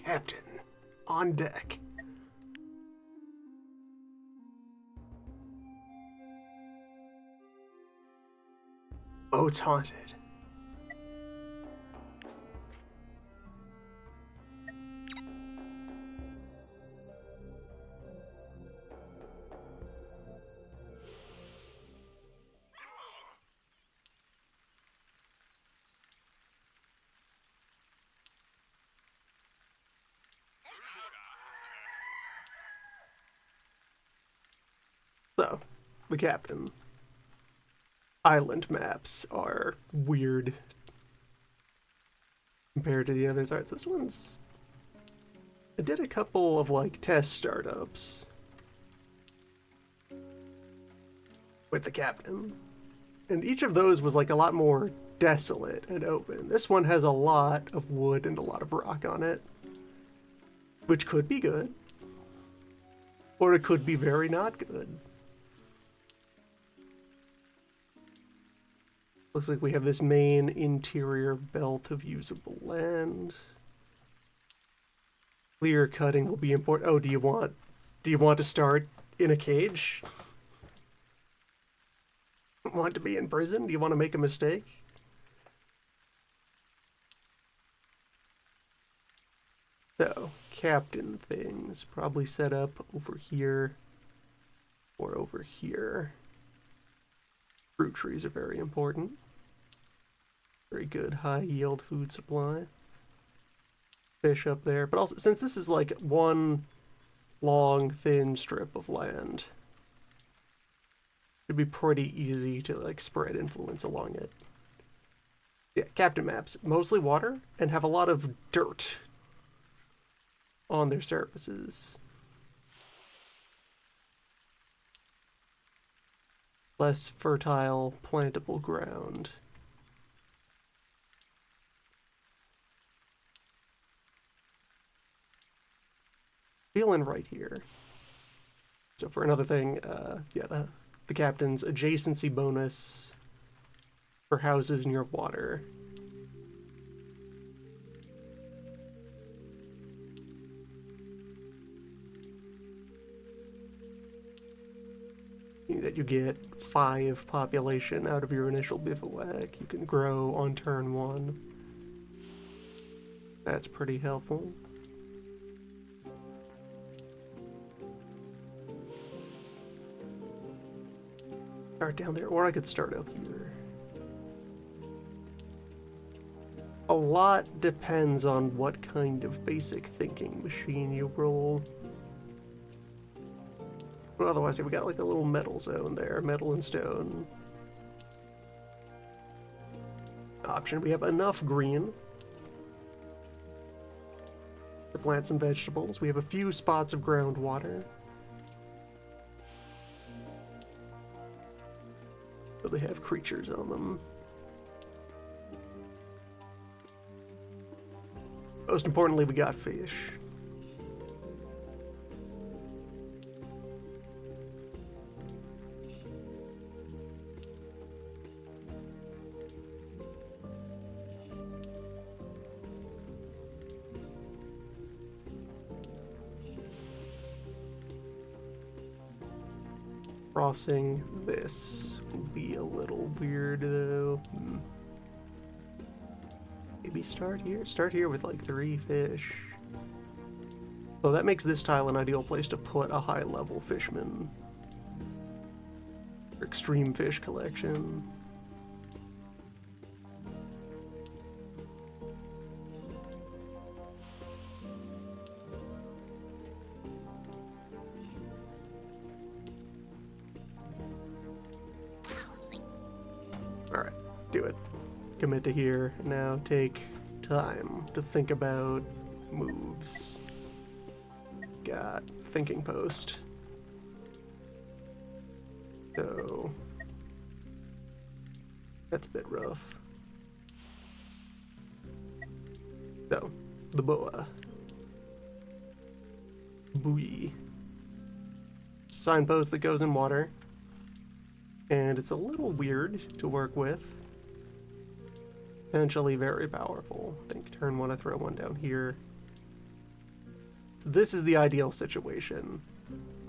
Captain, on deck. Boat's haunted. So, the captain. Island maps are weird compared to the others. Alright, so this one's... I did a couple of, like, test startups with the captain. And each of those was, like, a lot more desolate and open. This one has a lot of wood and a lot of rock on it, which could be good. Or it could be very not good. Looks like we have this main interior belt of usable land. Clear cutting will be important. Oh, do you want to start in a cage? Want to be in prison? Do you want to make a mistake? So, captain things probably set up over here or over here. Fruit trees are very important. Very good high yield food supply. Fish up there. But also, since this is like one long, thin strip of land, it'd be pretty easy to like spread influence along it. Yeah, captain maps, mostly water, and have a lot of dirt on their surfaces. Less fertile, plantable ground. Feeling right here. So for another thing, yeah, the captain's adjacency bonus for houses near water. That you get 5 population out of your initial bivouac. You can grow on turn 1. That's pretty helpful. Start down there, or I could start out here. A lot depends on what kind of basic thinking machine you roll. But otherwise, we got like a little metal zone there, metal and stone. Option, we have enough green to plant some vegetables. We have a few spots of groundwater. But they have creatures on them. Most importantly, we got fish. Crossing this will be a little weird though. Maybe start here? Start here with like 3 fish. So that makes this tile an ideal place to put a high level fishman. For extreme fish collection. Alright, do it. Commit to here. Now take time to think about moves. Got thinking post. So that's a bit rough. So, the boa. Buoy. It's a signpost that goes in water. And it's a little weird to work with. Potentially very powerful. I think turn 1, I throw one down here. So this is the ideal situation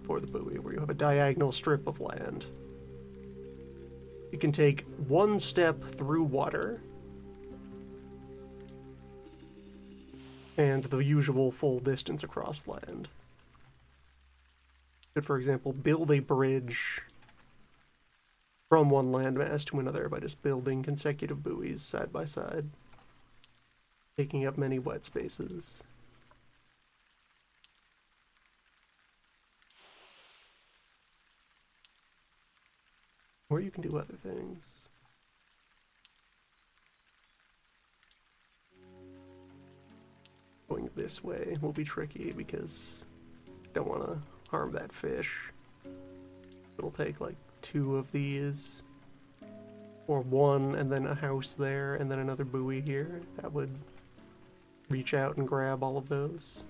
for the buoy, where you have a diagonal strip of land. You can take one step through water, and the usual full distance across land. You could, for example, build a bridge from one landmass to another by just building consecutive buoys side by side, taking up many wet spaces. Or you can do other things. Going this way will be tricky because I don't want to harm that fish. It'll take like 2 of these, or 1 and then a house there and then another buoy here. That would reach out and grab all of those.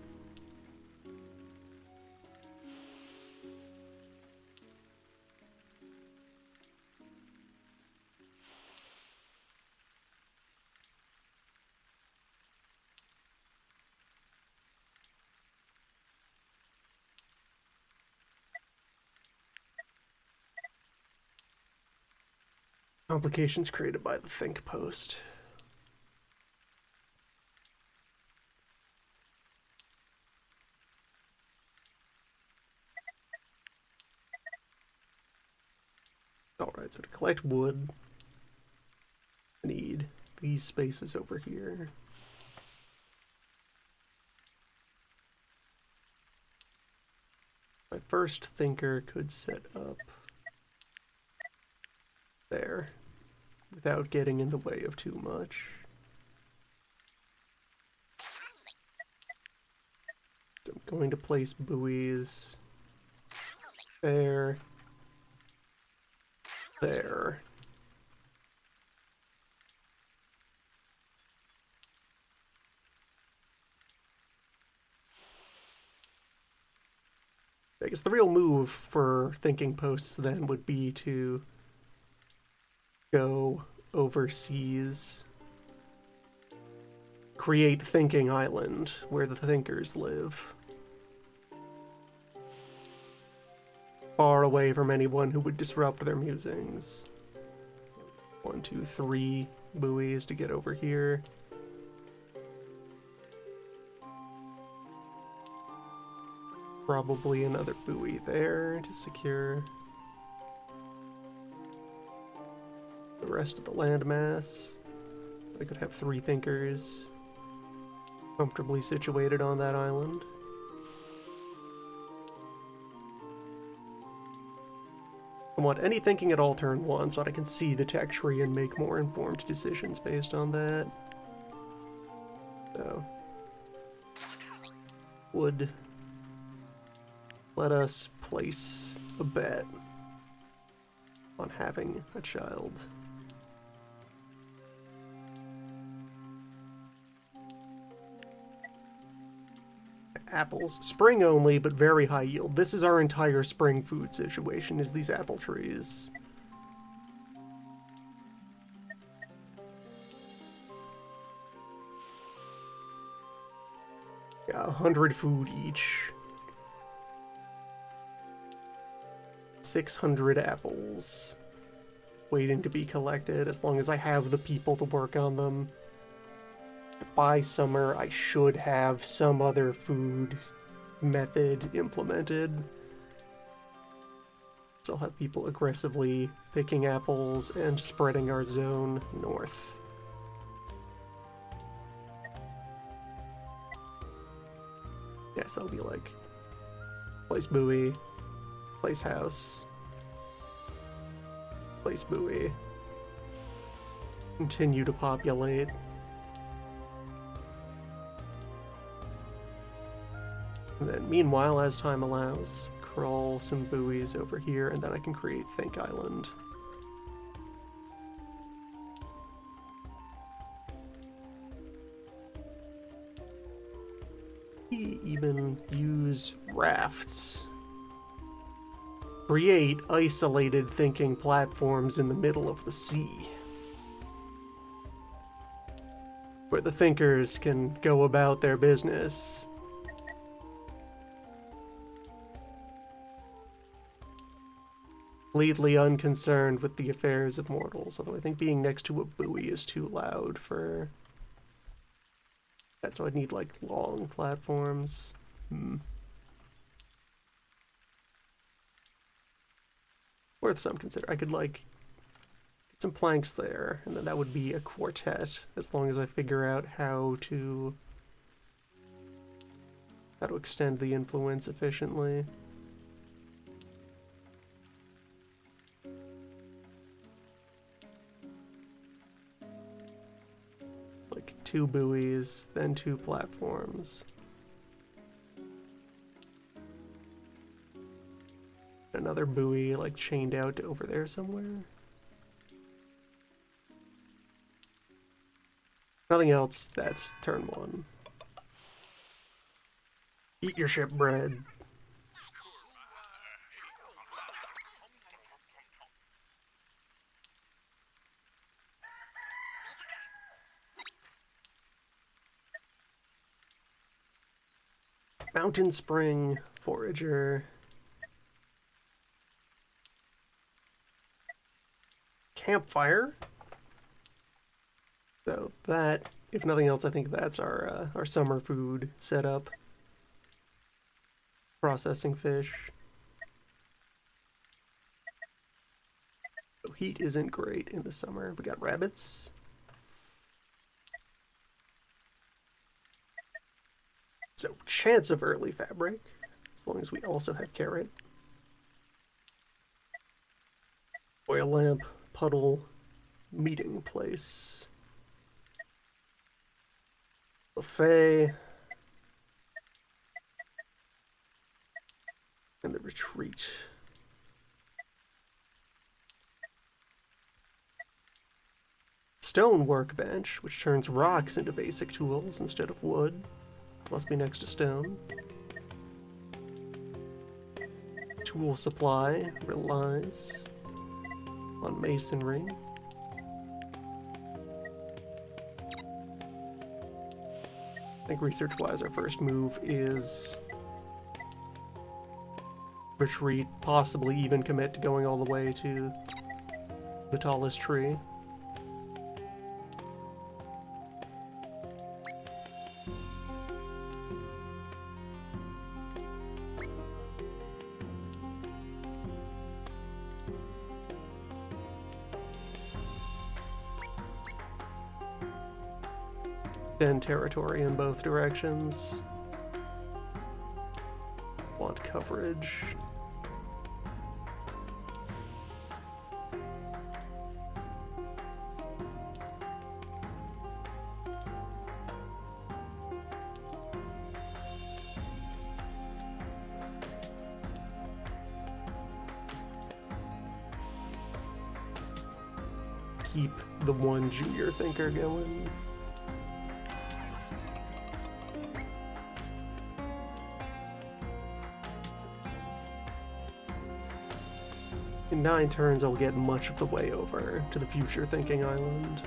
Complications created by the think post. Alright, so to collect wood, I need these spaces over here. My first thinker could set up there without getting in the way of too much. So I'm going to place buoys there, there. I guess the real move for thinking posts then would be to go overseas, create Thinking Island, where the thinkers live, far away from anyone who would disrupt their musings. 1, 2, 3 buoys to get over here. Probably another buoy there to secure the rest of the landmass. I could have 3 thinkers comfortably situated on that island. I want any thinking at all turn 1 so that I can see the tech tree and make more informed decisions based on that. So, would let us place a bet on having a child. Apples. Spring only, but very high yield. This is our entire spring food situation, is these apple trees. Yeah, 100 food each. 600 apples waiting to be collected as long as I have the people to work on them. By summer, I should have some other food method implemented. So I'll have people aggressively picking apples and spreading our zone north. Yes, that'll be like place buoy, place house, place buoy, continue to populate. And then meanwhile, as time allows, crawl some buoys over here, and then I can create Think Island. We even use rafts. Create isolated thinking platforms in the middle of the sea, where the thinkers can go about their business completely unconcerned with the affairs of mortals, although I think being next to a buoy is too loud for that, so I'd need like long platforms. Worth some consider. I could like get some planks there, and then that would be a quartet, as long as I figure out how to extend the influence efficiently. Like 2 buoys, then 2 platforms. Another buoy like chained out over there somewhere. Nothing else, that's turn 1. Eat your ship bread. Mountain Spring Forager. Campfire. So that, if nothing else, I think that's our summer food setup. Processing fish. So heat isn't great in the summer. We got rabbits. So chance of early fabric, as long as we also have carrot. Oil lamp, puddle, meeting place. Buffet. And the retreat. Stone workbench, which turns rocks into basic tools instead of wood. Must be next to stone. Tool supply relies on masonry. I think research-wise our first move is retreat, possibly even commit to going all the way to the tallest tree. And territory in both directions. Want coverage. Keep the one junior thinker going. In 9 turns, I'll get much of the way over to the future thinking island.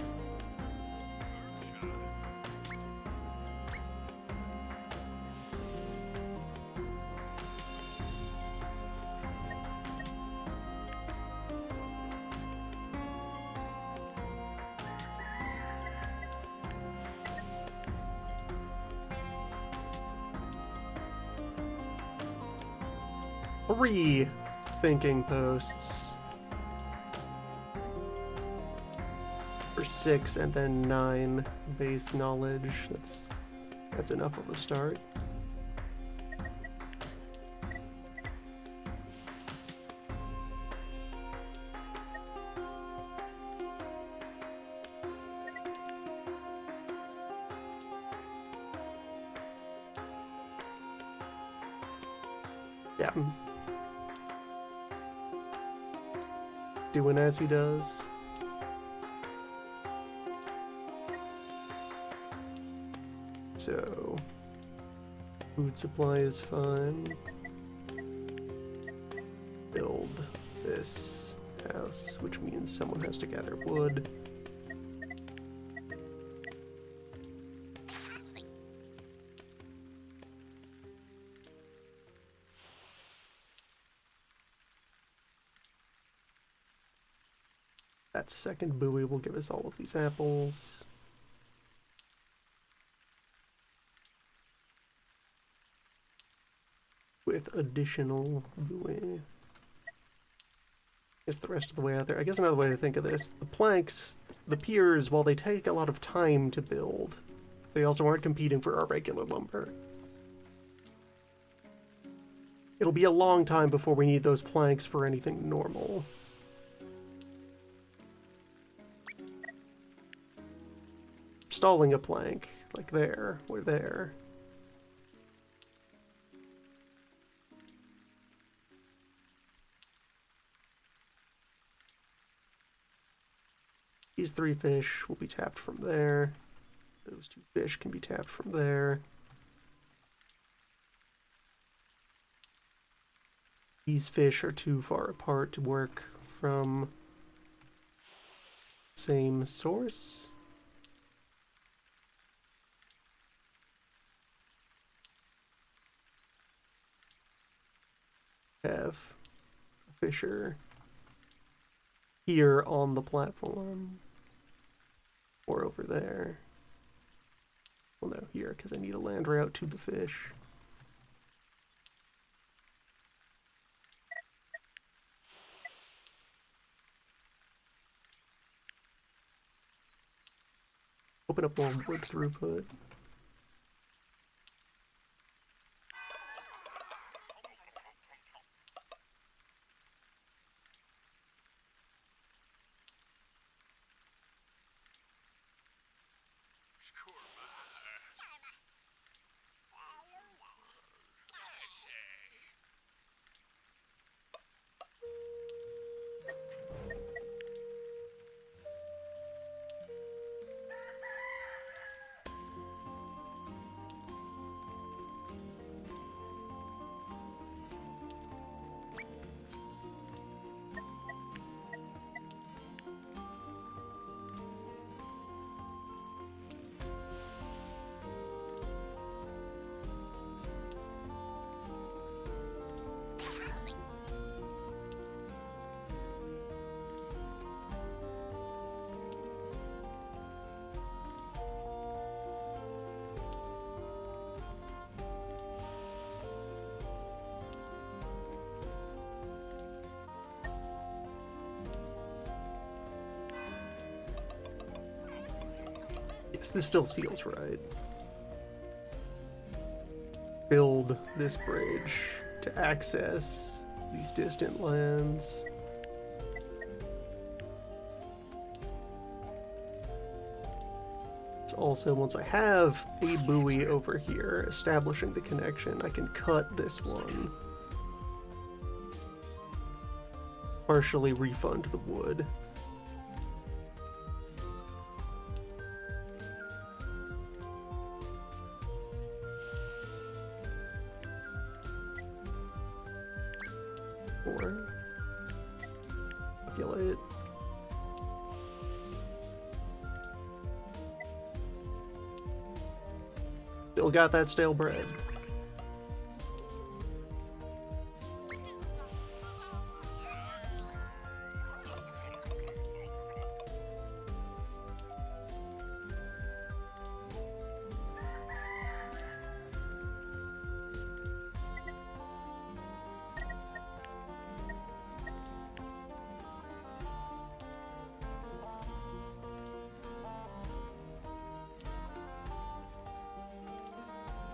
Three thinking posts for 6 and then 9 base knowledge. That's enough of a start. Yeah. Doing as he does. So, food supply is fine. Build this house, which means someone has to gather wood. That second buoy will give us all of these apples. With additional buoy. Guess the rest of the way out there. I guess another way to think of this, the planks, the piers, while they take a lot of time to build, they also aren't competing for our regular lumber. It'll be a long time before we need those planks for anything normal. Installing a plank, like there, or there. These 3 fish will be tapped from there. Those 2 fish can be tapped from there. These fish are too far apart to work from same source. Have a fisher here on the platform. Or over there. Well, no, here, because I need a land route to the fish. Open up more wood throughput. Yes, this still feels right. Build this bridge to access these distant lands. It's also, once I have a buoy over here establishing the connection, I can cut this one. Partially refund the wood. Or populate. Still got that stale bread.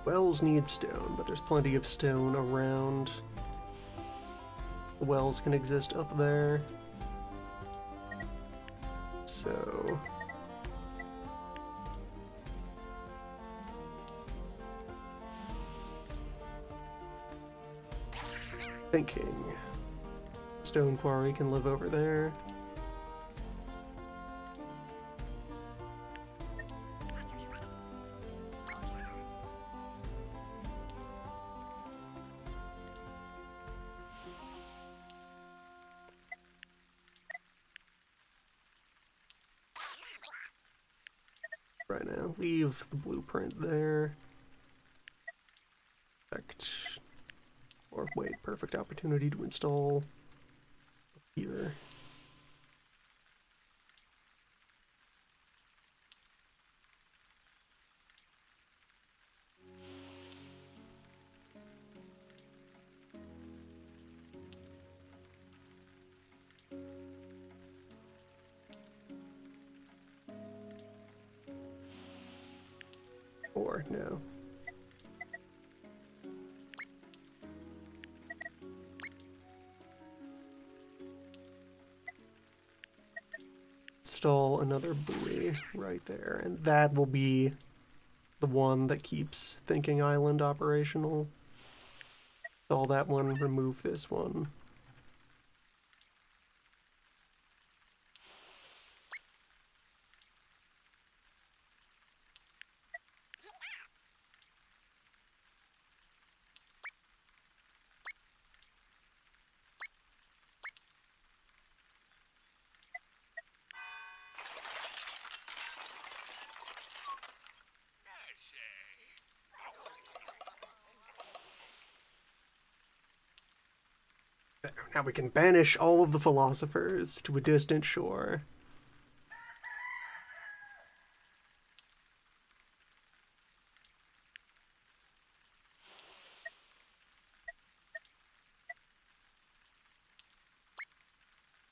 Wells need stone, but there's plenty of stone around. The wells can exist up there. So... thinking. Stone quarry can live over there. Right now, leave the blueprint there. Perfect. Or wait, perfect opportunity to install here. ore, no. Install another buoy right there, and that will be the one that keeps Thinking Island operational. Install that one, remove this one. Now we can banish all of the philosophers to a distant shore.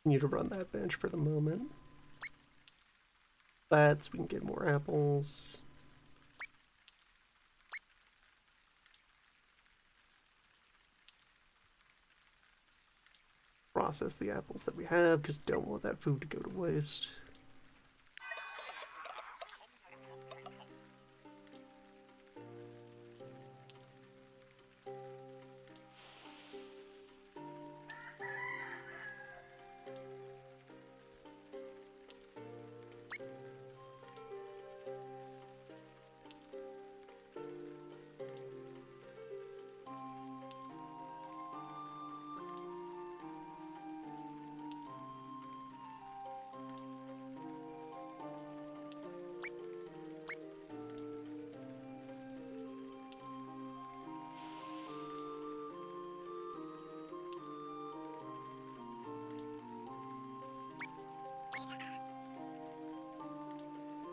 Need to run that bench for the moment. That so we can get more apples. Process the apples that we have, because don't want that food to go to waste.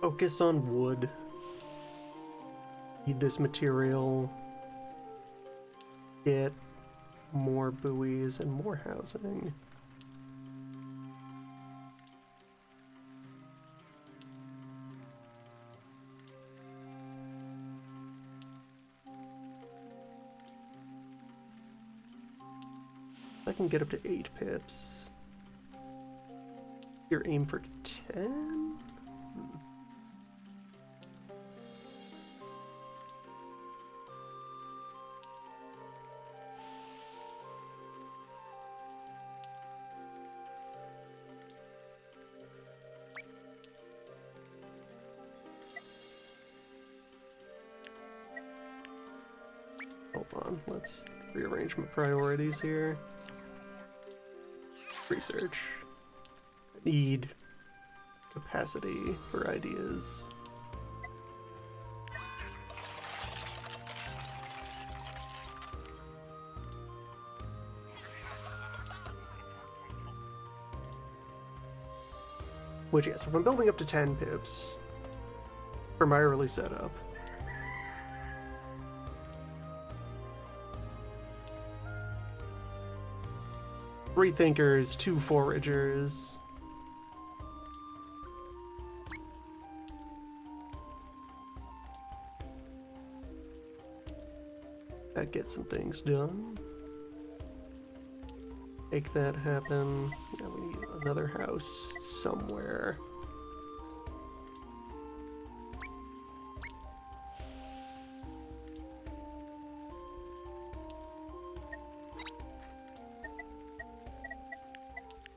Focus on wood. Need this material. Get more buoys and more housing. I can get up to 8 pips. Your aim for 10? Hold on, let's rearrange my priorities here. Research. I need capacity for ideas. Which, yes, if I'm building up to 10 pips for my early setup, three thinkers, 2 foragers. That gets some things done. Make that happen. Now we need another house somewhere.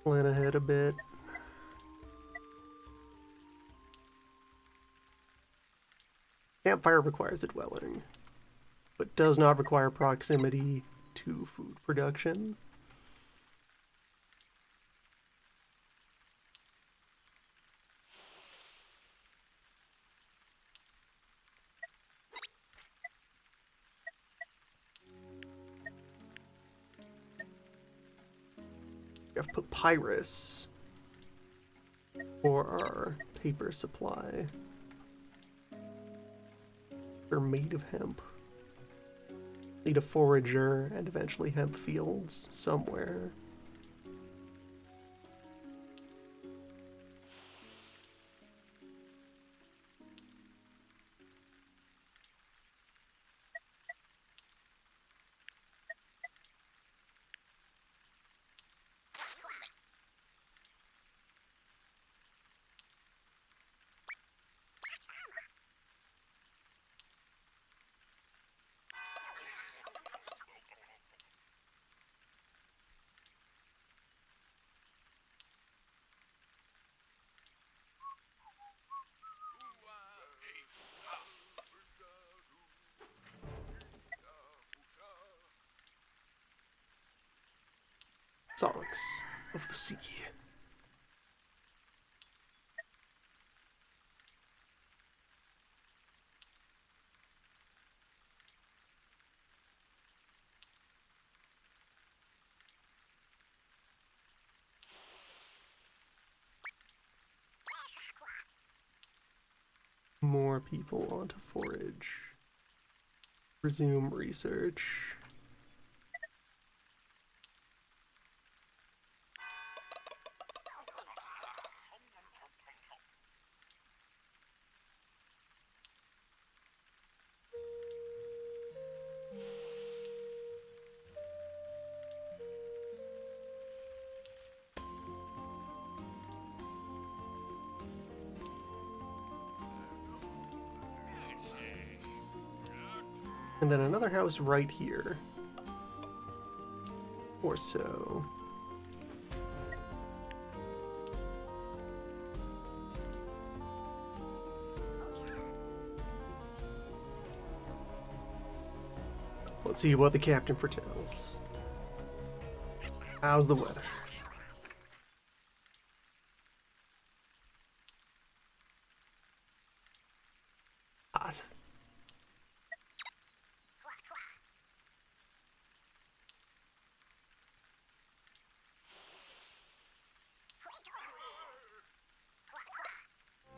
Plan ahead a bit. Campfire requires a dwelling, but does not require proximity to food production. We have papyrus for our paper supply. They're made of hemp. Need a forager and eventually hemp fields somewhere. Songs of the Sea. More people want to forage. Resume research. And then another house right here. Or so. Let's see what the captain foretells. How's the weather? Hot.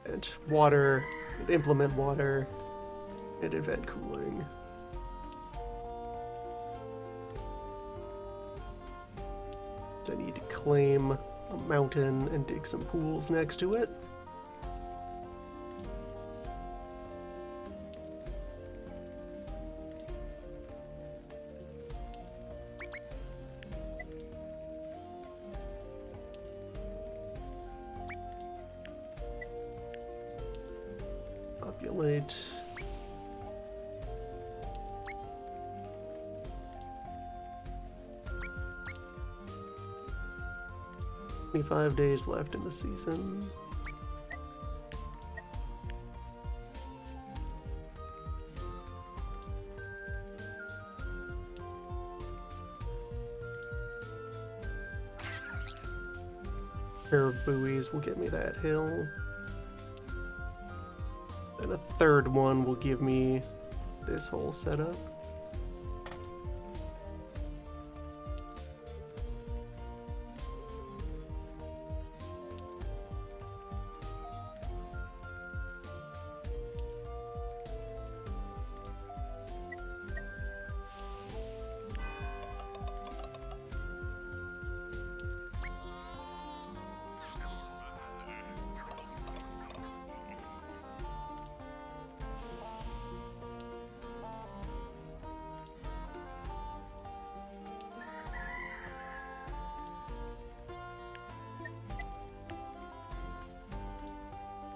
And water, and implement water, and event cooling. I need to claim a mountain and dig some pools next to it. Populate. $25 days left in the season. Pair of buoys will get me that hill. And a third one will give me this whole setup.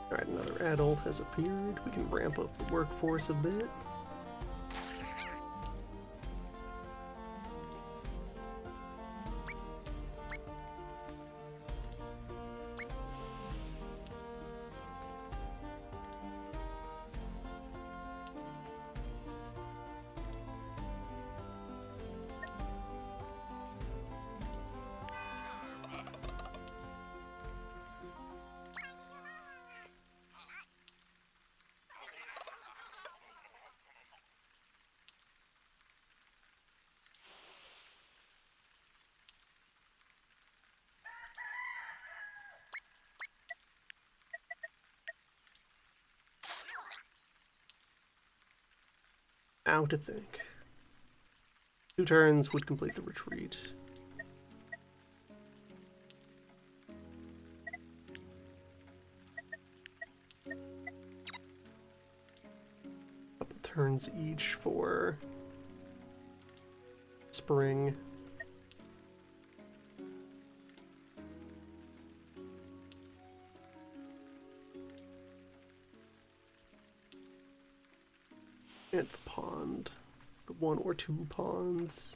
Alright, another adult has appeared. We can ramp up the workforce a bit. Now to think. 2 turns would complete the retreat. Couple turns each for spring. And the pond. The 1 or 2 ponds.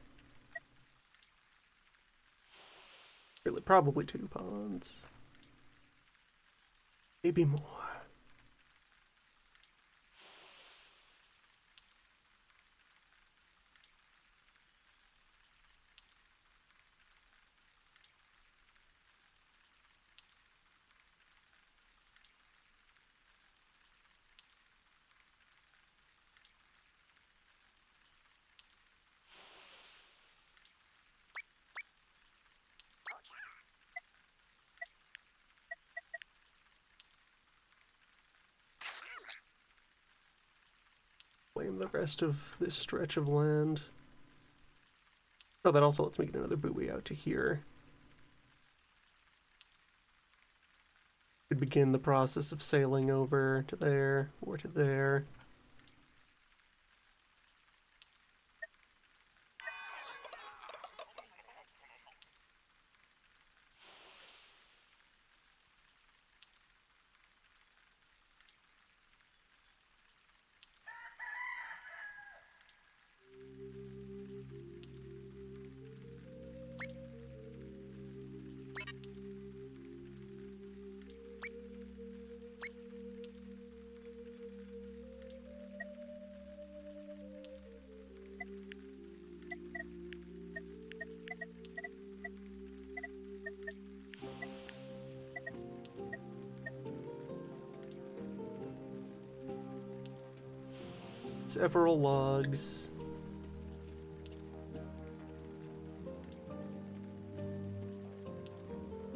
Really, probably 2 ponds. Maybe more. reclaim the rest of this stretch of land. Oh, that also lets me get another buoy out to here. Could begin the process of sailing over to there or to there. Several logs.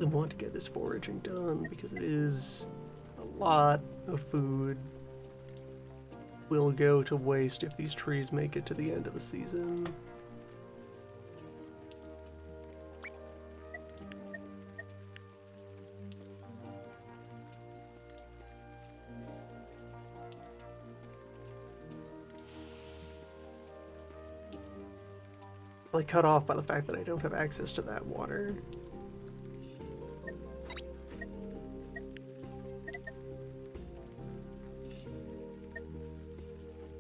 I want to get this foraging done because it is a lot of food. Will go to waste if these trees make it to the end of the season. Like cut off by the fact that I don't have access to that water.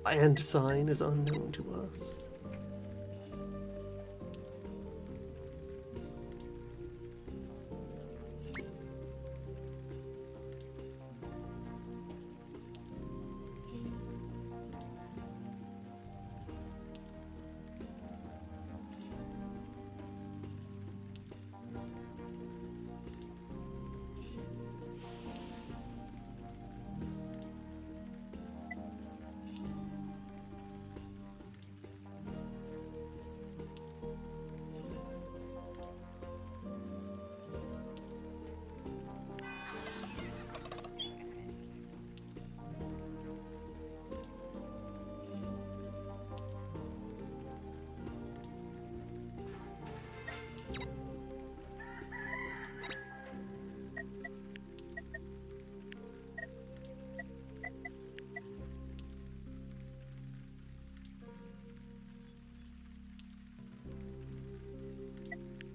Land sign is unknown to us.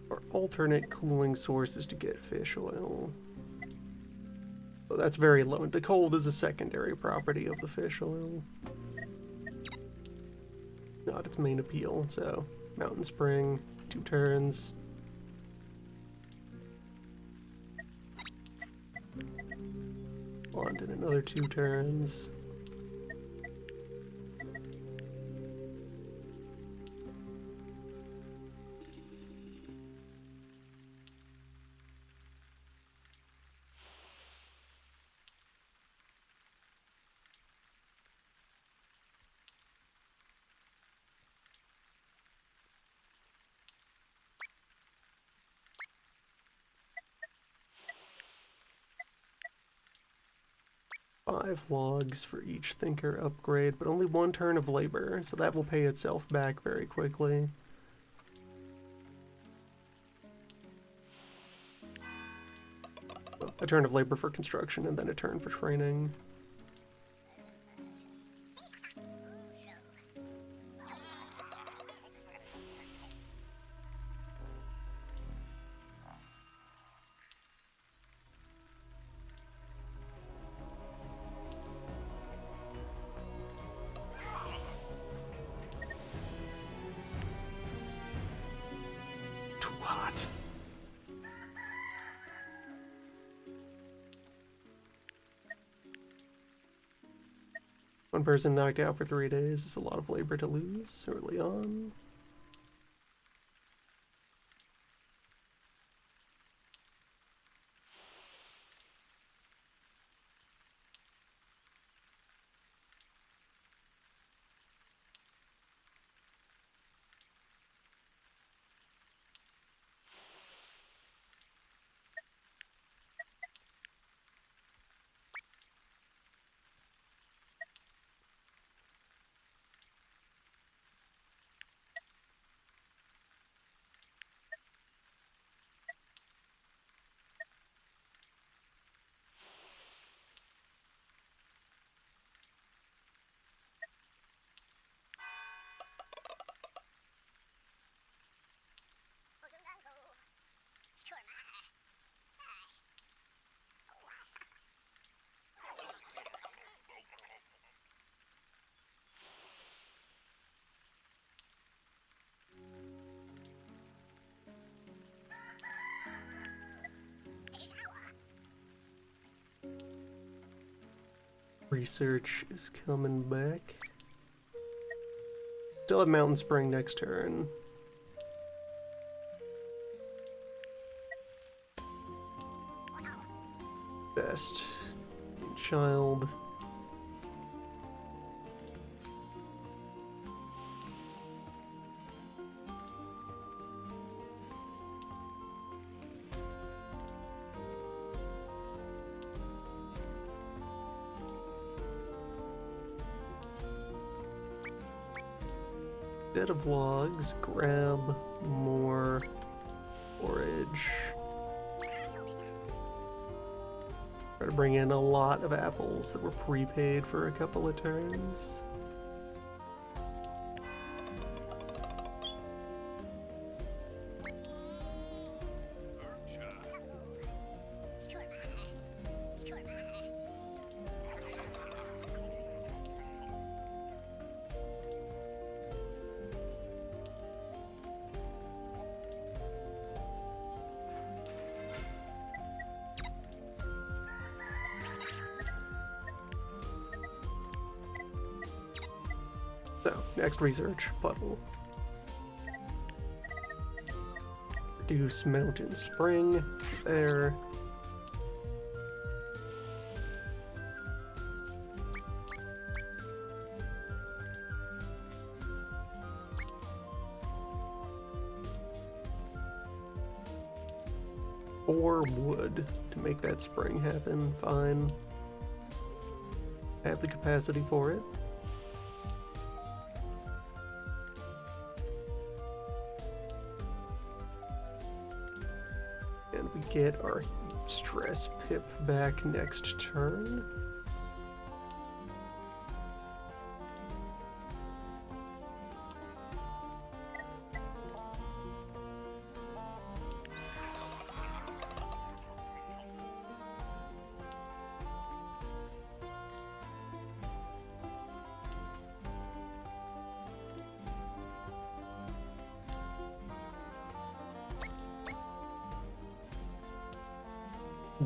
Or alternate cooling sources to get fish oil. So that's very low. The cold is a secondary property of the fish oil, not its main appeal. So, Mountain Spring, 2 turns. London, another 2 turns. Five logs for each thinker upgrade, but only 1 turn of labor, so that will pay itself back very quickly. A turn of labor for construction and then a turn for training. Too hot. One person knocked out for 3 days is a lot of labor to lose early on. research is coming back. Still have Mountain Spring next turn. Best child. Instead of logs, grab more forage. Try to bring in a lot of apples that were prepaid for a couple of turns. So, next research, puddle. Reduce Mountain Spring there. Or wood to make that spring happen, fine. I have the capacity for it. And we get our stress pip back next turn.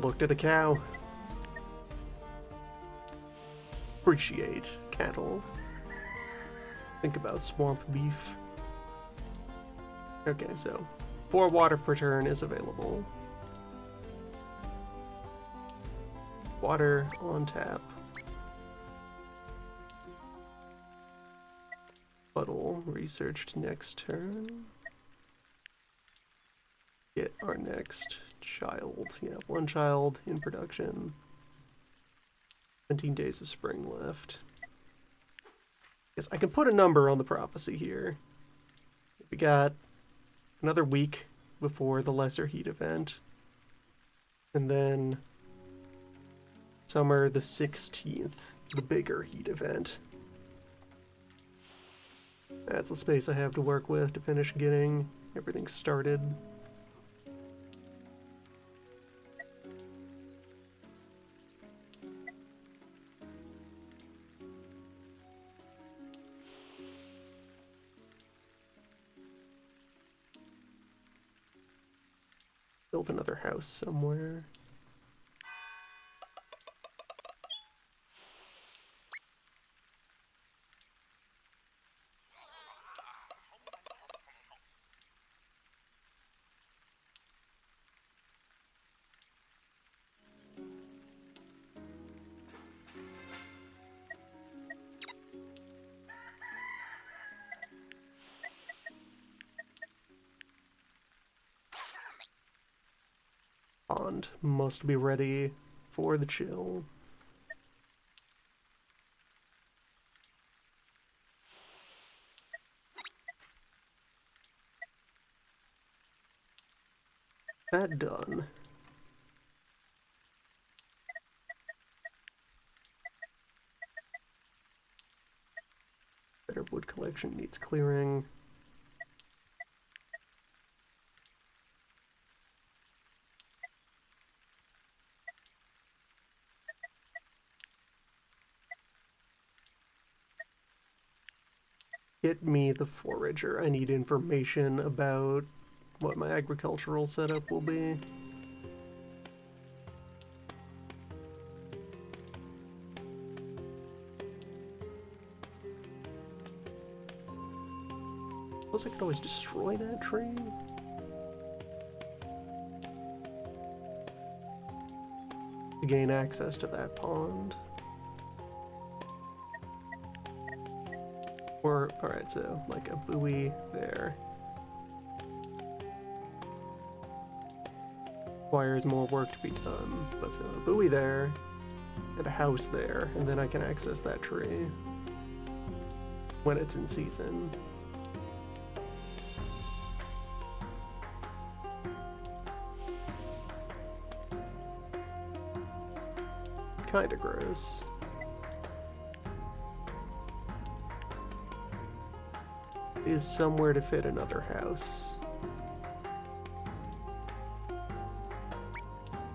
Looked at a cow. Appreciate cattle. Think about swamp beef. Okay, so 4 water per turn is available. Water on tap. Puddle researched next turn. Get our next child. Yeah, 1 child in production. 17 days of spring left. Yes, I can put a number on the prophecy here. We got another week before the lesser heat event. And then summer the 16th, the bigger heat event. That's the space I have to work with to finish getting everything started. Build another house somewhere. Pond must be ready for the chill. That done. Better wood collection needs clearing. Get me the forager. I need information about what my agricultural setup will be. suppose I could always destroy that tree. To gain access to that pond. Or, alright, so like a buoy there. Requires more work to be done, but so a buoy there, and a house there, and then I can access that tree when it's in season. Kinda gross. Is somewhere to fit another house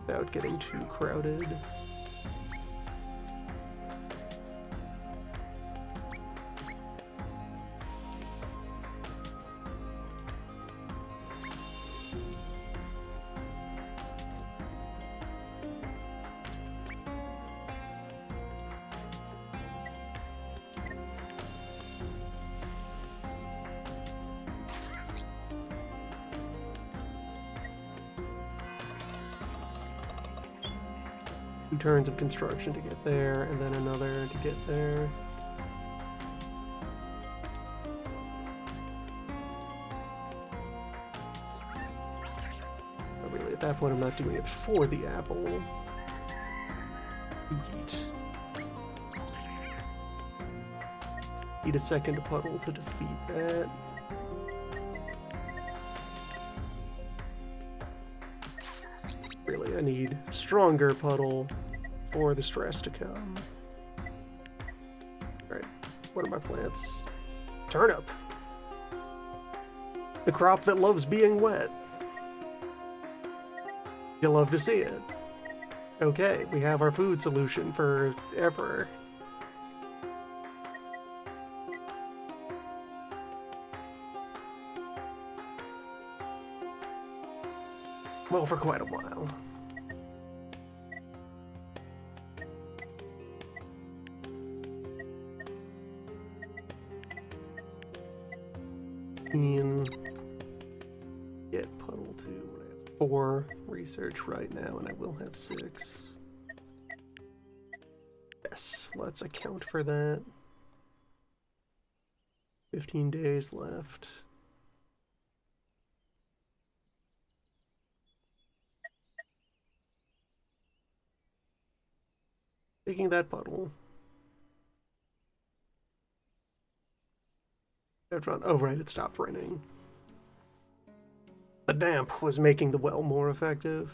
without getting too crowded. Two turns of construction to get there, and then another to get there. But really, at that point, I'm not doing it for the apple. To eat. Eat a second puddle to defeat that. Really, I need stronger puddle for the stress to come. Alright, what are my plants? Turnip! The crop that loves being wet. You'll love to see it. Okay, we have our food solution for ever. Well, for quite a while. Get puddle 2 when I have 4 research right now, and I will have 6. Yes, let's account for that. 15 days left. Taking that puddle. Oh right, it stopped raining. The damp was making the well more effective.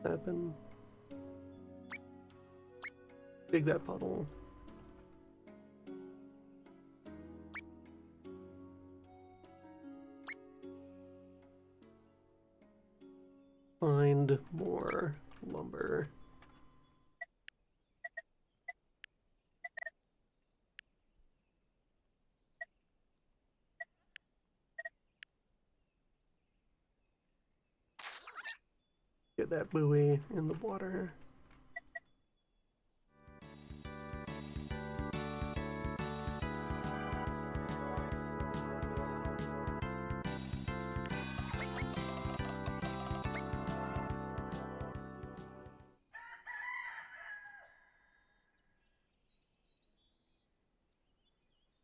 Happen. Dig that puddle. Find more lumber. Get that buoy in the water.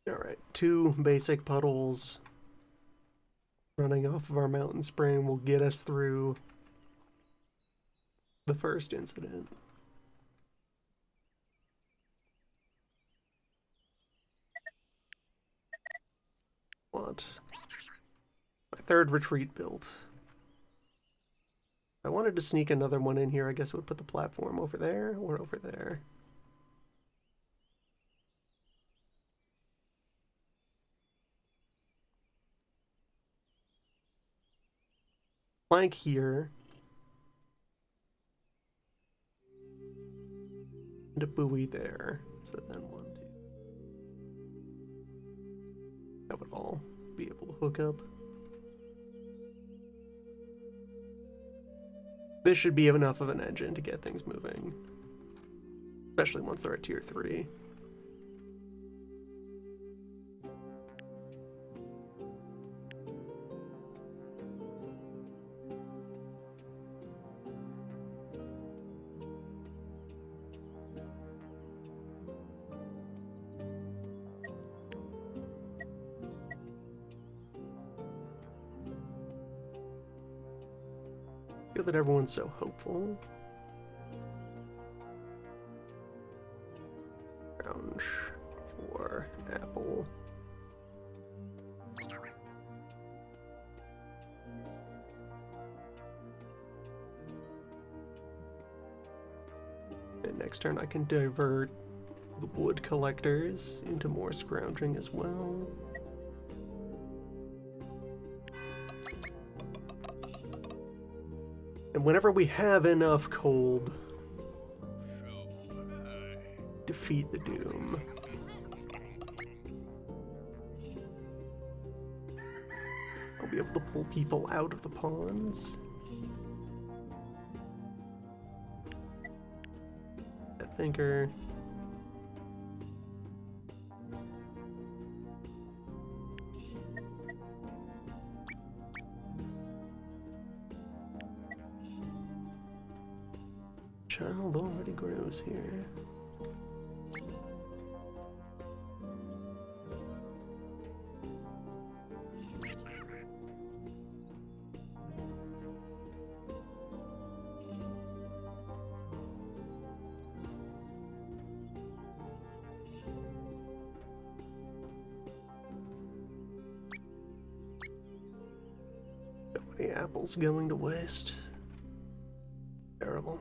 Alright, 2 basic puddles running off of our mountain spring will get us through the first incident. Want my 3rd retreat built. If I wanted to sneak another one in here, I guess I would put the platform over there or over there. Plank here. And a buoy there. So then 1, 2. That would all be able to hook up. This should be enough of an engine to get things moving. Especially once they're at tier 3. feel that everyone's so hopeful. Orange for apple. And next turn I can divert the wood collectors into more scrounging as well. And whenever we have enough cold, defeat the Doom. I'll be able to pull people out of the ponds. That thinker. Child already grows here. So many apples going to waste. Terrible.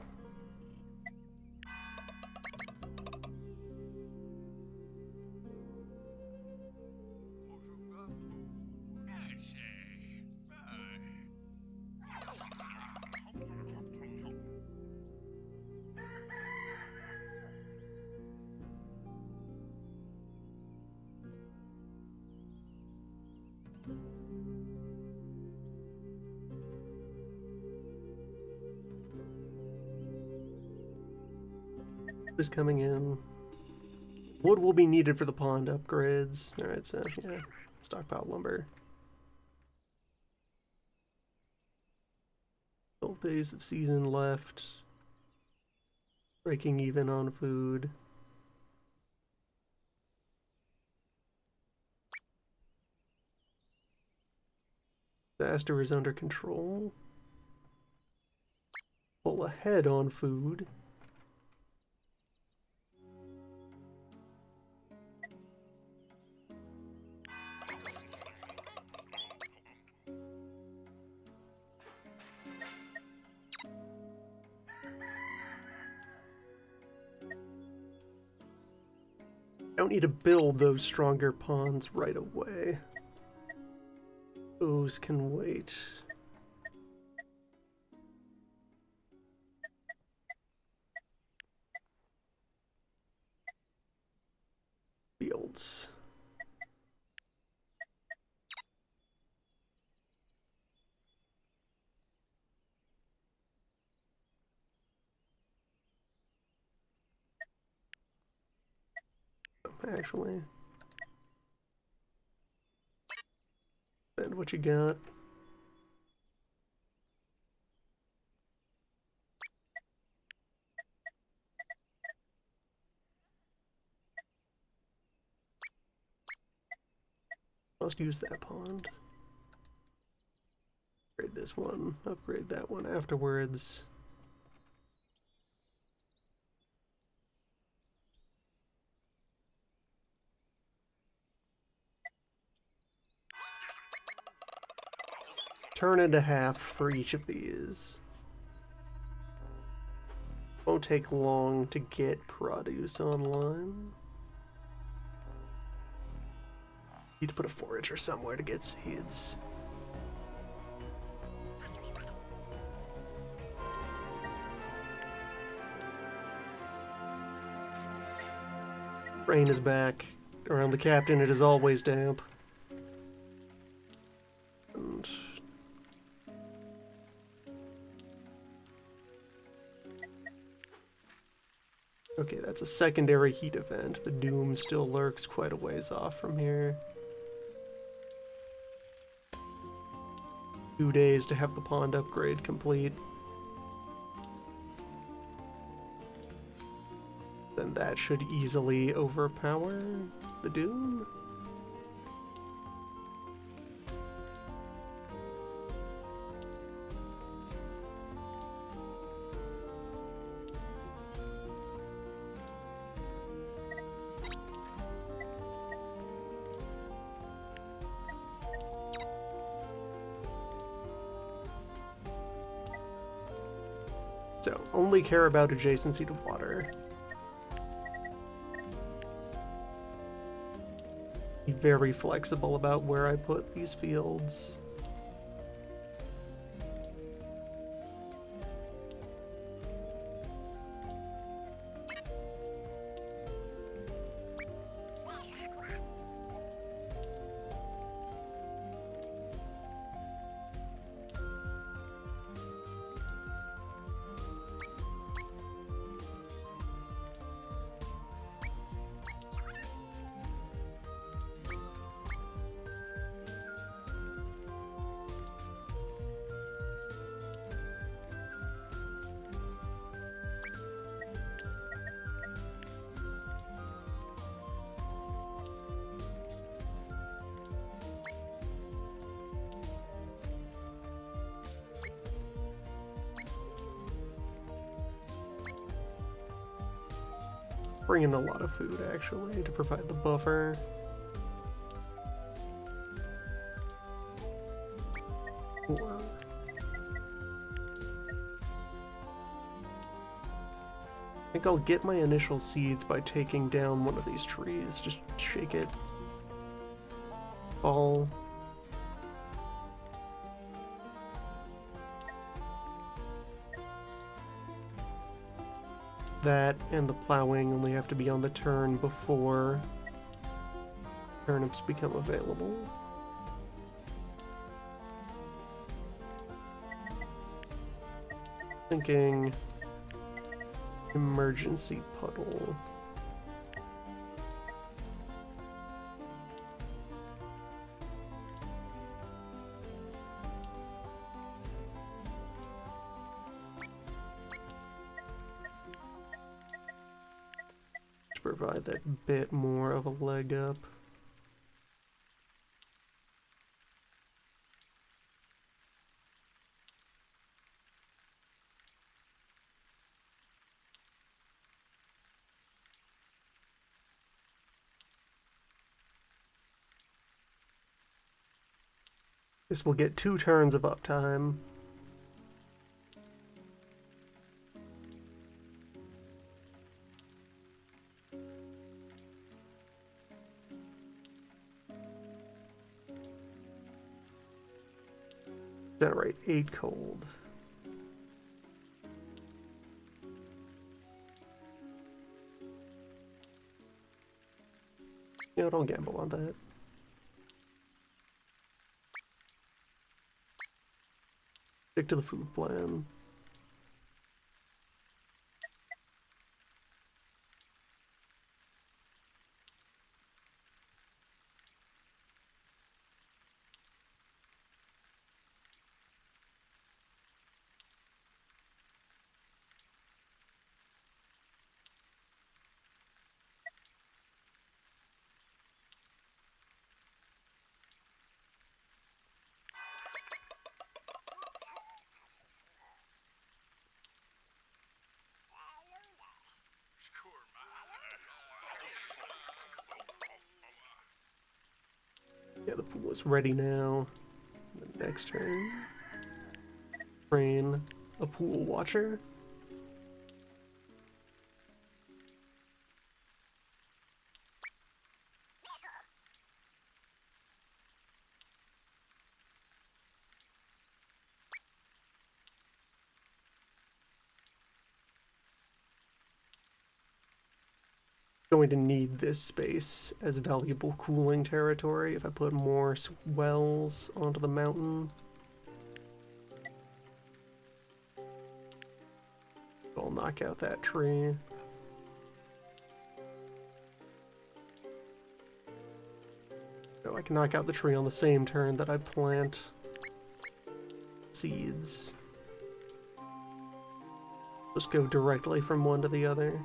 Is coming in. Wood will be needed for the pond upgrades. Alright, so yeah, stockpile lumber. 12 days of season left. Breaking even on food. Disaster is under control. Pull ahead on food. Don't need to build those stronger ponds right away. Those can wait. Fields. Actually. And what you got? Let's use that pond. Upgrade this one, upgrade that one afterwards. Turn into half for each of these. Won't take long to get produce online. Need to put a forager somewhere to get seeds. Rain is back. Around the captain it is always damp. And okay, that's a secondary heat event. The Doom still lurks quite a ways off from here. 2 days to have the pond upgrade complete. Then that should easily overpower the Doom. So, only care about adjacency to water. Be very flexible about where I put these fields. Bring in a lot of food, actually, to provide the buffer. Or... I think I'll get my initial seeds by taking down one of these trees. Just shake it. Fall. That and the plowing only have to be on the turn before turnips become available. Thinking emergency puddle. To provide that bit more of a leg up. This will get 2 turns of uptime. Generate 8 cold. You know, don't gamble on that. Stick to the food plan. Yeah, the pool is ready now. The next turn. Train a pool watcher. Going to need this space as valuable cooling territory if I put more wells onto the mountain. I'll knock out that tree. So I can knock out the tree on the same turn that I plant seeds. Just go directly from one to the other.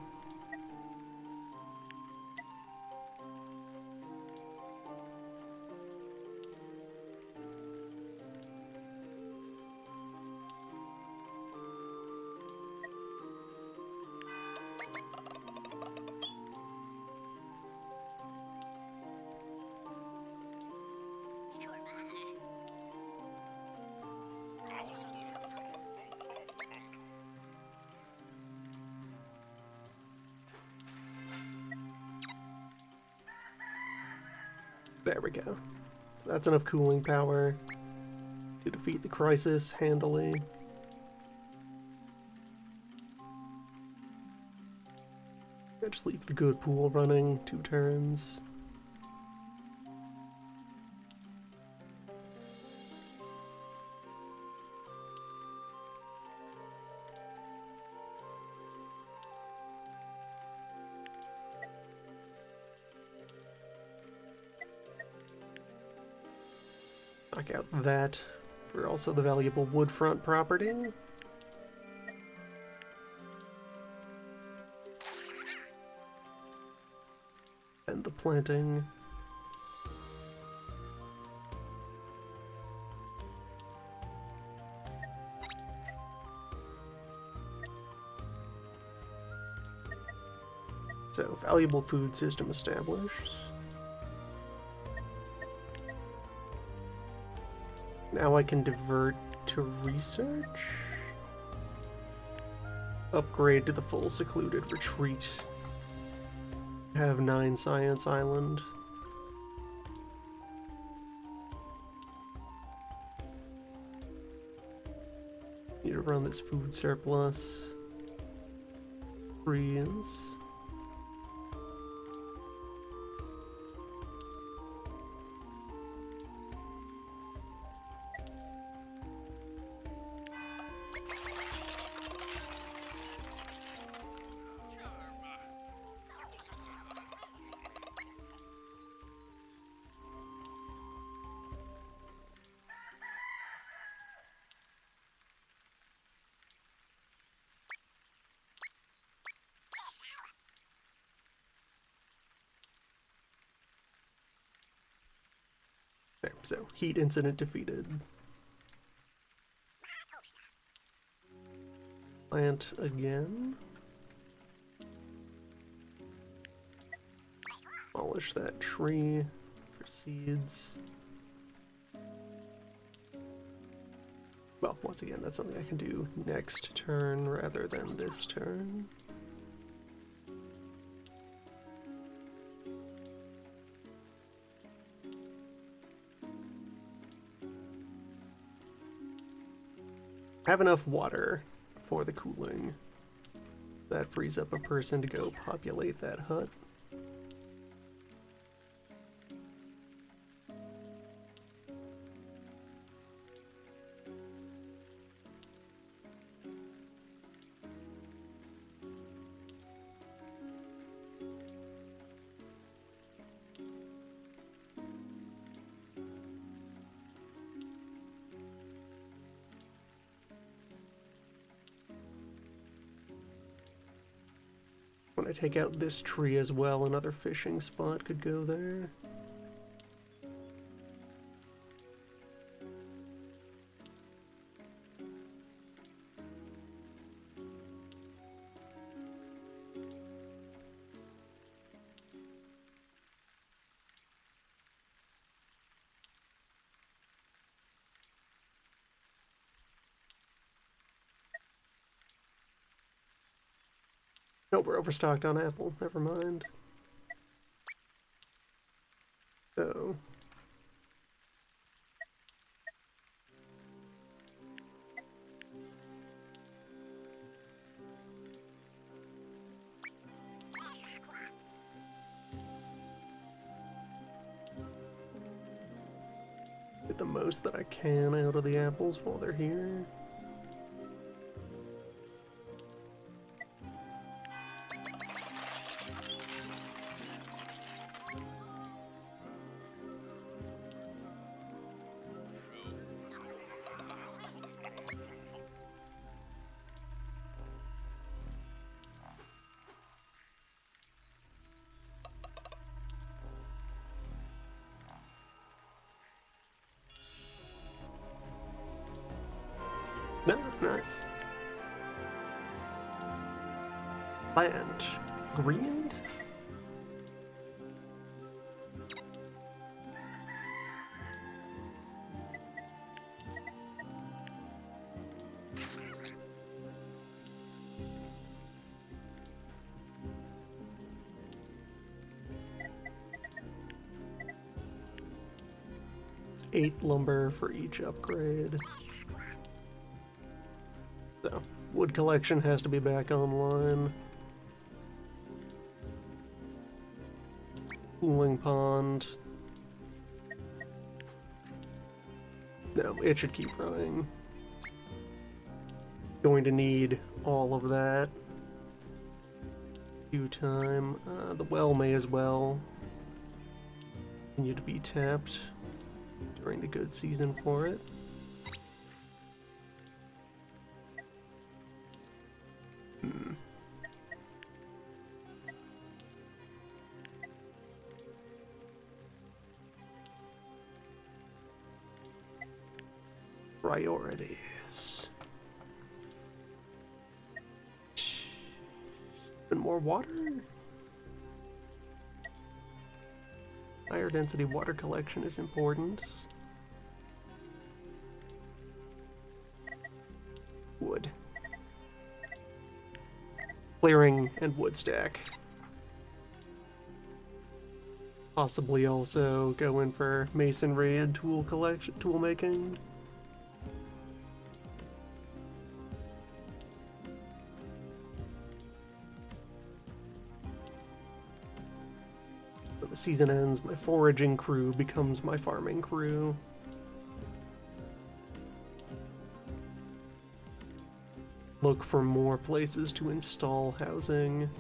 There we go. So that's enough cooling power to defeat the crisis handily. I just leave the good pool running 2 turns. Knock out that for also the valuable woodfront property. And the planting. So, valuable food system established. Now I can divert to research. Upgrade to the full secluded retreat. Have 9 Science Island. Need to run this food surplus. Freeze. There, so heat incident defeated. Plant again. Demolish that tree for seeds. Well, once again, that's something I can do next turn rather than this turn. Have enough water for the cooling. That frees up a person to go populate that hut. When I take out this tree as well, another fishing spot could go there. No, we're overstocked on apple. Never mind. So. Get the most that I can out of the apples while they're here. No, nice. Plant. Greened? 8 lumber for each upgrade. So, wood collection has to be back online. Cooling pond. No, it should keep running. Going to need all of that. Due time. The well may as well continue to be tapped during the good season for it. Priorities. And more water? Higher density water collection is important. Wood. Clearing and wood stack. Possibly also go in for masonry and tool collection, tool making. When the season ends, my foraging crew becomes my farming crew. Look for more places to install housing.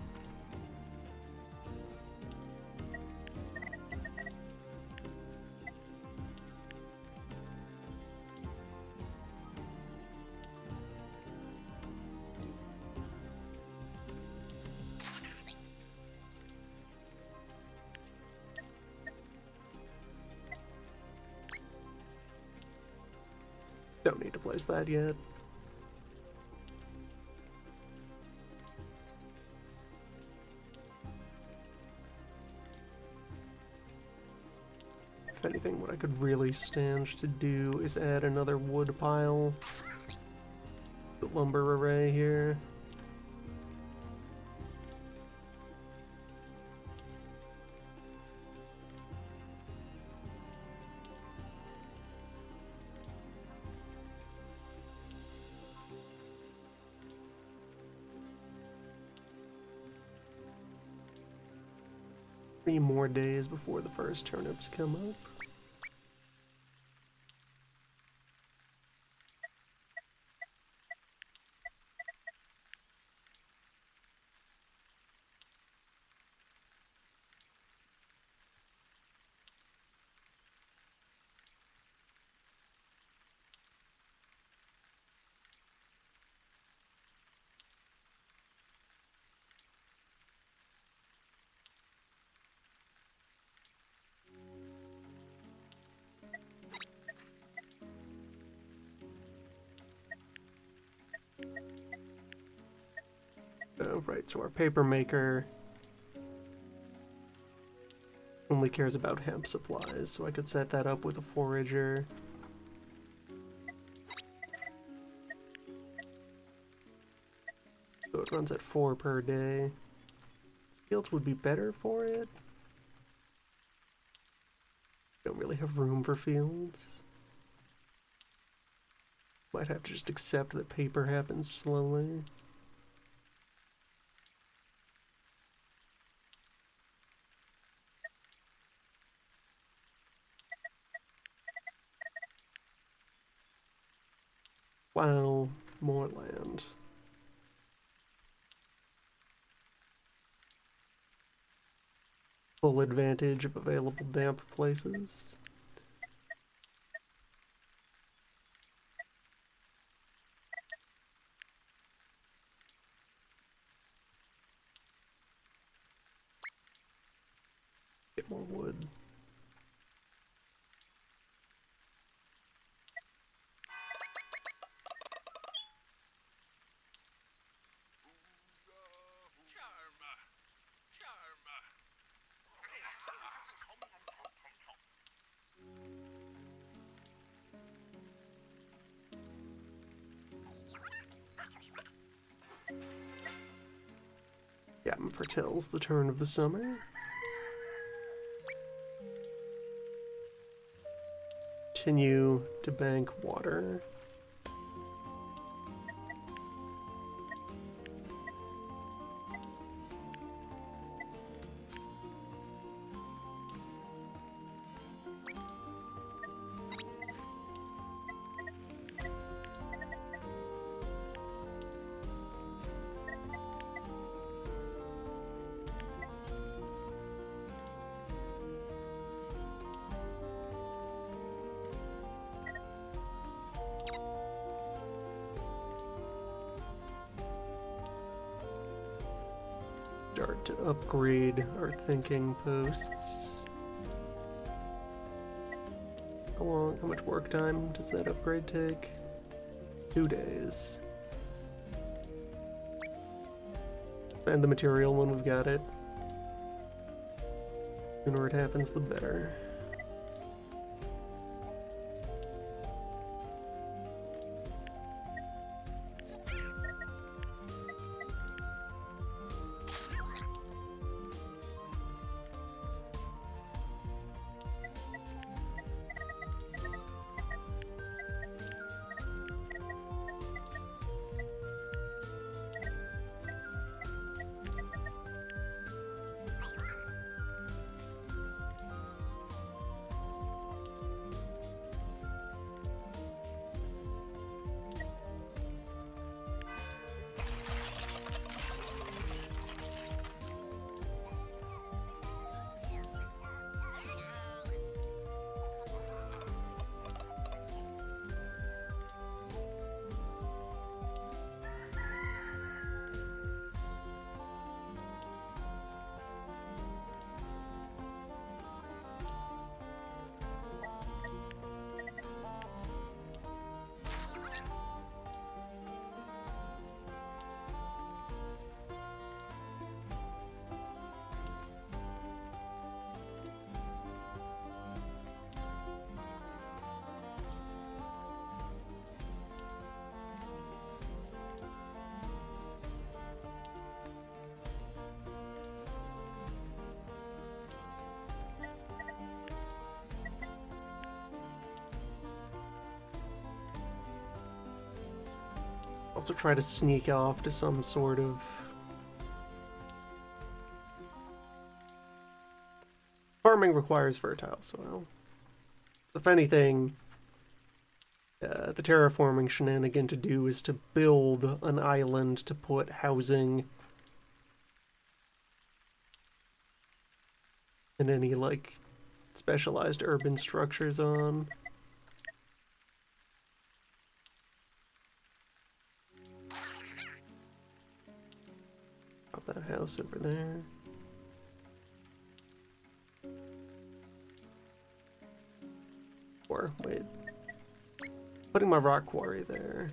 Don't need to place that yet. If anything, what I could really stand to do is add another wood pile. The lumber array here. Three more days before the first turnips come up. Right, so our paper maker only cares about hemp supplies, so I could set that up with a forager. So it runs at 4 per day. Fields would be better for it. Don't really have room for fields. Might have to just accept that paper happens slowly. Wow, more land. Full advantage of available damp places. Get more wood. Yeah, foretells the turn of the summer. continue to bank water. Start to upgrade our thinking posts. How much work time does that upgrade take? 2 days. Spend the material when we've got it. The sooner it happens, the better. Also try to sneak off to some sort of farming requires fertile soil. So if anything, the terraforming shenanigan to do is to build an island to put housing and any like specialized urban structures on. That house over there. Or, wait. Putting my rock quarry there.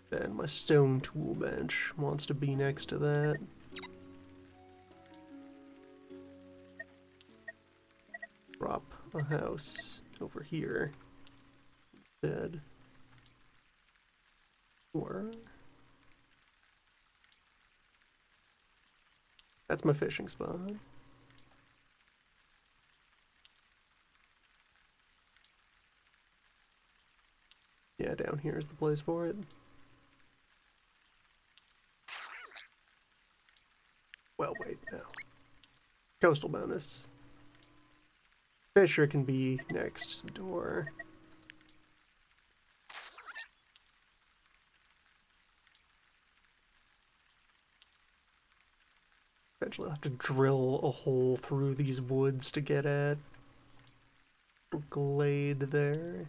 Then my stone tool bench wants to be next to that. Drop a house over here instead. Or... that's my fishing spot. Yeah, down here is the place for it. Well, wait, no. Coastal bonus. Fisher can be next door. Eventually I'll have to drill a hole through these woods to get at glade there.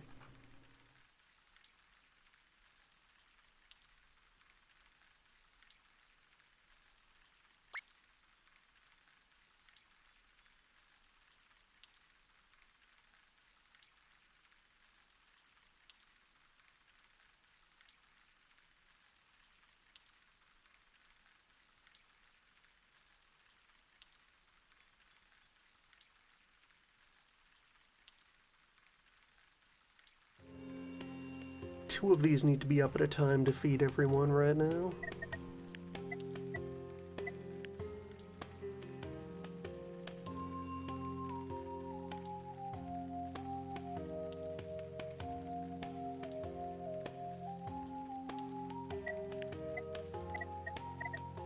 Two of these need to be up at a time to feed everyone right now.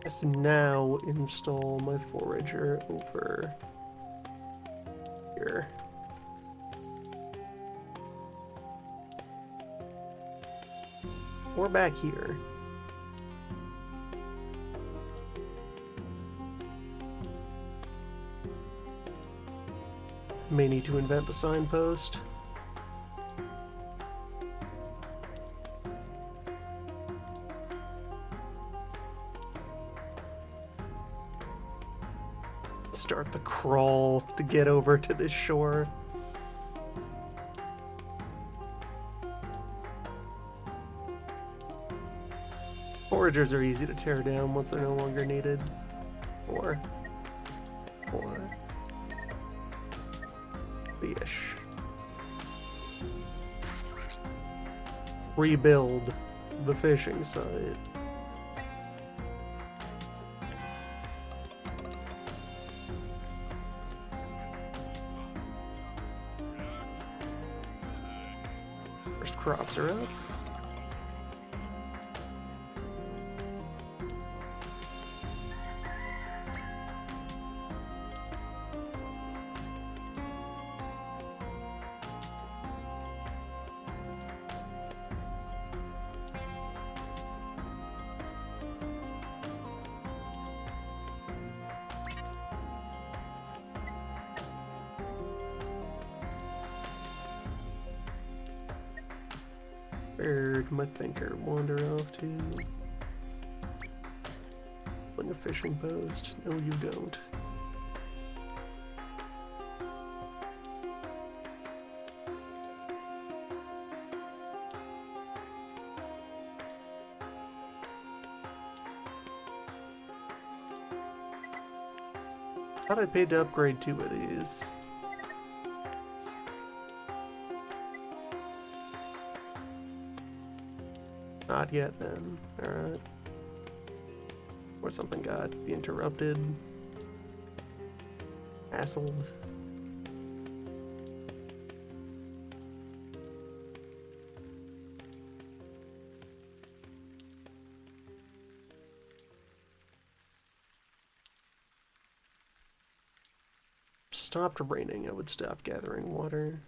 Let's now install my forager over here. Or back here. May need to invent the signpost. Start the crawl to get over to this shore. Foragers are easy to tear down once they're no longer needed. Or fish. Rebuild the fishing site. First crops are up. Where'd my thinker wander off to? Like a fishing post. No, you don't. Thought I paid to upgrade 2 of these. Not yet, then. Alright. Or something got interrupted. Hassled. Stopped raining, I would stop gathering water.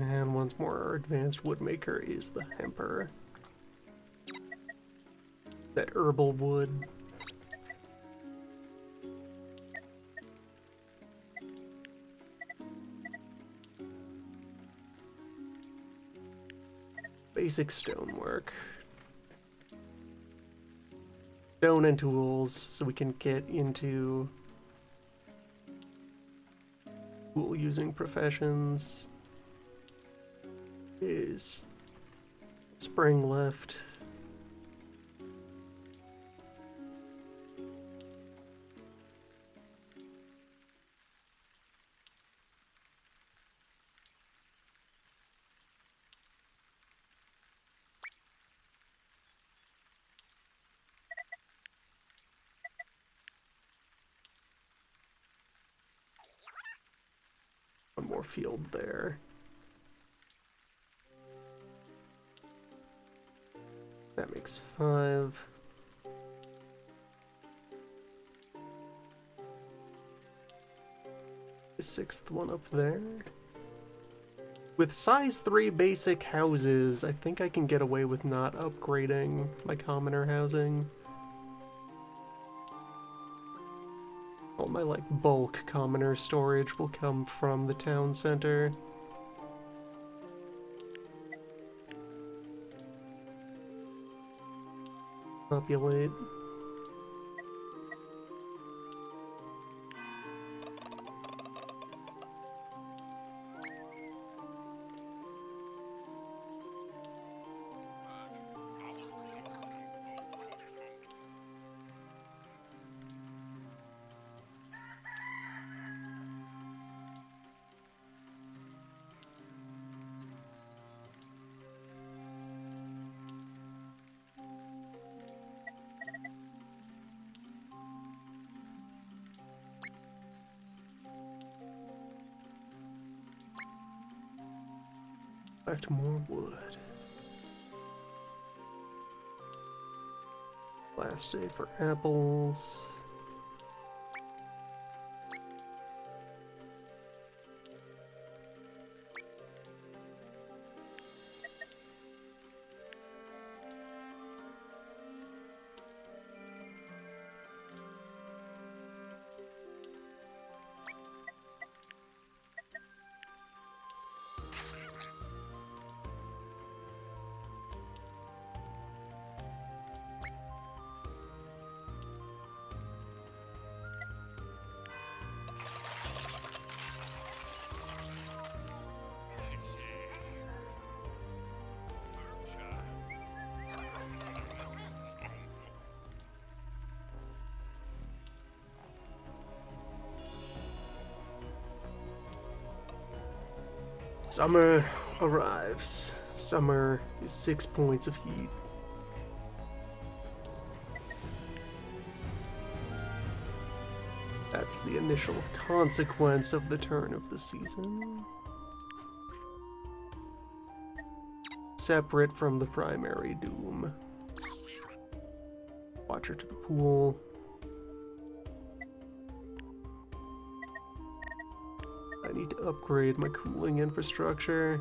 And once more, our advanced woodmaker is the hemper. That herbal wood. Basic stonework. Stone and tools, so we can get into tool using professions. Is spring left. One more field there. That makes 5. The 6th one up there. With size 3 basic houses, I think I can get away with not upgrading my commoner housing. All my, like, bulk commoner storage will come from the town center. populate. Collect more wood. Last day for apples. Summer arrives. Summer is 6 points of heat. That's the initial consequence of the turn of the season. Separate from the primary doom. Watcher to the pool. I need to upgrade my cooling infrastructure.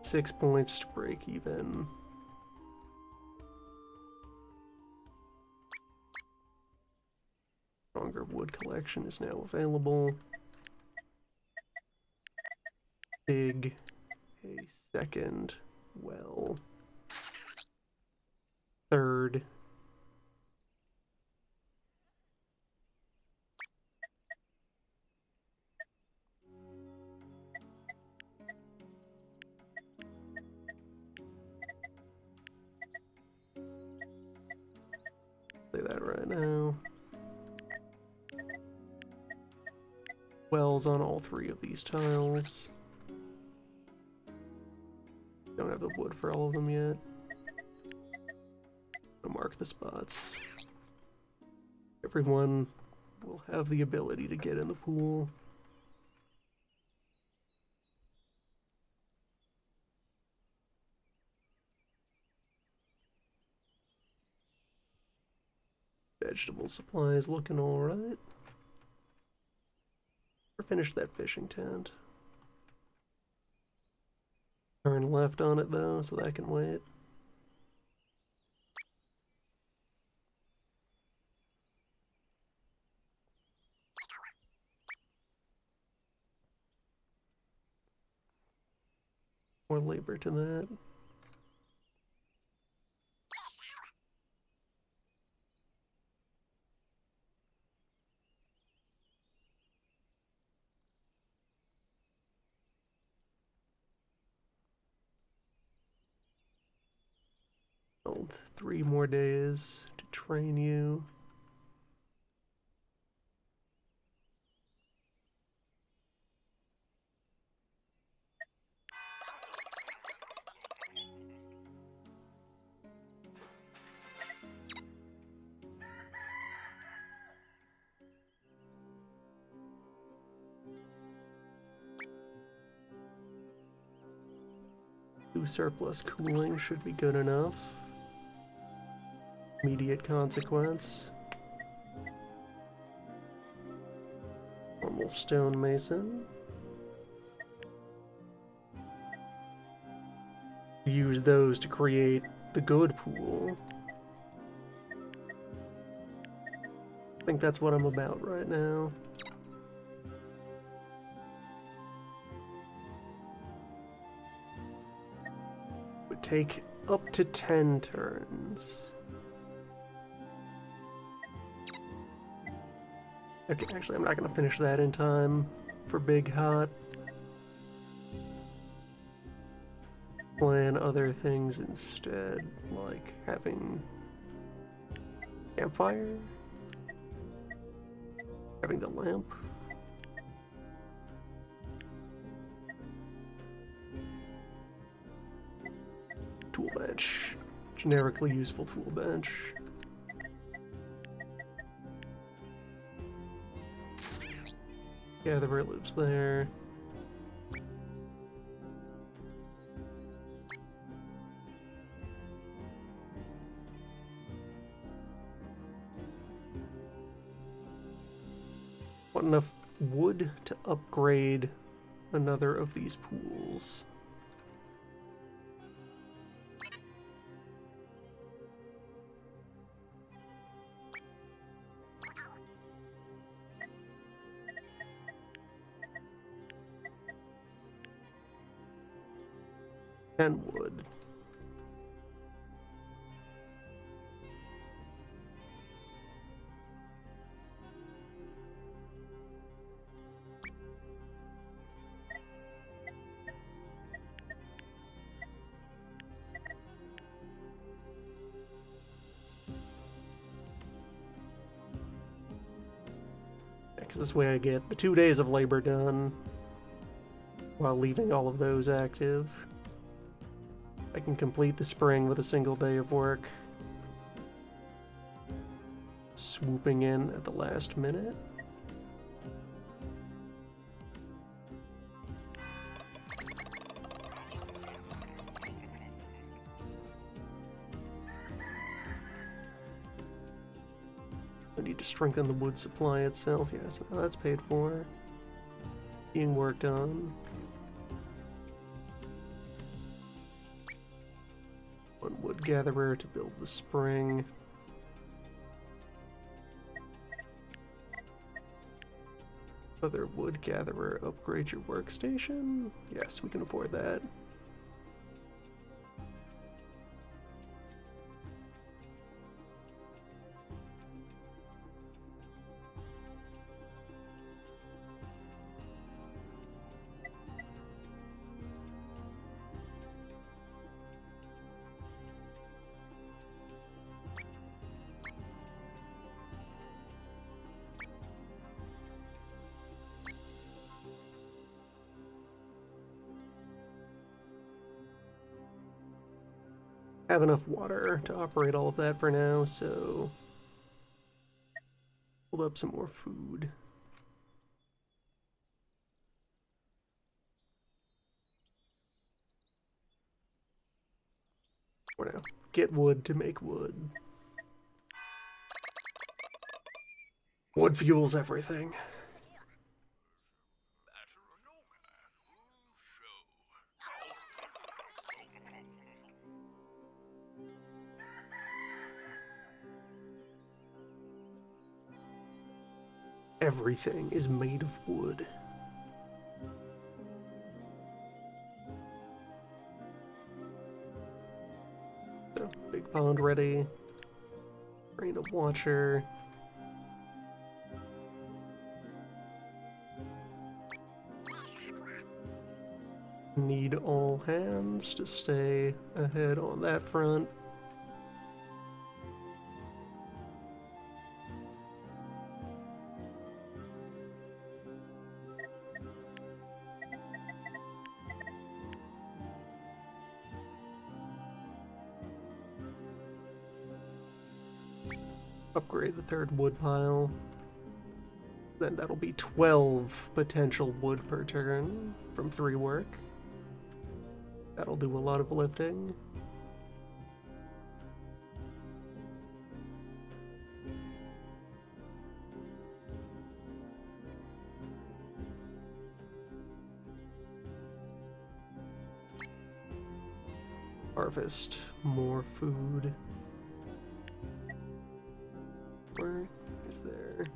Six points to break even. Stronger wood collection is now available. Dig a second well. Third. Say that right now. Wells on all three of these tiles. Don't have the wood for all of them yet. I'll mark the spots. Everyone will have the ability to get in the pool. Vegetable supply is looking alright. Or finish that fishing tent. Turn left on it though, so that can wait. More labor to that. Held 3 more days to train you. Surplus cooling should be good enough. Immediate consequence. Normal stonemason. Use those to create the good pool. I think that's what I'm about right now. take up to 10 turns. Okay, actually, I'm not going to finish that in time for Big Hot. Plan other things instead, like having campfire, having the lamp. Tool bench, generically useful tool bench. Gatherer lives there. Want enough wood to upgrade another of these pools. And wood. Because this way I get the 2 days of labor done while leaving all of those active. I can complete the spring with a single day of work. Swooping in at the last minute. I need to strengthen the wood supply itself. Yes, that's paid for. Being worked on. One wood gatherer to build the spring. Other wood gatherer, upgrade your workstation? Yes, we can afford that. Have enough water to operate all of that for now, so hold up some more food. For now, get wood to make wood. Wood fuels everything. Everything is made of wood. So, big pond ready. Train a watcher. Need all hands to stay ahead on that front. Upgrade the third wood pile. Then that'll be 12 potential wood per turn from 3 work. That'll do a lot of lifting. Harvest more food. Where is there?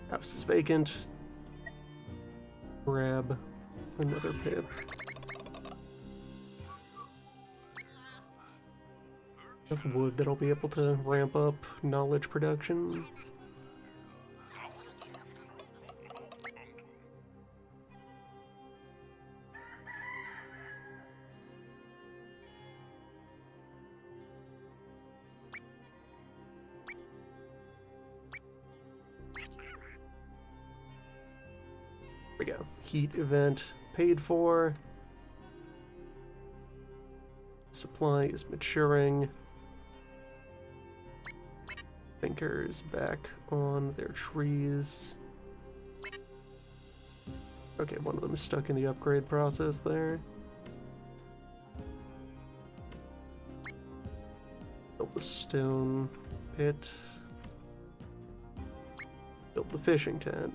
House is vacant. Grab another pip. Enough wood that I'll be able to ramp up knowledge production. There we go. Heat event paid for. Supply is maturing. Thinkers back on their trees. Okay, one of them is stuck in the upgrade process there. Build the stone pit. Build the fishing tent.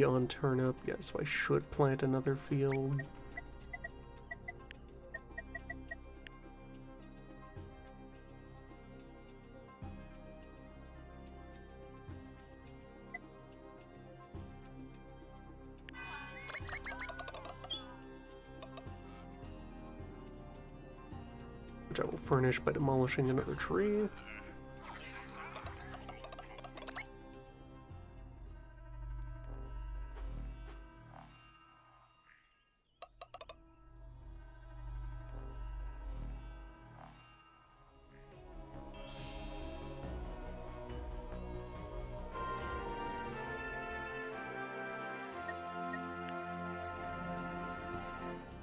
On turnip. Yeah, so I should plant another field. Which I will furnish by demolishing another tree.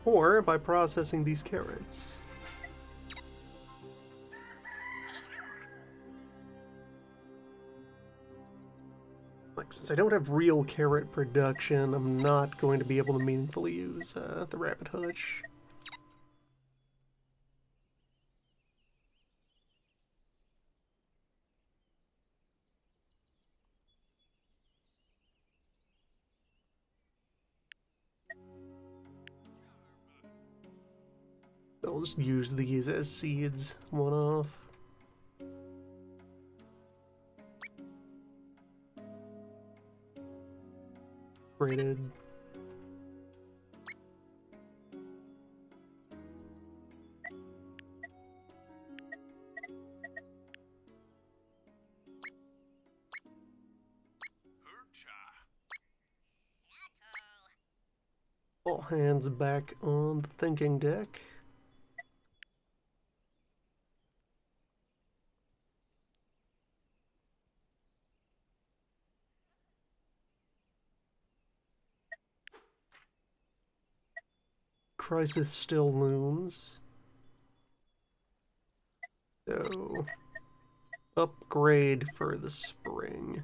Or by processing these carrots. Like, since I don't have real carrot production, I'm not going to be able to meaningfully use the rabbit hutch. I'll just use these as seeds, one off. Graded. All hands back on the thinking deck. Crisis still looms. So, upgrade for the spring.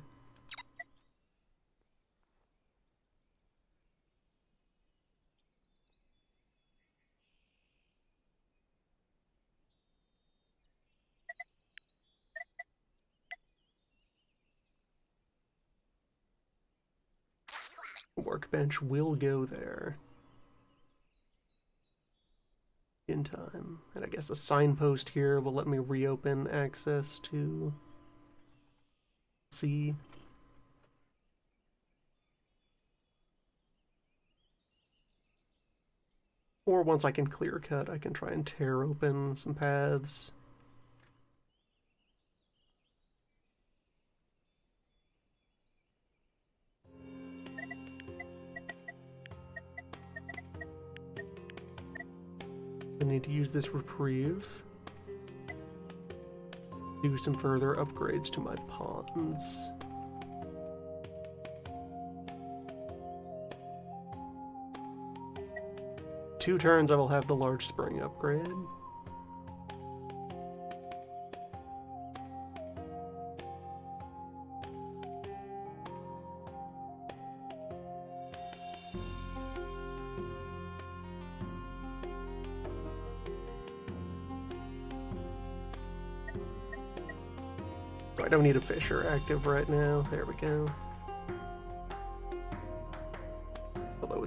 Workbench will go there in time. And I guess a signpost here will let me reopen access to C. Or once I can clear cut, I can try and tear open some paths. I need to use this reprieve. Do some further upgrades to my ponds. Two turns I will have the large spring upgrade. I don't need a fisher active right now. There we go. Although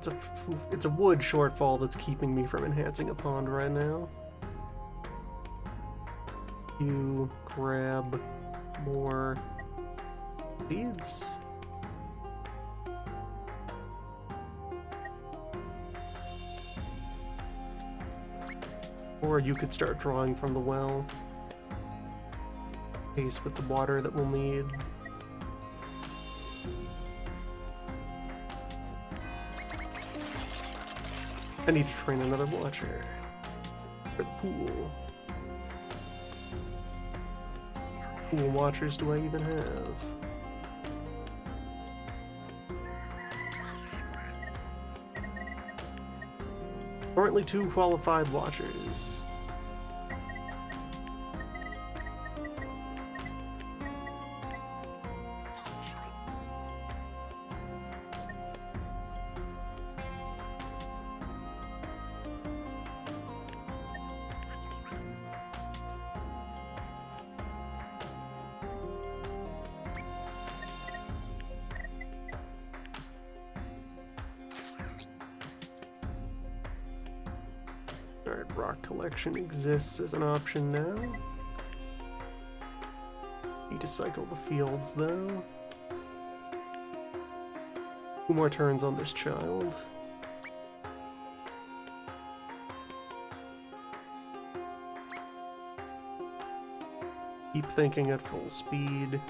it's a wood shortfall that's keeping me from enhancing a pond right now. You grab more leads. Or you could start drawing from the well. Pace with the water that we'll need. I need to train another watcher for the pool. Pool watchers do I even have? Currently 2 qualified watchers. Alright, rock collection exists as an option now. Need to cycle the fields though. 2 more turns on this child. Keep thinking at full speed.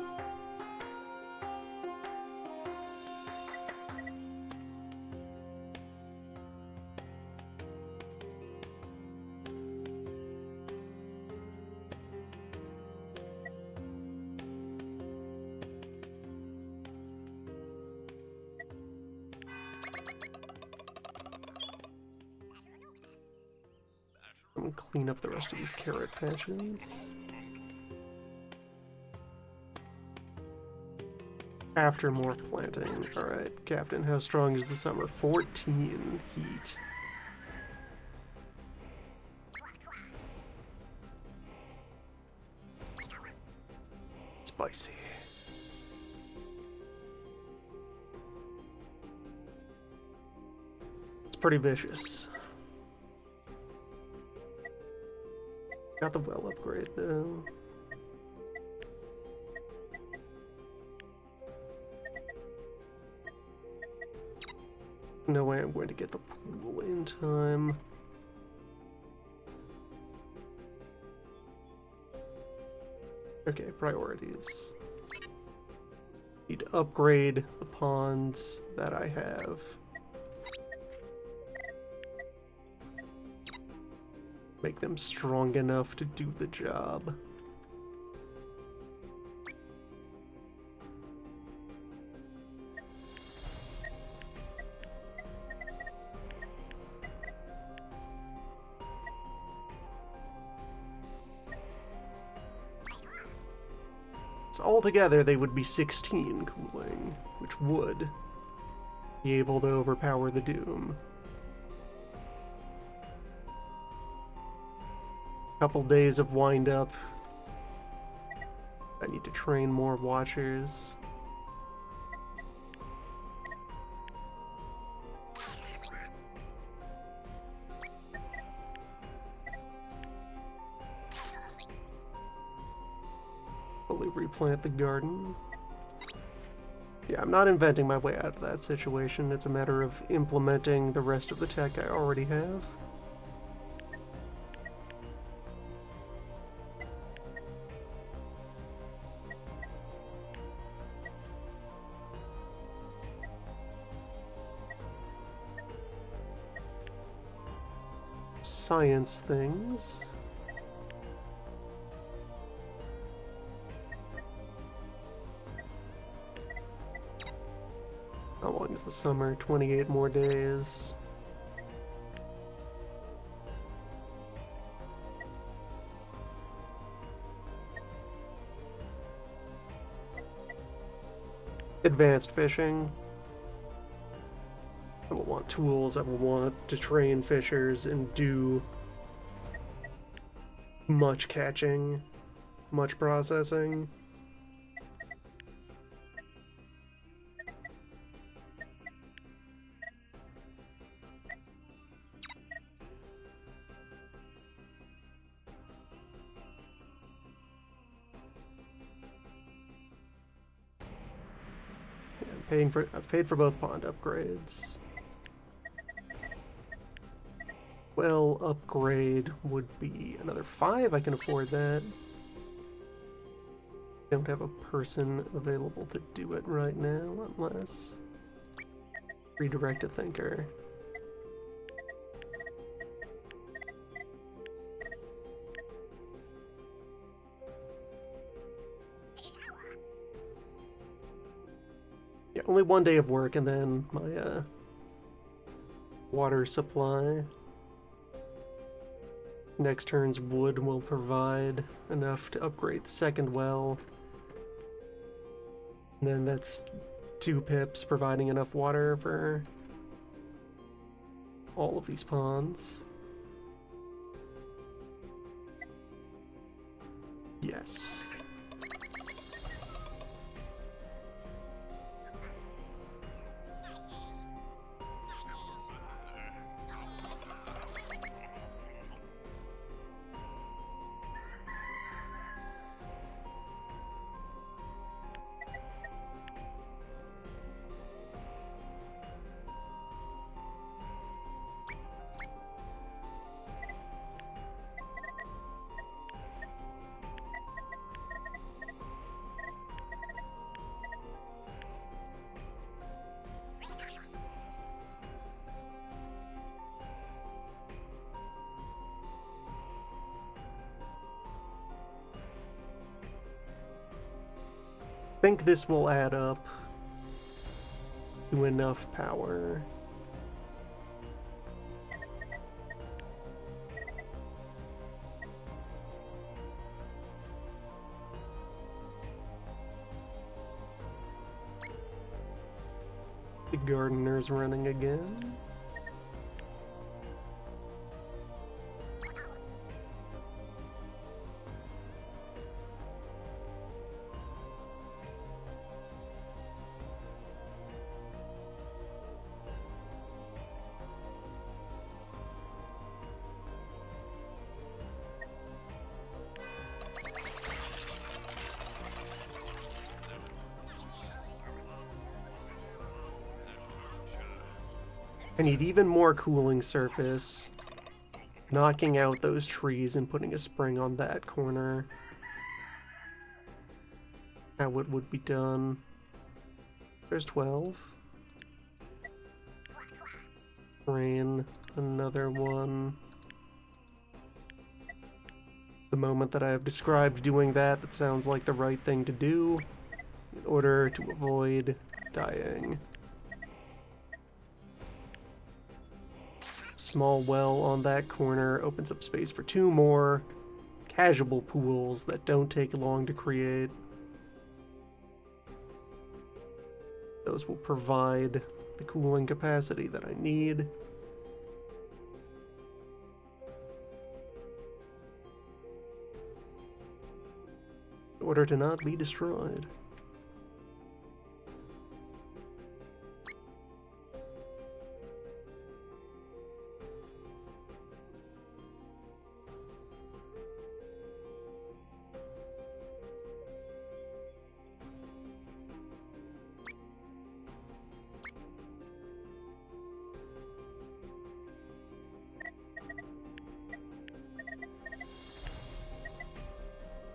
I'm gonna clean up the rest of these carrot patches. After more planting. Alright, Captain, how strong is the summer? 14 heat. Spicy. It's pretty vicious. Got the well upgrade though. No way I'm going to get the pool in time. Okay, priorities. Need to upgrade the ponds that I have. Make them strong enough to do the job. So altogether, they would be 16 cooling, which would be able to overpower the Doom. Couple days of wind up. I need to train more watchers. Fully replant the garden. Yeah, I'm not inventing my way out of that situation. It's a matter of implementing the rest of the tech I already have. Science things. How long is the summer? 28 more days. Advanced fishing. I will want tools, I will want to train fishers and do much catching, much processing. I've paid for both pond upgrades. Well, upgrade would be another 5. I can afford that. Don't have a person available to do it right now, unless redirect a thinker. Yeah, only 1 day of work, and then my water supply. Next turn's wood will provide enough to upgrade the second well. And then that's 2 pips providing enough water for all of these ponds. Yes. I think this will add up to enough power. The gardener's running again. I need even more cooling surface, knocking out those trees and putting a spring on that corner. How it would be done. There's 12. Rain, another one. The moment that I have described doing that, that sounds like the right thing to do in order to avoid dying. Small well on that corner opens up space for 2 more casual pools that don't take long to create. Those will provide the cooling capacity that I need. In order to not be destroyed.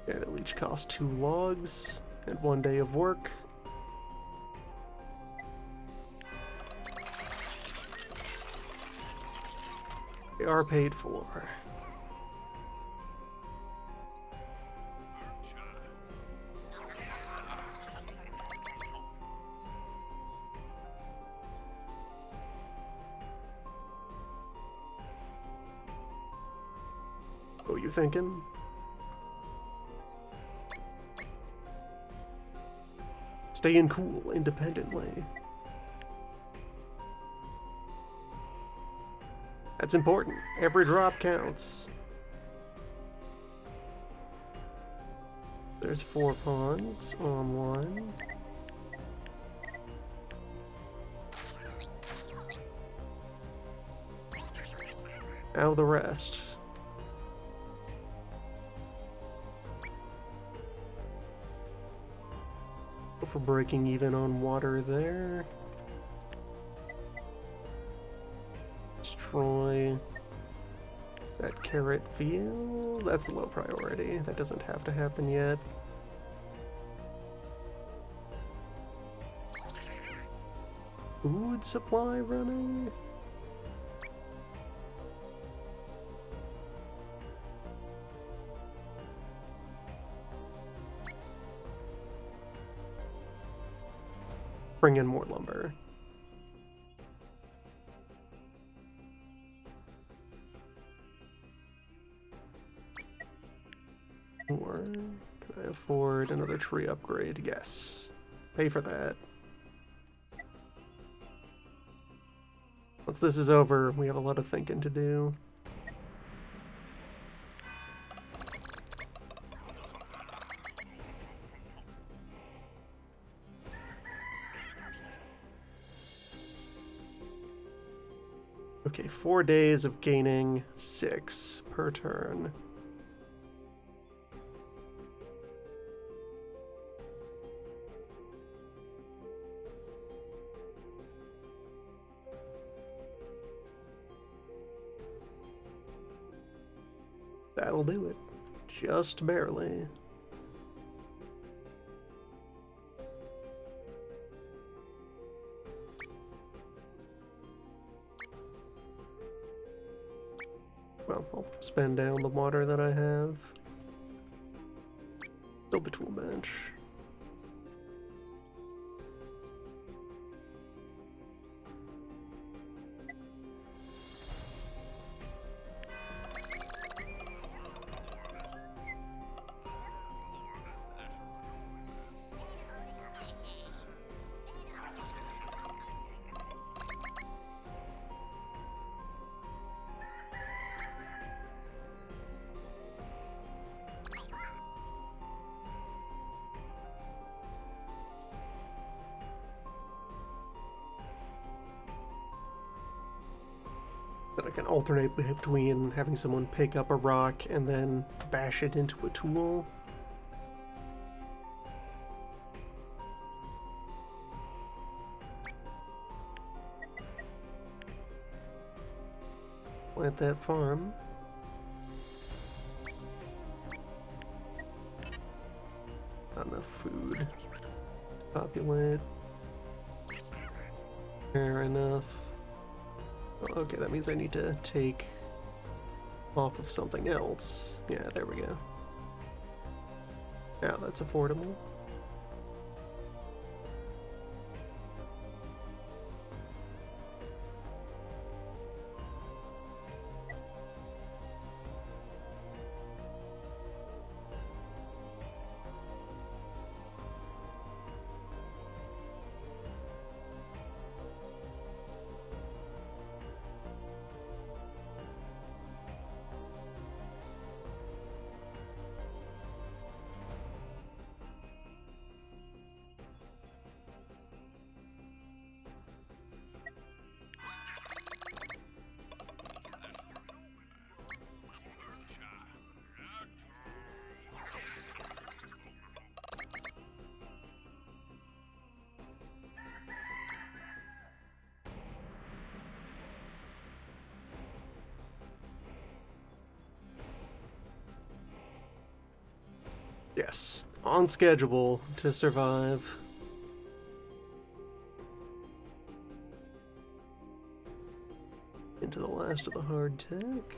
Okay, that'll each cost 2 logs and 1 day of work. They are paid for. What are you thinking? Staying cool independently. That's important. Every drop counts. There's 4 ponds online. Now the rest. for breaking even on water there. Destroy that carrot field. That's low priority. That doesn't have to happen yet. Food supply running? Bring in more lumber. Or can I afford another tree upgrade? Yes. Pay for that. Once this is over, we have a lot of thinking to do. Okay, 4 days of gaining 6 per turn. That'll do it. Just barely. Well, I'll spend down the water that I have. Build the tool bench. Then I can alternate between having someone pick up a rock and then bash it into a tool. Plant that farm. Not enough food to populate. Fair enough. Oh, okay, that means I need to take off of something else. Yeah, there we go. Yeah, that's affordable. Yes, on schedule to survive. Into the last of the hard tech.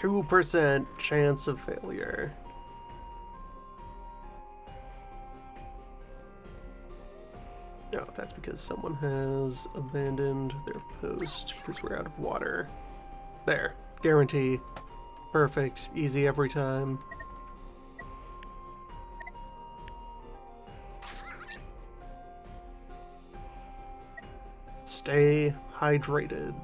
2% chance of failure. No, that's because someone has abandoned their post because we're out of water. There. Guarantee. Perfect. Easy every time. Stay hydrated.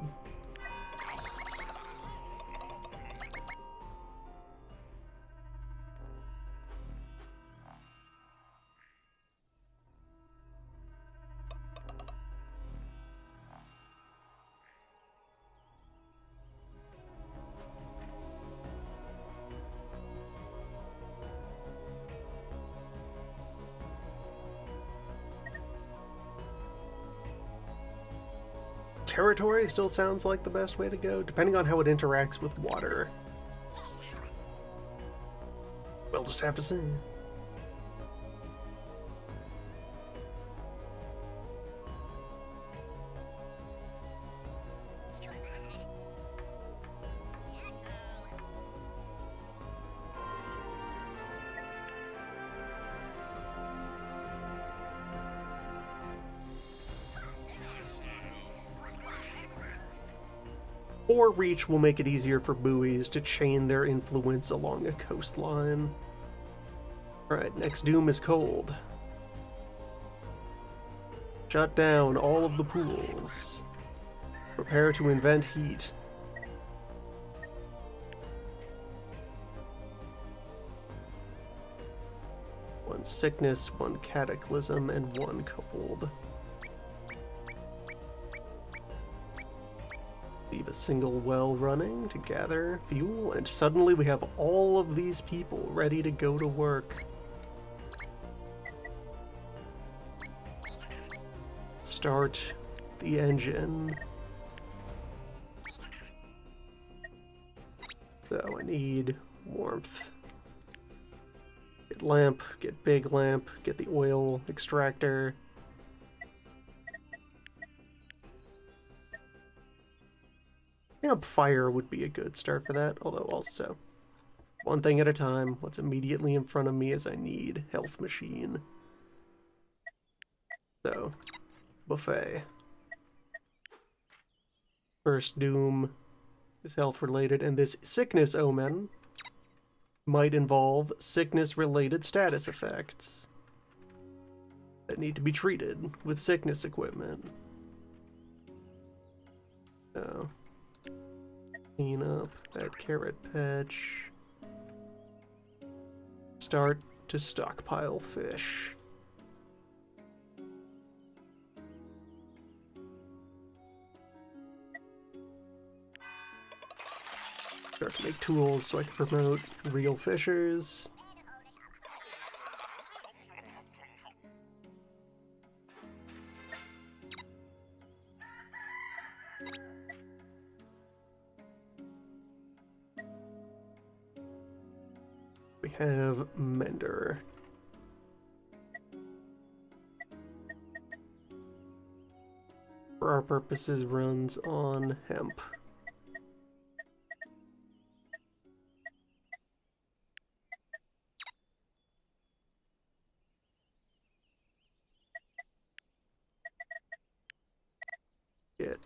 Territory still sounds like the best way to go, depending on how it interacts with water. We'll just have to see. Or reach will make it easier for buoys to chain their influence along a coastline. Alright, next doom is cold. Shut down all of the pools. Prepare to invent heat. One sickness, one cataclysm, and one cold. Leave a single well running to gather fuel, and suddenly we have all of these people ready to go to work. Start the engine. So I need warmth. Get lamp, get big lamp, get the oil extractor. Fire would be a good start for that, although also, one thing at a time. What's immediately in front of me is I need health machine. So, buffet. First doom is health related, and this sickness omen might involve sickness related status effects that need to be treated with sickness equipment. So, clean up that carrot patch. Start to stockpile fish. Start to make tools so I can promote real fishers. We have Mender. For our purposes, runs on hemp. Get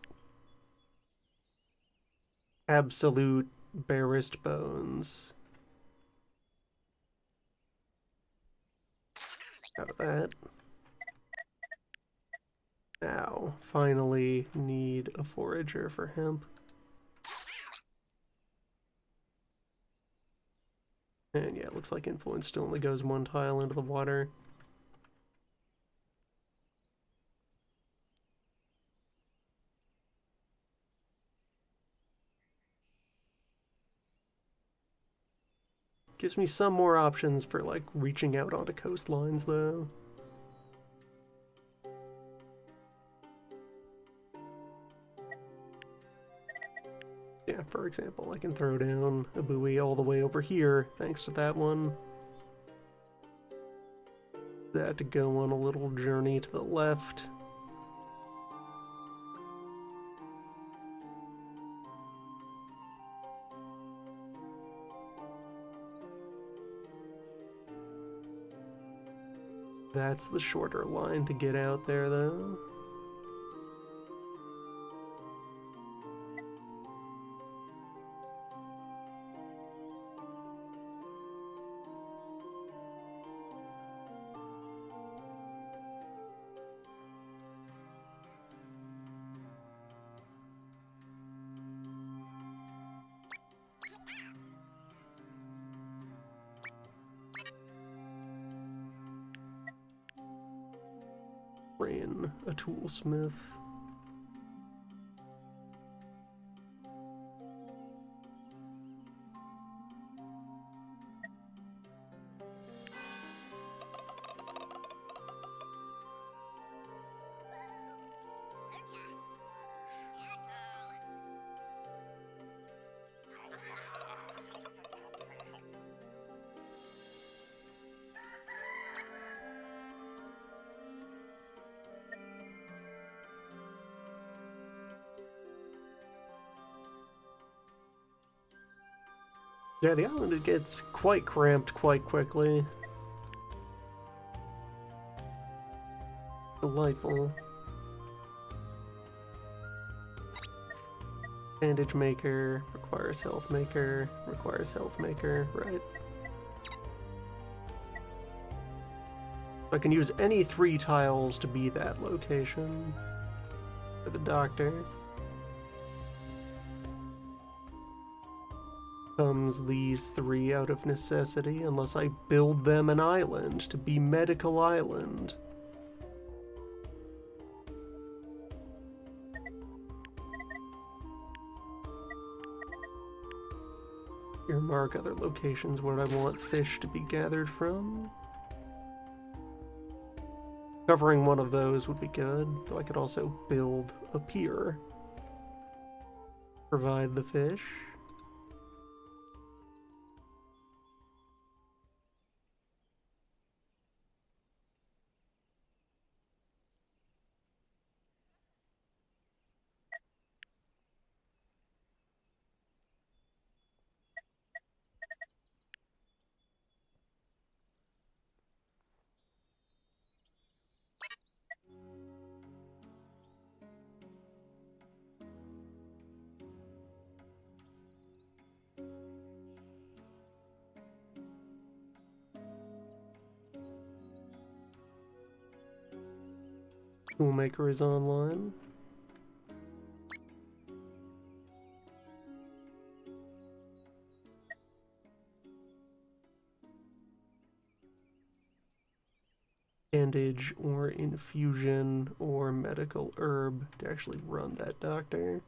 absolute barest bones. Out of that. Now, finally need a forager for hemp. And yeah, it looks like influence still only goes one tile into the water. Gives me some more options for like reaching out onto coastlines though. Yeah, for example, I can throw down a buoy all the way over here thanks to that one. That to go on a little journey to the left. That's the shorter line to get out there, though. Brain, a toolsmith. Yeah, the island it gets quite cramped quite quickly. Delightful. Bandage maker requires health maker, right? I can use any 3 tiles to be that location for the doctor. Comes these 3 out of necessity unless I build them an island to be Medical Island. Earmark other locations where I want fish to be gathered from. Covering one of those would be good, though I could also build a pier. Provide the fish. Toolmaker is online. Bandage or infusion or medical herb to actually run that doctor.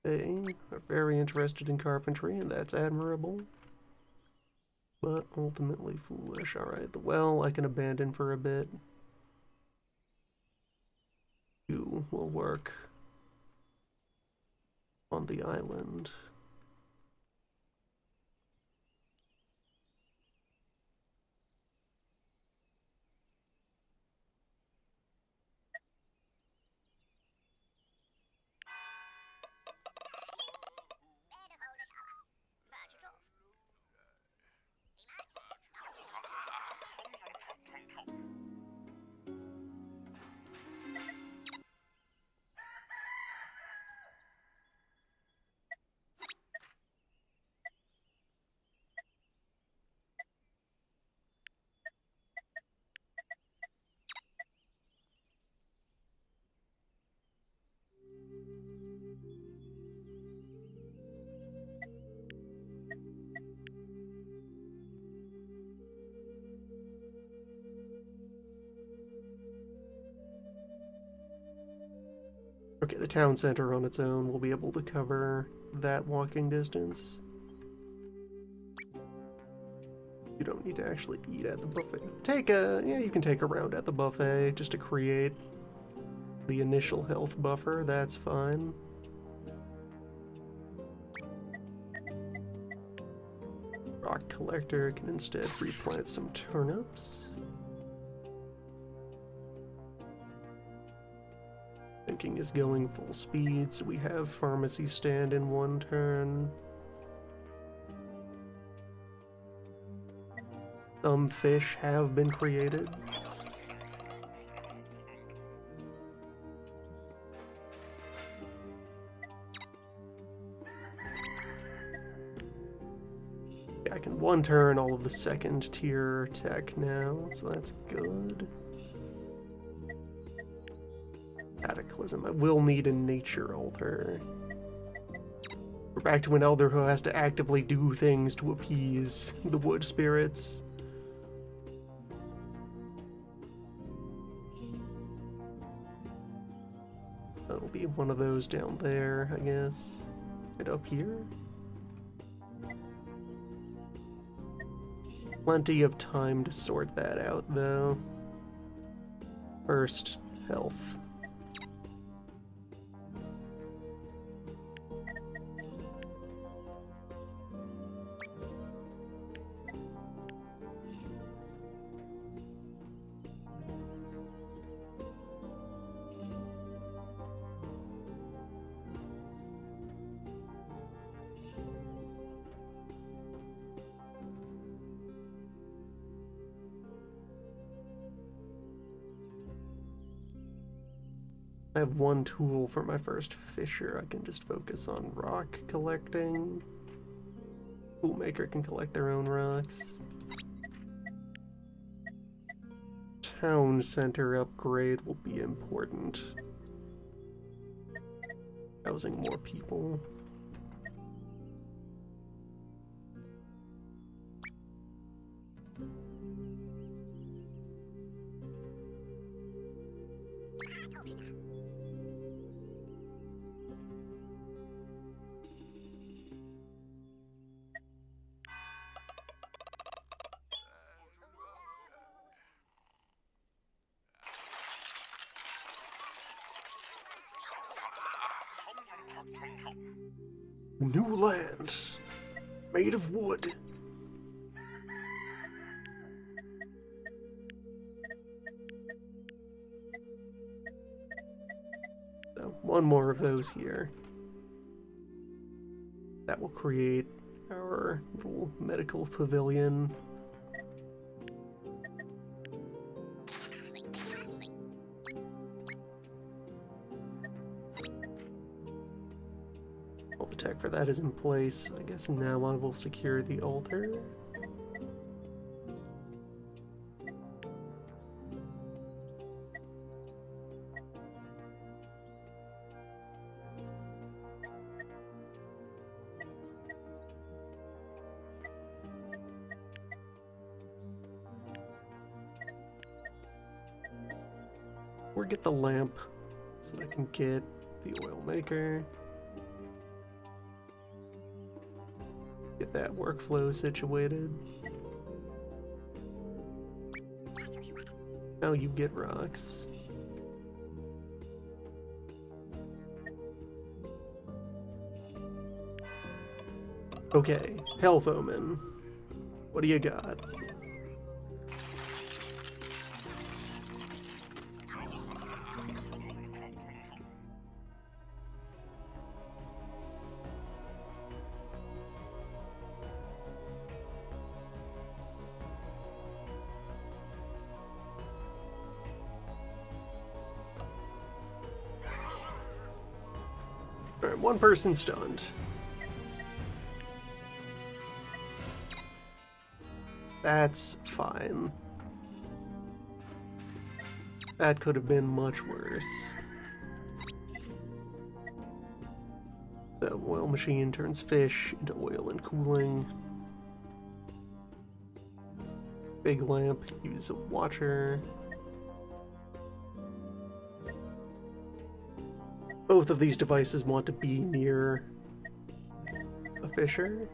They are very interested in carpentry, and that's admirable. But ultimately foolish. Alright, the well I can abandon for a bit. You will work on the island. Okay, the town center on its own will be able to cover that walking distance. You don't need to actually eat at the buffet. You can take a round at the buffet just to create the initial health buffer, that's fine. Rock collector can instead replant some turnips. Thinking is going full speed, so we have pharmacy stand in 1 turn. Some fish have been created. I can 1 turn all of the 2nd tier tech now, so that's good. Cataclysm. I will need a nature altar. We're back to an elder who has to actively do things to appease the wood spirits. That'll be one of those down there, I guess. And up here? Plenty of time to sort that out, though. First, health. I have 1 tool for my first fisher. I can just focus on rock collecting. Toolmaker can collect their own rocks. Town center upgrade will be important. Housing more people. New land, made of wood. So, 1 more of those here. That will create our little medical pavilion. All the tech for that is in place. I guess now I will secure the altar. Or get the lamp so that I can get the oil maker. Get that workflow situated. Now you get rocks. Okay, Health Omen. What do you got? Alright, 1 person stunned. That's fine. That could have been much worse. The oil machine turns fish into oil and cooling. Big lamp, use a watcher. Both of these devices want to be near a fisher.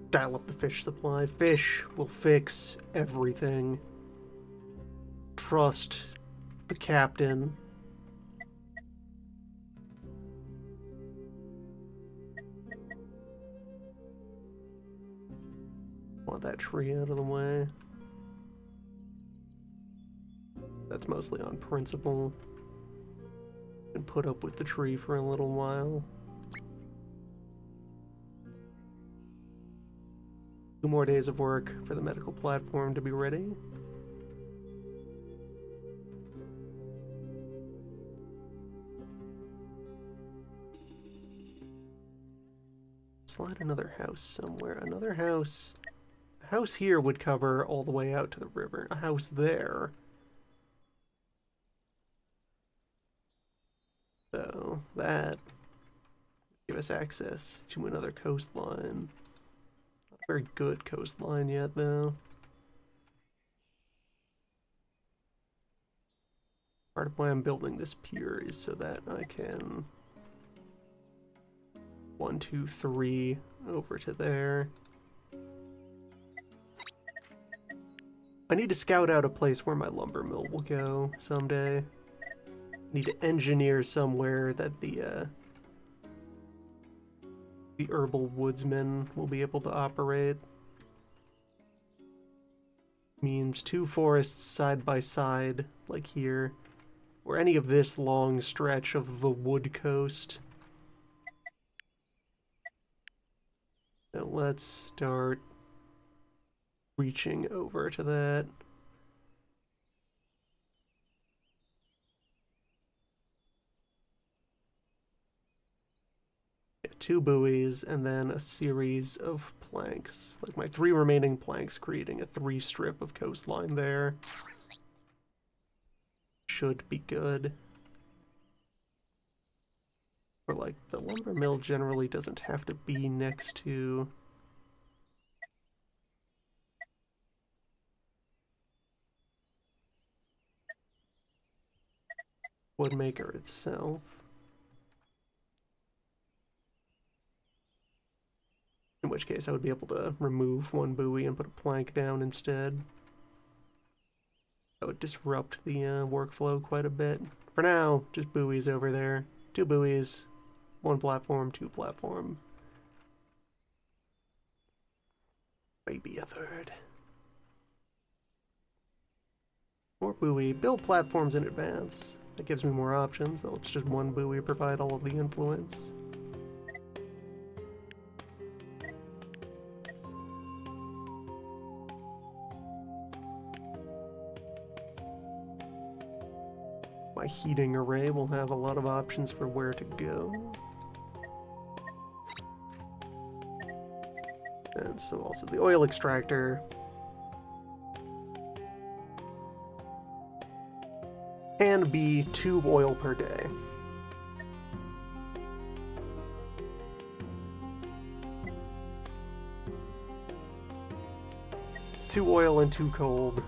Dial up the fish supply. Fish will fix everything. Trust the captain. Want that tree out of the way. That's mostly on principle. And put up with the tree for a little while. 2 more days of work for the medical platform to be ready. Slide another house somewhere. Another house. A house here would cover all the way out to the river. A house there. So that give us access to another coastline. Not a very good coastline yet, though. Part of why I'm building this pier is so that I can 1, 2, 3 over to there. I need to scout out a place where my lumber mill will go someday. I need to engineer somewhere that the herbal woodsman will be able to operate. Means 2 forests side by side, like here, or any of this long stretch of the wood coast. So let's start reaching over to that. Yeah, 2 buoys and then a series of planks. Like my 3 remaining planks creating a 3 strip of coastline there. Should be good. Or like the lumber mill generally doesn't have to be next to Woodmaker itself. In which case I would be able to remove 1 buoy and put a plank down instead. That would disrupt the workflow quite a bit. For now, just buoys over there. 2 buoys, 1 platform, 2 platform. Maybe a 3rd. More buoy. Build platforms in advance. That gives me more options. That lets just 1 buoy provide all of the influence. My heating array will have a lot of options for where to go. And so also the oil extractor. Can be 2 oil per day. Two oil and 2 cold,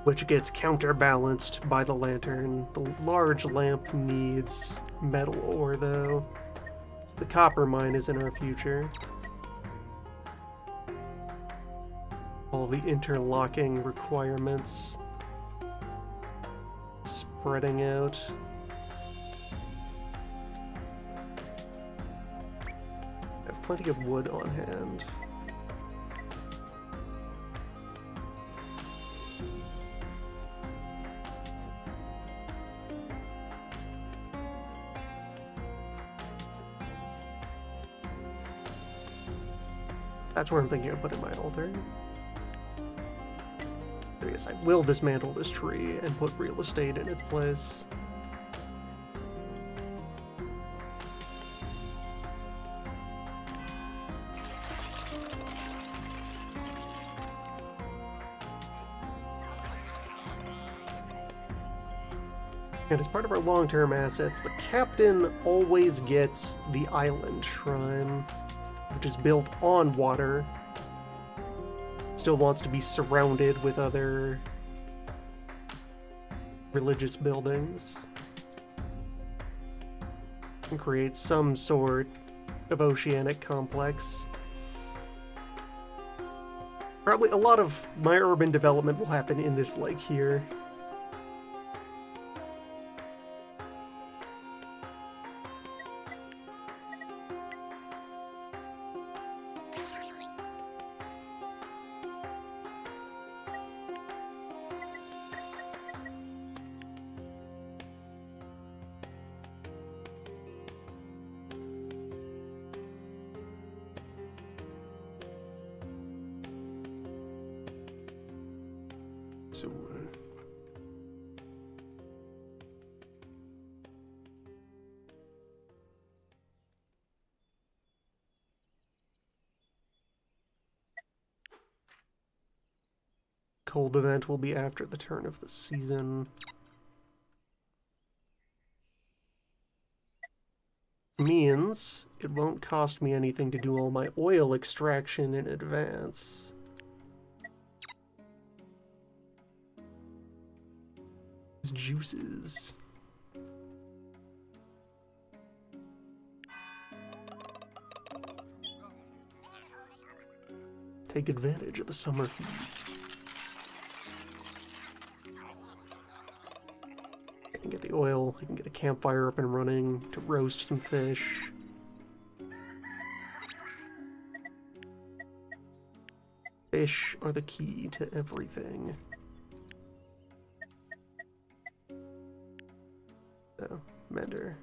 which gets counterbalanced by the lantern. The large lamp needs metal ore, though, so the copper mine is in our future. All the interlocking requirements spreading out. I have plenty of wood on hand. That's where I'm thinking of putting my altar. I guess I will dismantle this tree and put real estate in its place. And as part of our long-term assets, the captain always gets the island shrine, which is built on water. Still wants to be surrounded with other religious buildings and create some sort of oceanic complex. Probably a lot of my urban development will happen in this lake here. soon. Cold event will be after the turn of the season. Means it won't cost me anything to do all my oil extraction in advance. Juices. Take advantage of the summer heat. I can get the oil, I can get a campfire up and running to roast some fish. Fish are the key to everything. So, mender.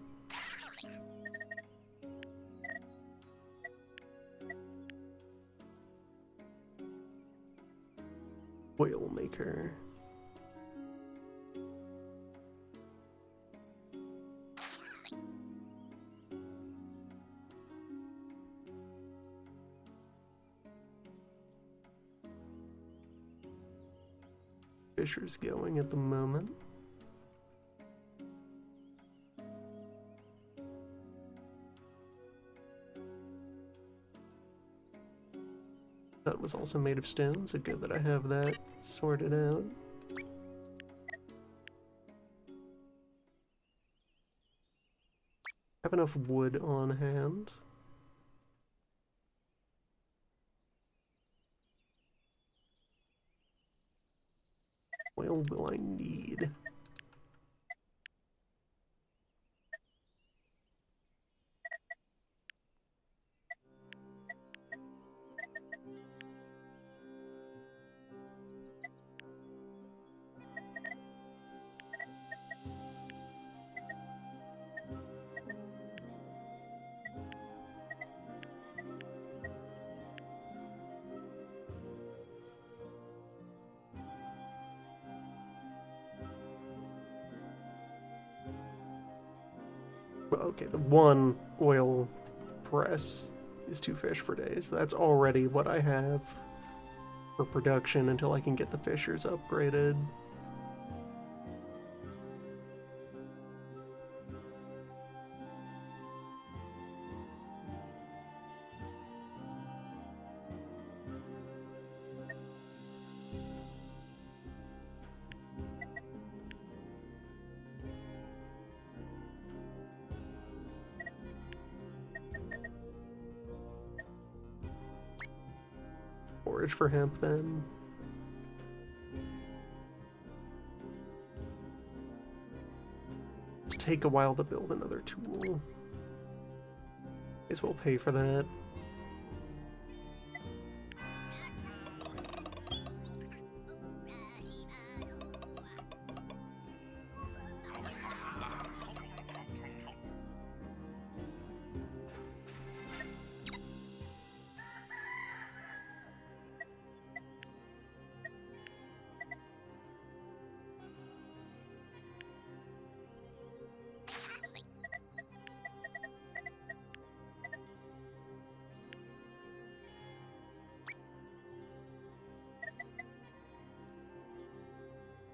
Oil maker. Fisher's going at the moment. That was also made of stone, so good that I have that sorted out. Have enough wood on hand. Oil will I need? Well, okay, the one oil press is 2 fish per day, so that's already what I have for production until I can get the fishers upgraded. Forage for hemp then. It's take a while to build another tool. Guess we'll pay for that.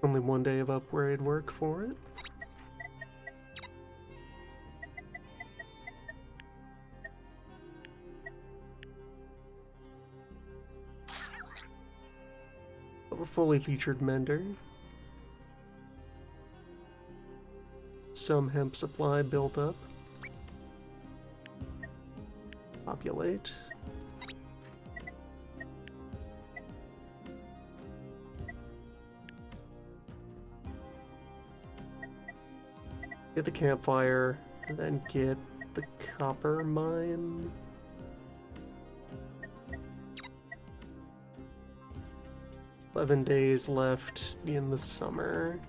Only 1 day of upgrade work for it. A fully featured mender. Some hemp supply built up. Populate. Get the campfire, and then get the copper mine. "11 days left in the summer.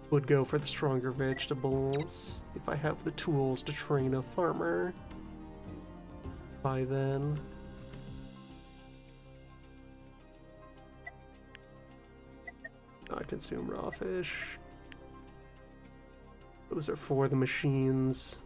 Would go for the stronger vegetables if I have the tools to train a farmer by then. Not consume raw fish. Those are for the machines.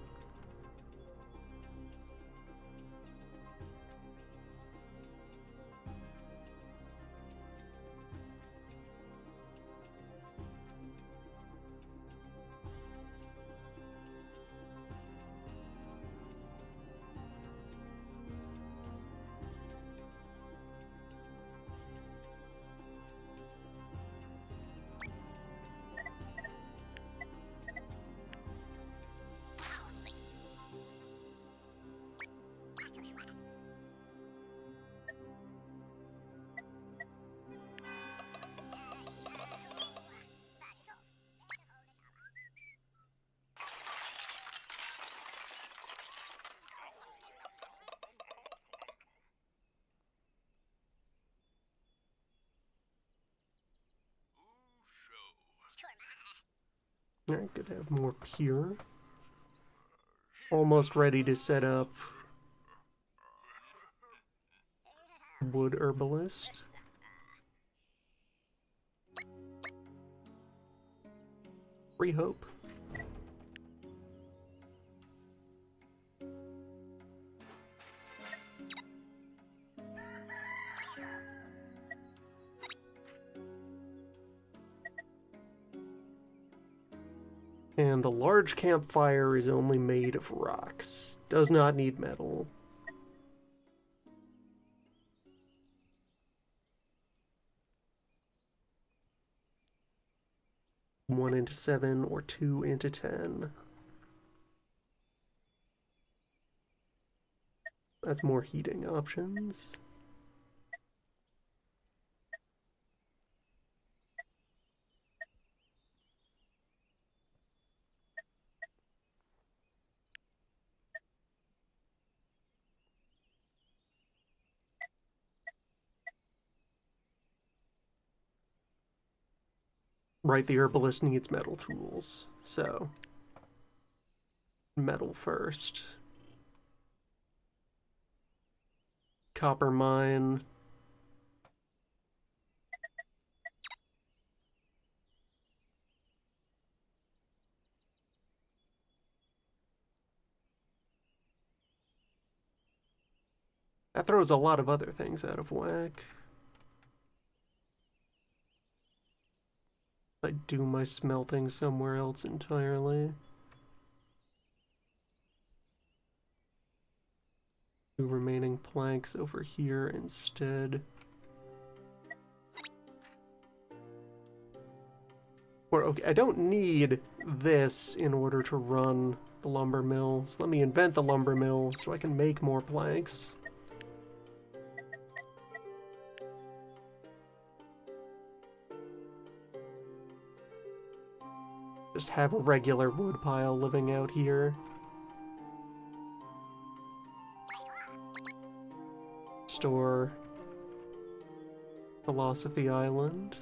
Alright, good to have more pure. Almost ready to set up wood herbalist. Free hope. And the large campfire is only made of rocks. Does not need metal. One into 7 or 2 into 10. That's more heating options. Right, the herbalist needs metal tools, so metal first. Copper mine. That throws a lot of other things out of whack. I do my smelting somewhere else entirely. 2 remaining planks over here instead. Or, okay, I don't need this in order to run the lumber mill, so let me invent the lumber mill so I can make more planks. Just have a regular wood pile living out here. Store Philosophy Island.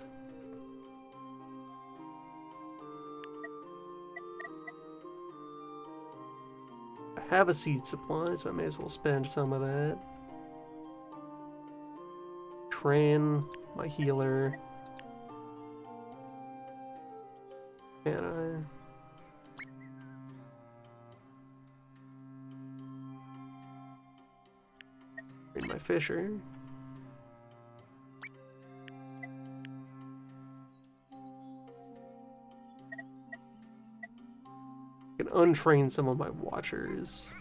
I have a seed supply, so I may as well spend some of that. Train my healer. And train my fisher. I can untrain some of my watchers.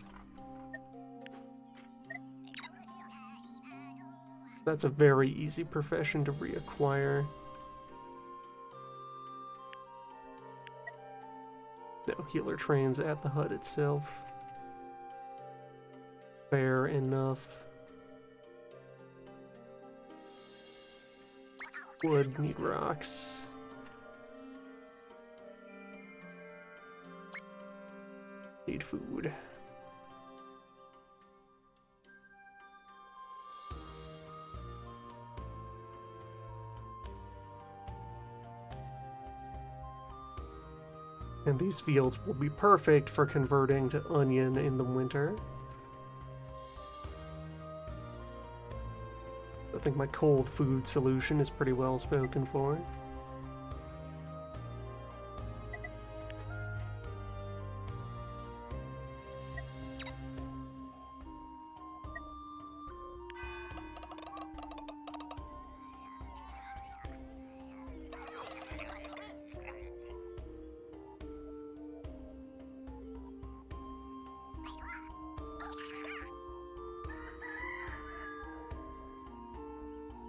That's a very easy profession to reacquire. No, healer trains at the hut itself. Fair enough. Wood, need rocks. Need food. And these fields will be perfect for converting to onion in the winter. I think my cold food solution is pretty well spoken for.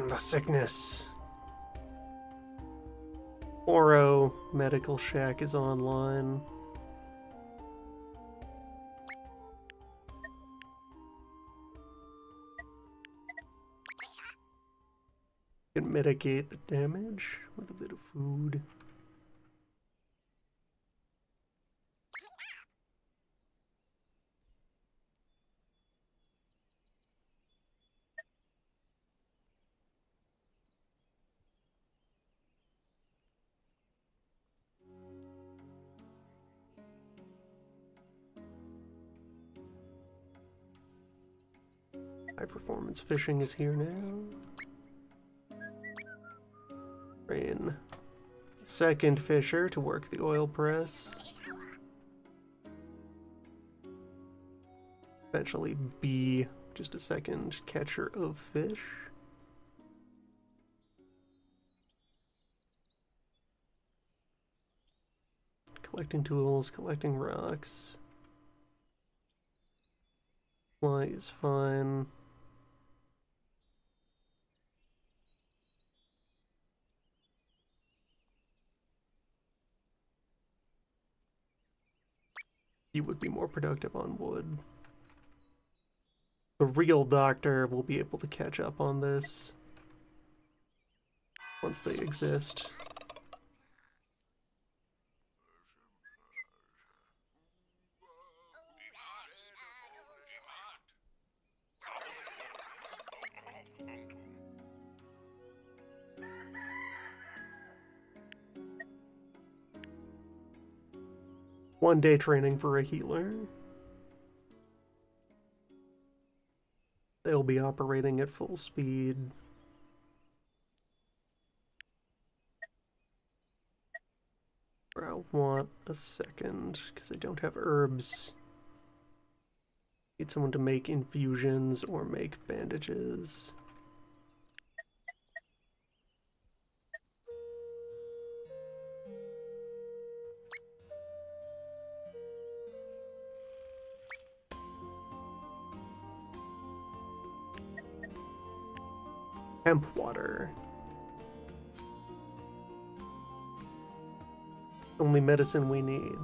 The sickness. Oro Medical Shack is online. Can mitigate the damage with a bit of food. High performance fishing is here now. Train second fisher to work the oil press. Eventually be just a second catcher of fish. Collecting tools, collecting rocks. Fly is fine. He would be more productive on wood. The real doctor will be able to catch up on this once they exist. One day training for a healer. They'll be operating at full speed. I'll want a second, because I don't have herbs. Need someone to make infusions or make bandages. Hemp water. Only medicine we need.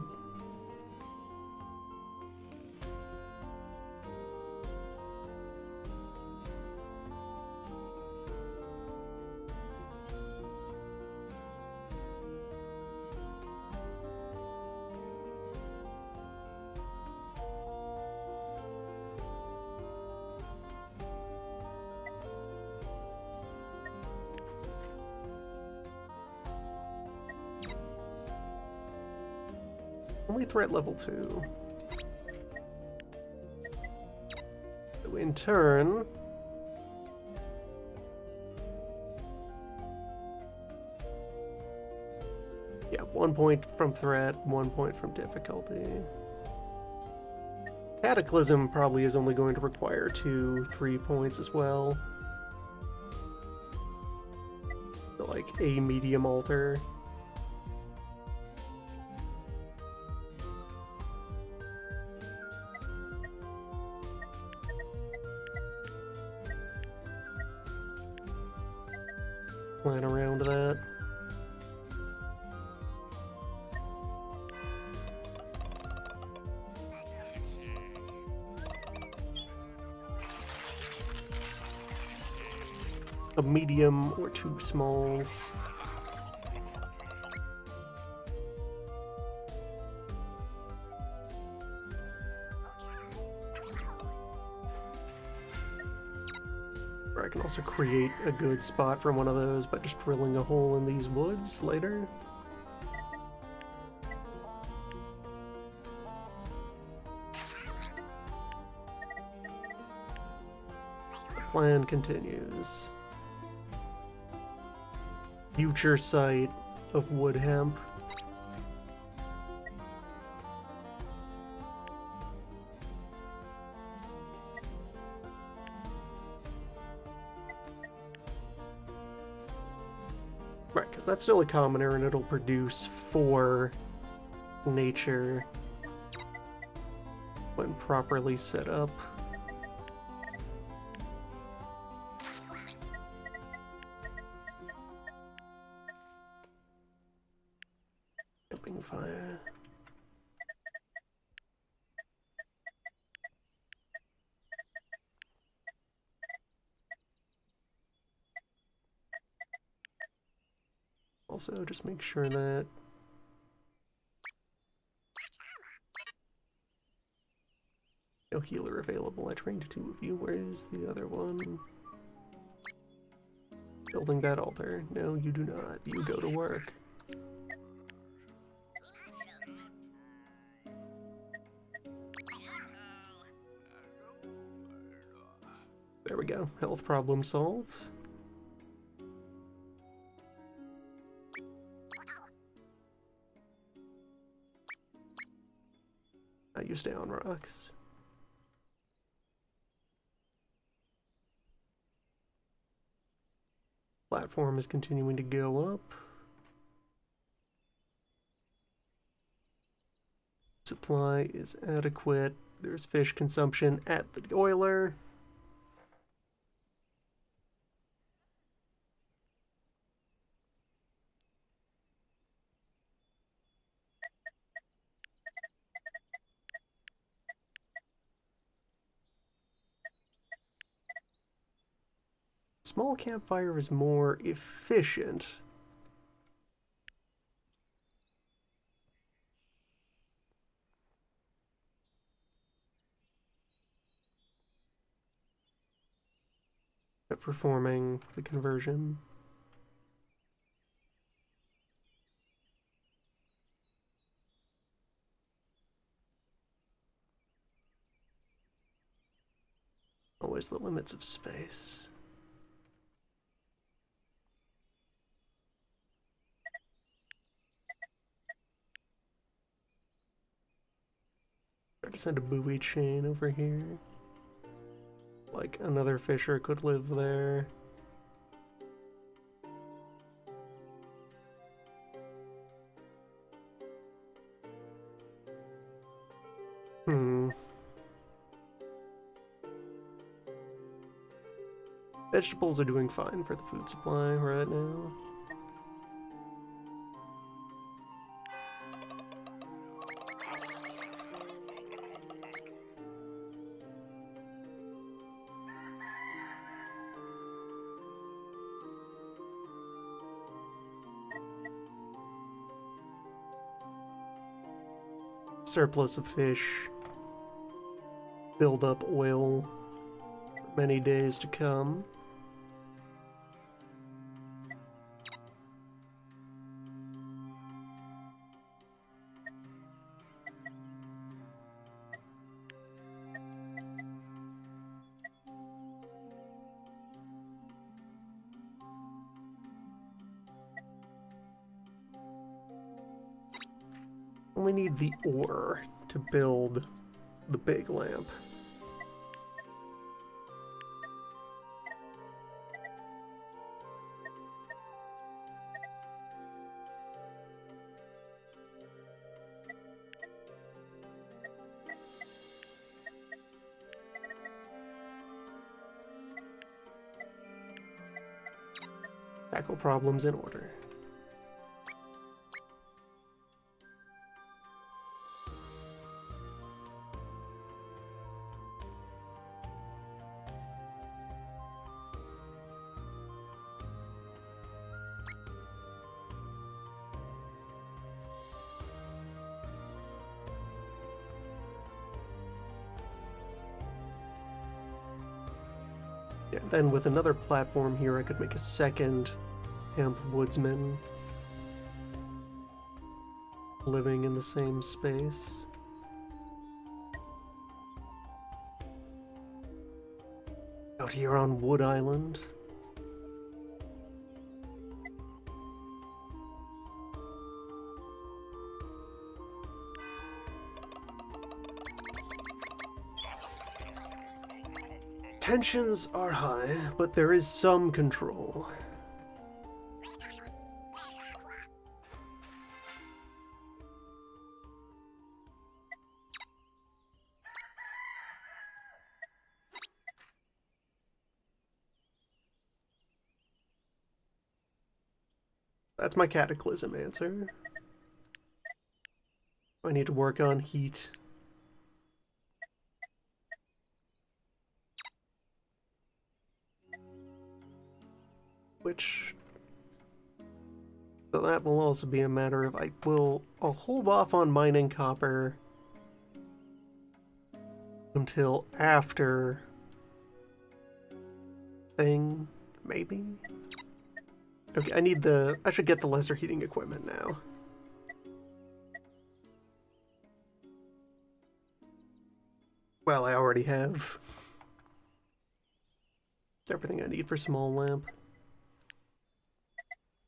Only threat level 2. So in turn, yeah, 1 point from threat, 1 point from difficulty. Cataclysm probably is only going to require 2-3 points as well. So like a medium alter. Plan around that. A medium or 2 smalls. Or I can also create a good spot for one of those by just drilling a hole in these woods later. The plan continues. Future site of wood hemp. Right, because that's still a commoner and it'll produce 4 nature when properly set up. Also, just make sure that no healer available. I trained 2 of you. Where is the other one? Building that altar. No, you do not. You go to work. There we go. Health problem solved. Now you stay on rocks. Platform is continuing to go up. Supply is adequate. There's fish consumption at the oiler. Small campfire is more efficient. At performing the conversion. Always the limits of space. Try to send a buoy chain over here. Like another fisher could live there. Vegetables are doing fine for the food supply right now. Surplus of fish. Build up oil for many days to come. Only need the ore to build the big lamp. Tackle problems in order. Yeah, then with another platform here, I could make a second hemp woodsman living in the same space. Out here on Wood Island. Tensions are high, but there is some control. That's my cataclysm answer. I need to work on heat. Which So that will also be a matter of I'll hold off on mining copper until after thing, maybe? Okay, I should get the lesser heating equipment now. Well, I already have everything I need for small lamp.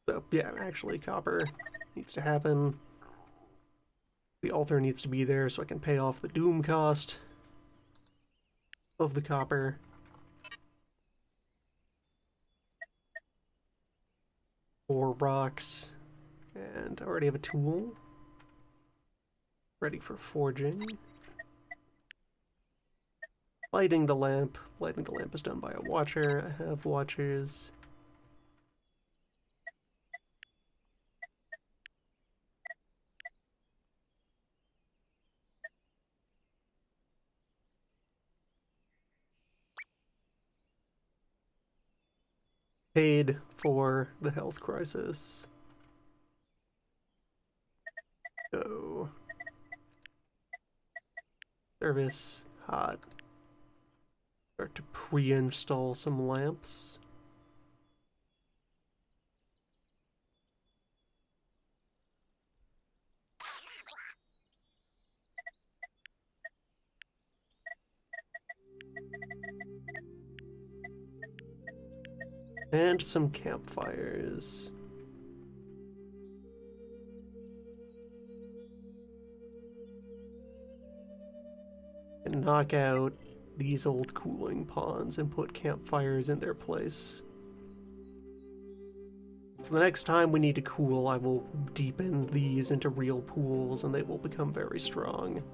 So, yeah, actually, copper needs to happen. The altar needs to be there so I can pay off the doom cost of the copper. 4 rocks. And I already have a tool. Ready for forging. Lighting the lamp. Lighting the lamp is done by a watcher. I have watchers. Paid for the health crisis. So, service, hot. Start to pre-install some lamps. And some campfires. And knock out these old cooling ponds and put campfires in their place. So the next time we need to cool, I will deepen these into real pools and they will become very strong.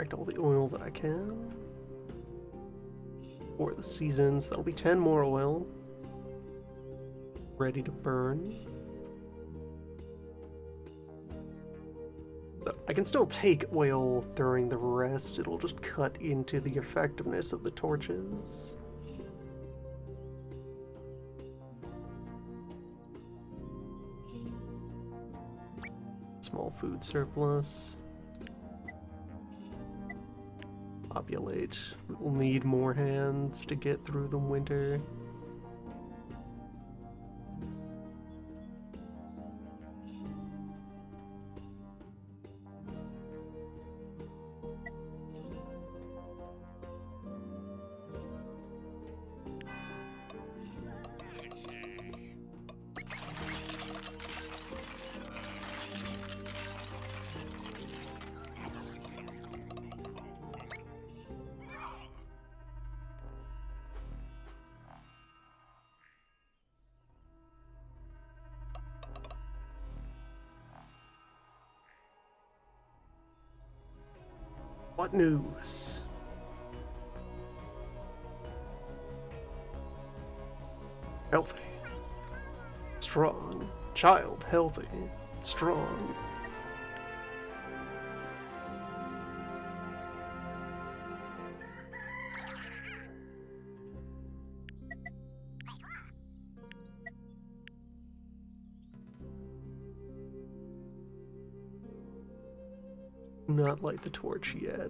Extract all the oil that I can. For the seasons, that'll be 10 more oil. Ready to burn. But I can still take oil during the rest, it'll just cut into the effectiveness of the torches. Small food surplus. Populate. We'll need more hands to get through the winter. What news? Healthy. Strong. Child healthy. Strong. Not light the torch yet.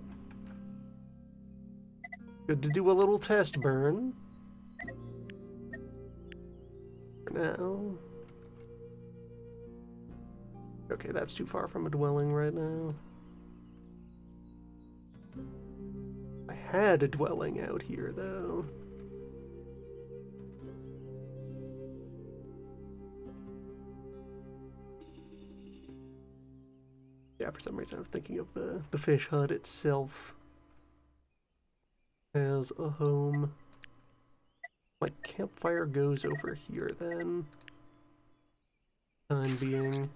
Good to do a little test burn. For now. Okay, that's too far from a dwelling right now. I had a dwelling out here, though. Yeah, for some reason I was thinking of the fish hut itself as a home. My campfire goes over here then. Time being.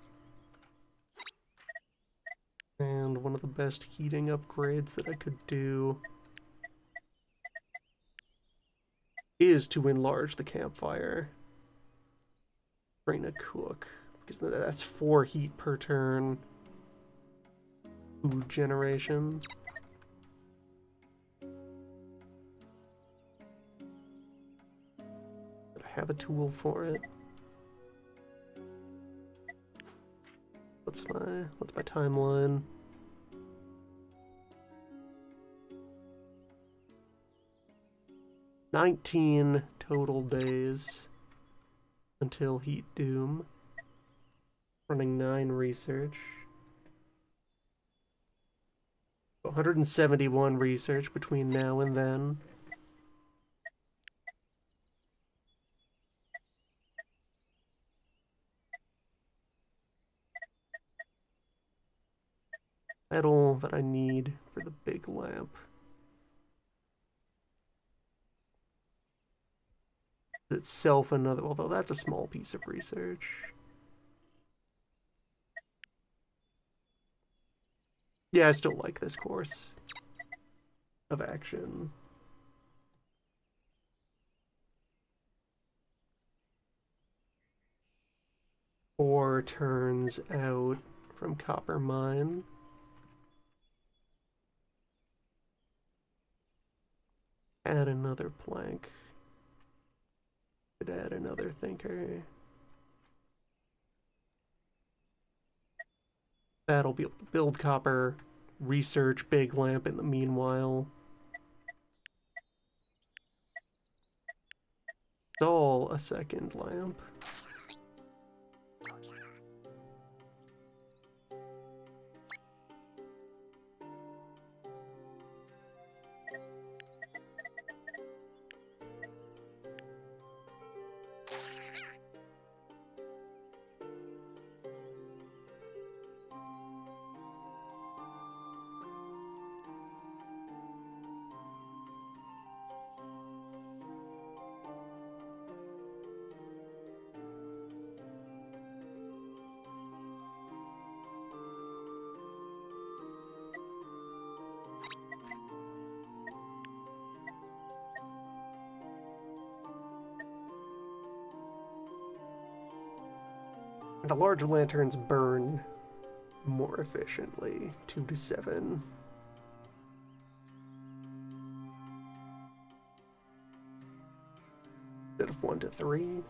And one of the best heating upgrades that I could do is to enlarge the campfire. Train a cook, because that's 4 heat per turn. Food generation. But I have a tool for it. What's my timeline? "19 total days until Heat Doom. Running 9 research. 171 research between now and then. Metal that I need for the big lamp. Itself another, although that's a small piece of research. Yeah, I still like this course of action. Four turns out from Copper Mine. Add another plank. Could add another thinker. That'll be able to build copper, research big lamp in the meanwhile. Install a second lamp. The larger lanterns burn more efficiently, 2 to 7. Instead of 1 to 3.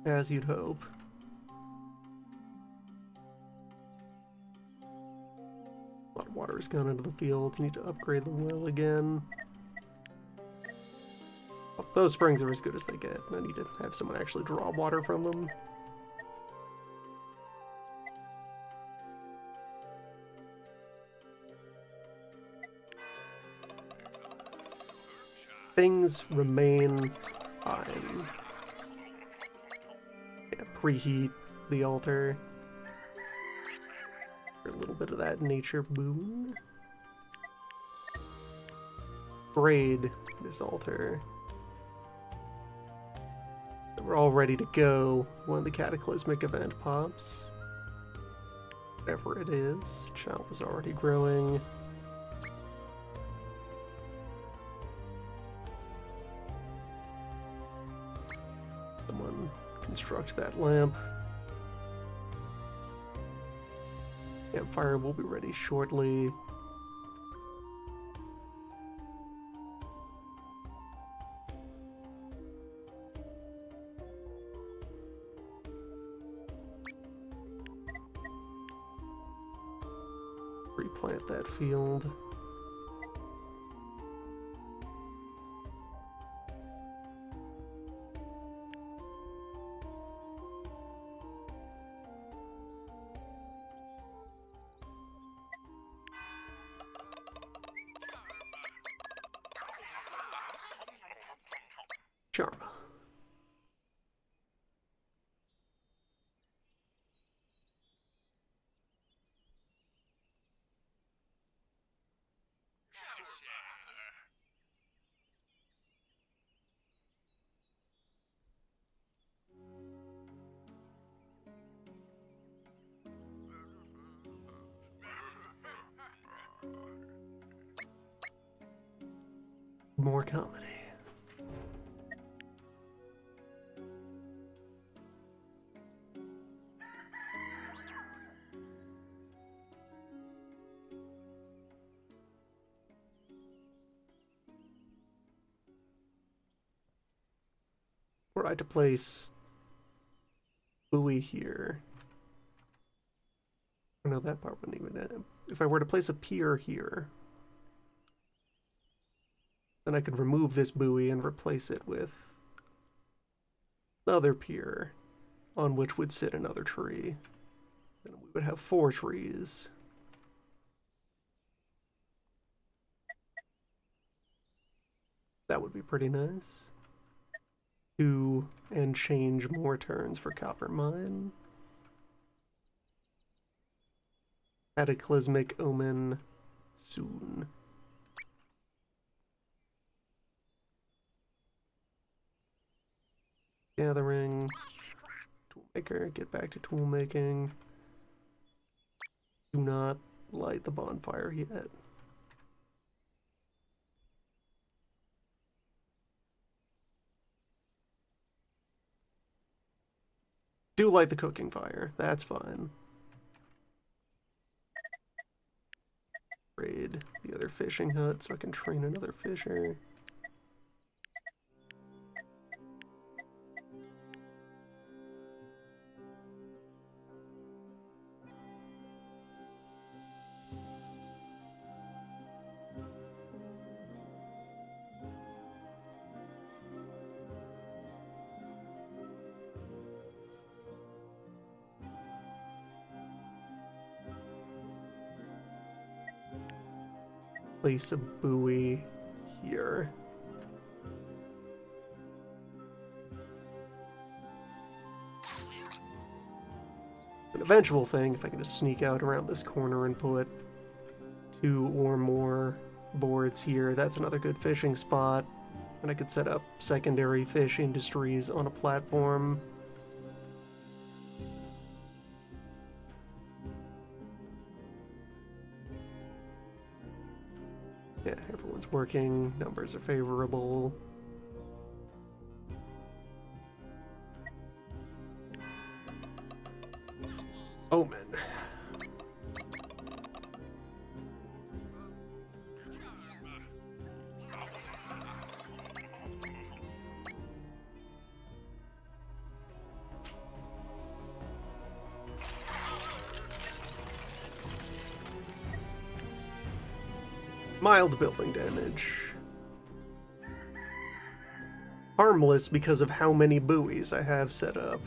As you'd hope. A lot of water has gone into the fields. Need to upgrade the well again. Those springs are as good as they get. I need to have someone actually draw water from them. Things remain fine. Yeah, preheat the altar. For a little bit of that nature boon. Grade this altar. We're all ready to go when the cataclysmic event pops. Whatever it is. Child is already growing. Someone construct that lamp. Campfire will be ready shortly. Replant that field. Charma. More comedy. Were I to place buoy here, oh no, that part wouldn't even. If I were to place a pier here, then I could remove this buoy and replace it with another pier on which would sit another tree. Then we would have 4 trees. That would be pretty nice. 2 and change more turns for Copper Mine. Cataclysmic Omen soon. Gathering. Toolmaker, get back to toolmaking. Do not light the bonfire yet. Do light the cooking fire, that's fine. Raid the other fishing hut so I can train another fisher. Place a buoy here. An eventual thing, if I can just sneak out around this corner and put 2 or more boards here, that's another good fishing spot. And I could set up secondary fish industries on a platform. Yeah, everyone's working, numbers are favorable. Omen. Mild building damage. Harmless because of how many buoys I have set up.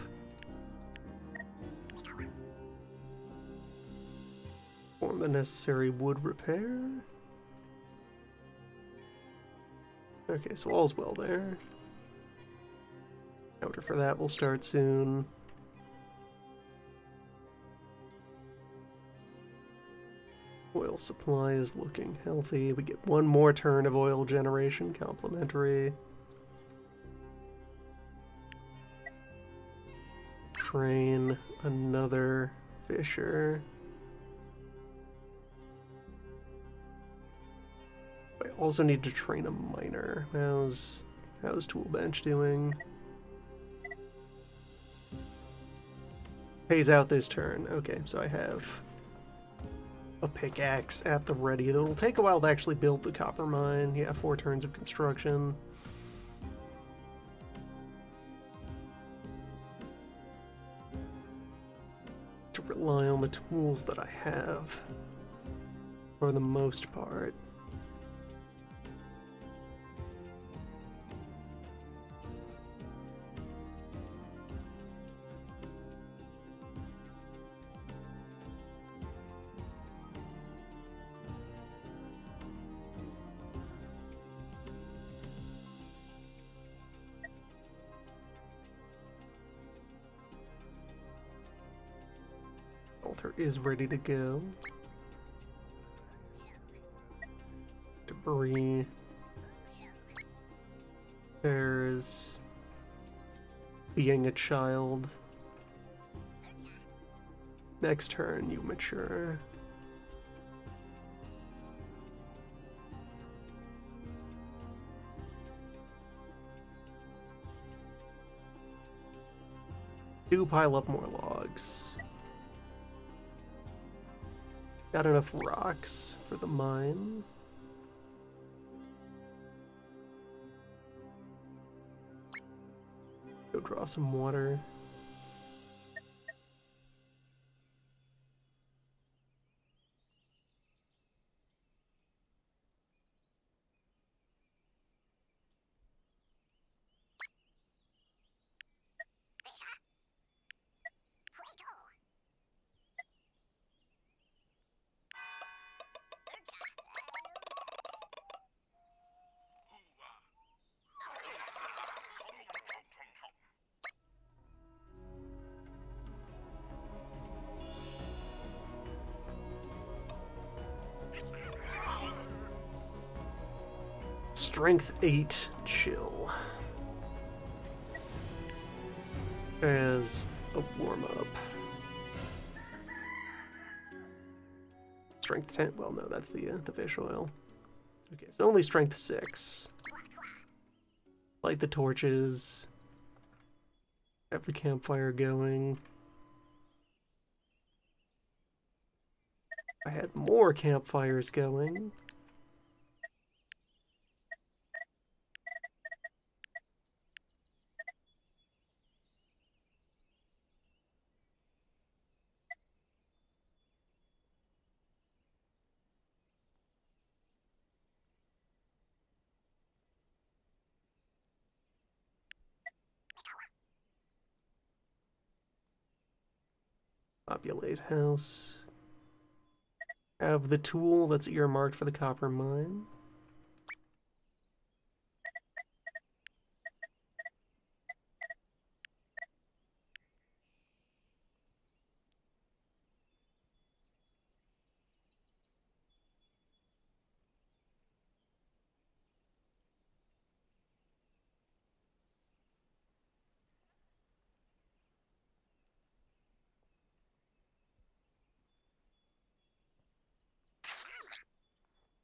Form the necessary wood repair. Okay, so all's well there. Counter for that will start soon. Oil supply is looking healthy. We get 1 more turn of oil generation, complimentary. Train another fisher. I also need to train a miner. How's Toolbench doing? Pays out this turn. Okay, so I have a pickaxe at the ready. It'll take a while to actually build the copper mine. Yeah, 4 turns of construction. To rely on the tools that I have for the most part. Altar is ready to go. To Bree. There's being a child. Next turn, you mature. Do pile up more logs. Got enough rocks for the mine. Go draw some water. Strength 8, chill. As a warm-up. Strength 10, well no, that's the fish oil. Okay, so only strength 6. Light the torches. Have the campfire going. I had more campfires going. Populate house. Have the tool that's earmarked for the copper mine.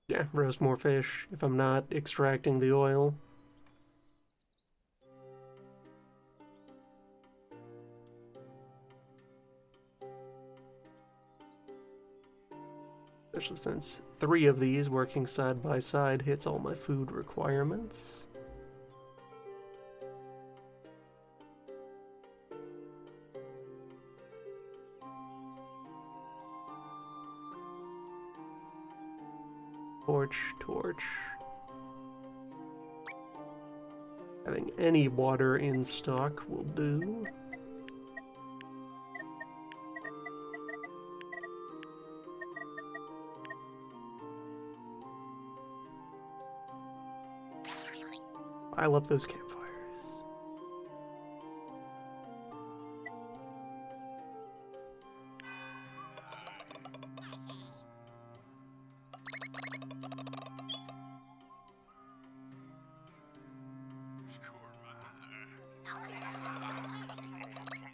Yeah, roast more fish if I'm not extracting the oil. Especially since 3 of these working side by side hits all my food requirements. Torch. Having any water in stock will do. Pile up those campfires.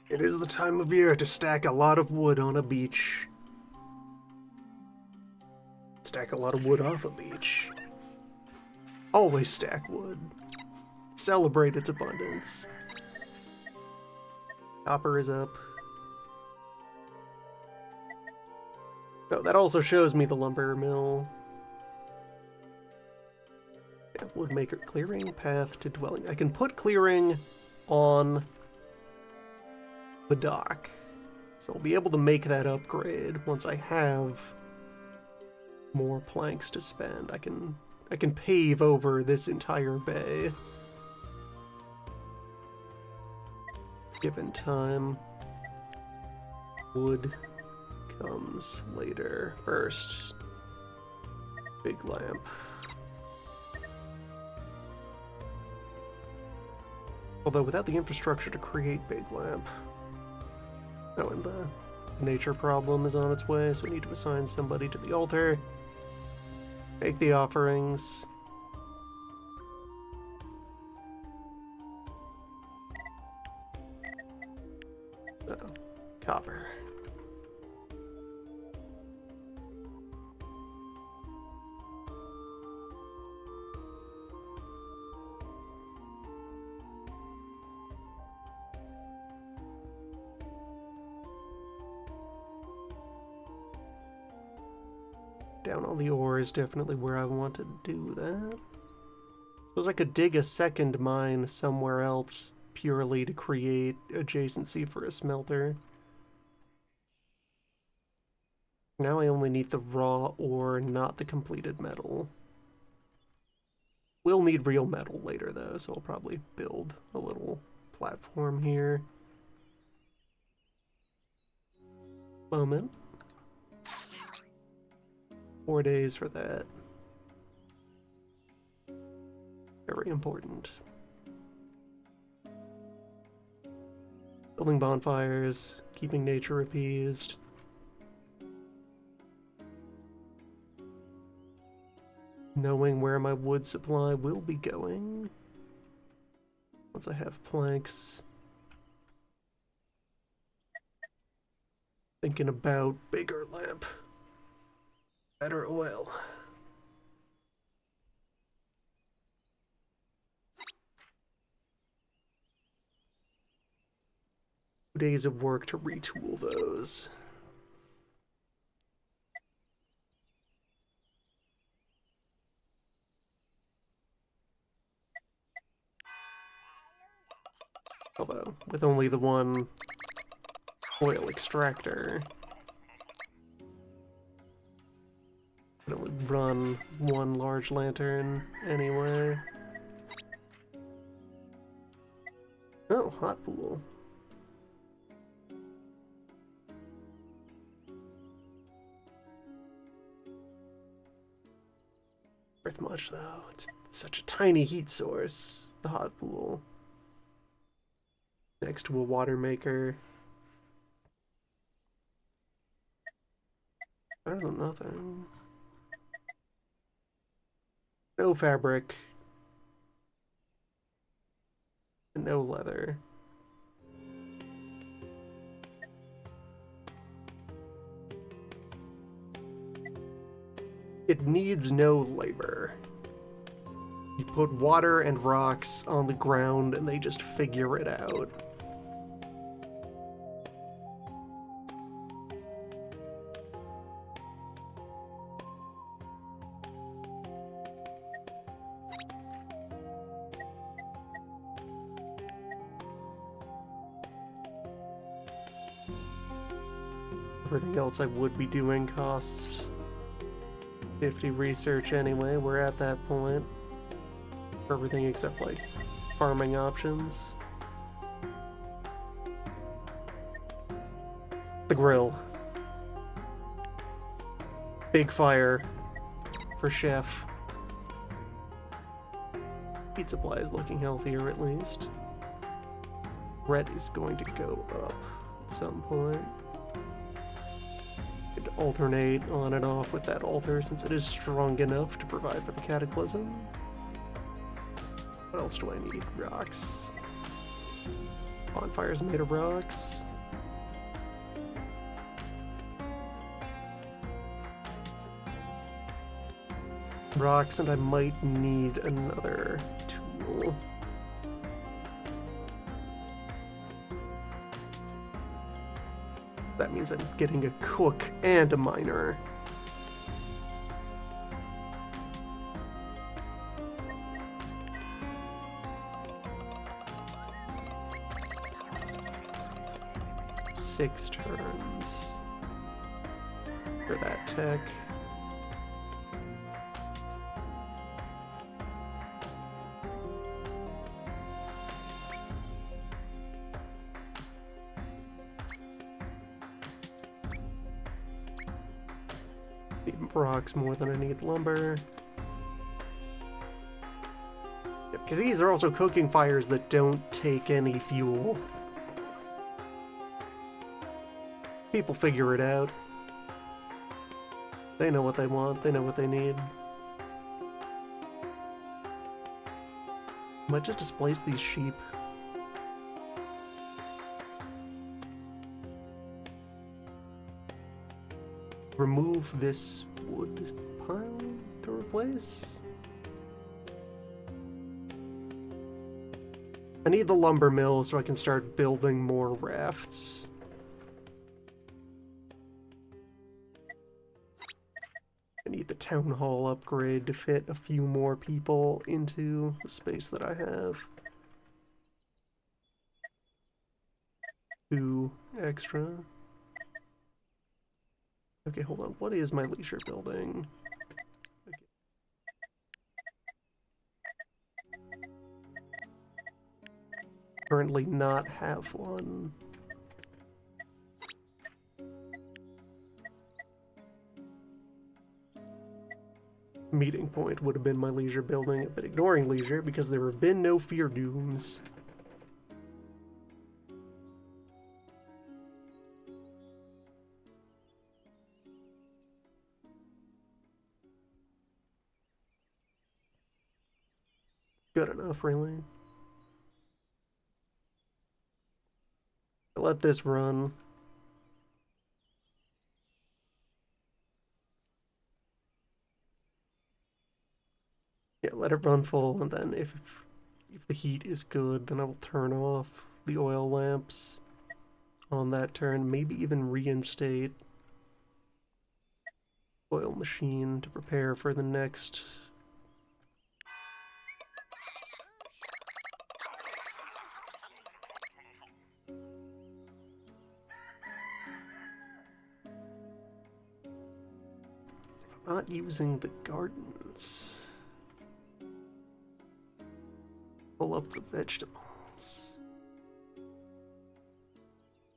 It is the time of year to stack a lot of wood on a beach. Stack a lot of wood off a beach. Always stack wood. Celebrate its abundance. Copper is up. Oh, that also shows me the lumber mill. Yeah, woodmaker clearing, path to dwelling. I can put clearing on the dock. So I'll be able to make that upgrade once I have more planks to spend. I can pave over this entire bay. Given time. Wood comes later. First, big lamp. Although without the infrastructure to create big lamp. Oh, and the nature problem is on its way, so we need to assign somebody to the altar. Make the offerings. Oh, copper. Down all the ore is definitely where I want to do that. Suppose I could dig a second mine somewhere else purely to create adjacency for a smelter. Now I only need the raw ore, not the completed metal. We'll need real metal later though, so I'll probably build a little platform here. Moment. 4 days for that. Very important. Building bonfires, keeping nature appeased. Knowing where my wood supply will be going. Once I have planks. Thinking about bigger lamp. Better oil. 2 days of work to retool those. Although, with only the one oil extractor, it would run one large lantern anyway. Oh, hot pool. Worth much though. It's such a tiny heat source, the hot pool. Next to a water maker. Better than nothing. No fabric. And no leather. It needs no labor. You put water and rocks on the ground and they just figure it out. Everything else I would be doing costs 50 research anyway. We're at that point. For everything except, like, farming options. The grill. Big fire for chef. Heat supply is looking healthier at least. Red is going to go up at some point. Could alternate on and off with that altar since it is strong enough to provide for the cataclysm. What else do I need? Rocks. Bonfires made of rocks. Rocks, and I might need another tool. That means I'm getting a cook and a miner. Six turns for that tech. Need rocks more than I need lumber. Yeah, because these are also cooking fires that don't take any fuel. People figure it out. They know what they want, they know what they need. Might just displace these sheep. Remove this wood pile to replace. I need the lumber mill so I can start building more rafts. I need the town hall upgrade to fit a few more people into the space that I have. 2 extra. Okay, hold on. What is my leisure building? Okay. Currently not have one. Meeting point would have been my leisure building, but ignoring leisure because there have been no fear dooms. Good enough, really. Let this run. Yeah, let it run full, and then if the heat is good, then I will turn off the oil lamps on that turn, maybe even reinstate oil machine to prepare for the next. If I'm not using the gardens, pull up the vegetables.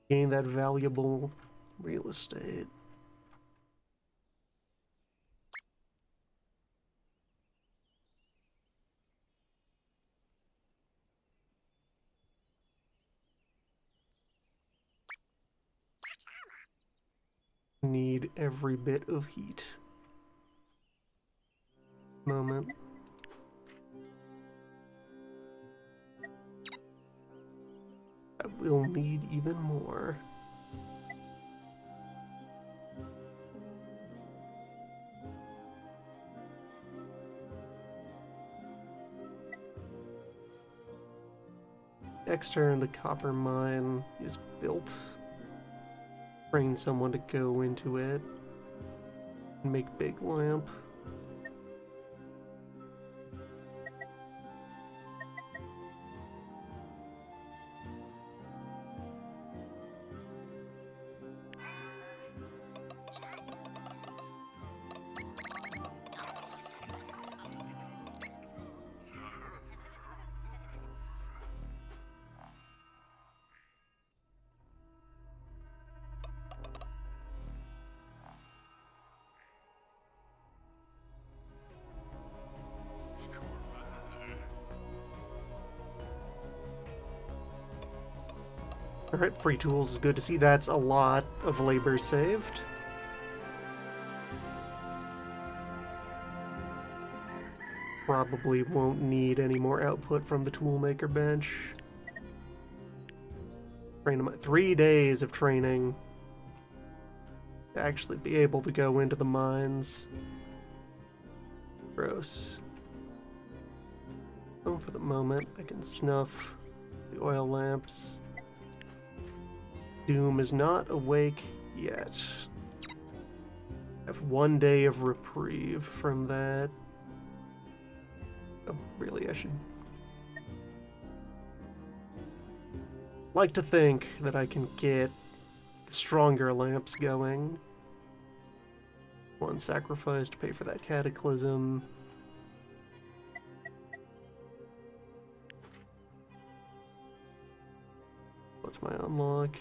Gain that valuable real estate. Need every bit of heat. Moment. I will need even more. Next turn, the copper mine is built. Train someone to go into it and make big lamp. Alright, free tools is good to see. That's a lot of labor saved. Probably won't need any more output from the toolmaker bench. Train them 3 days of training to actually be able to go into the mines. Gross. Oh, for the moment, I can snuff the oil lamps. Doom is not awake yet. I have 1 day of reprieve from that. Oh, really, I should like to think that I can get stronger lamps going. 1 sacrifice to pay for that cataclysm. What's my unlock?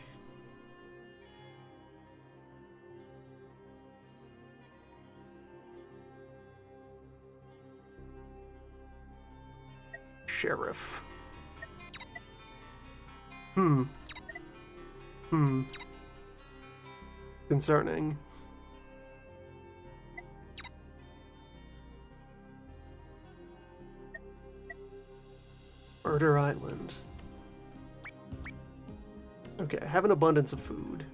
Sheriff. Concerning. Murder Island. Okay, I have an abundance of food.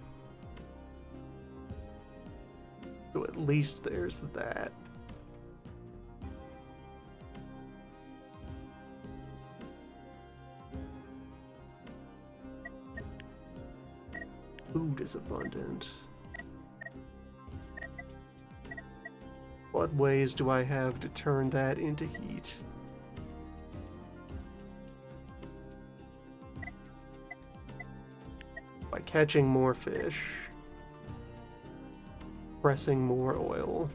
So at least there's that. Food is abundant. What ways do I have to turn that into heat? By catching more fish, pressing more oil.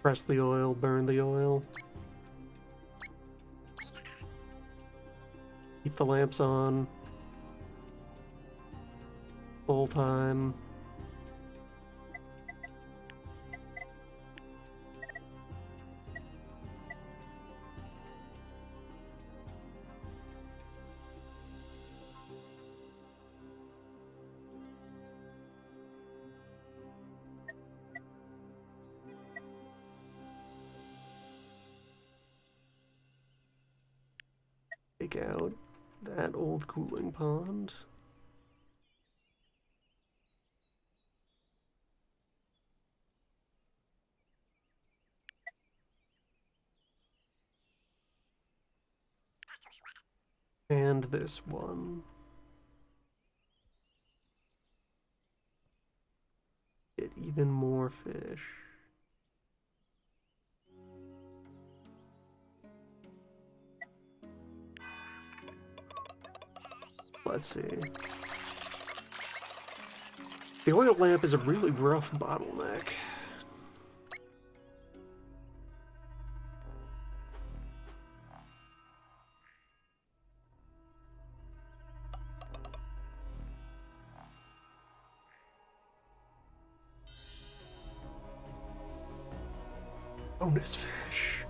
Press the oil, burn the oil. Keep the lamps on. Full time. Take out that old cooling pond. And this one. Get even more fish. Let's see. The oil lamp is a really rough bottleneck. Bonus fish.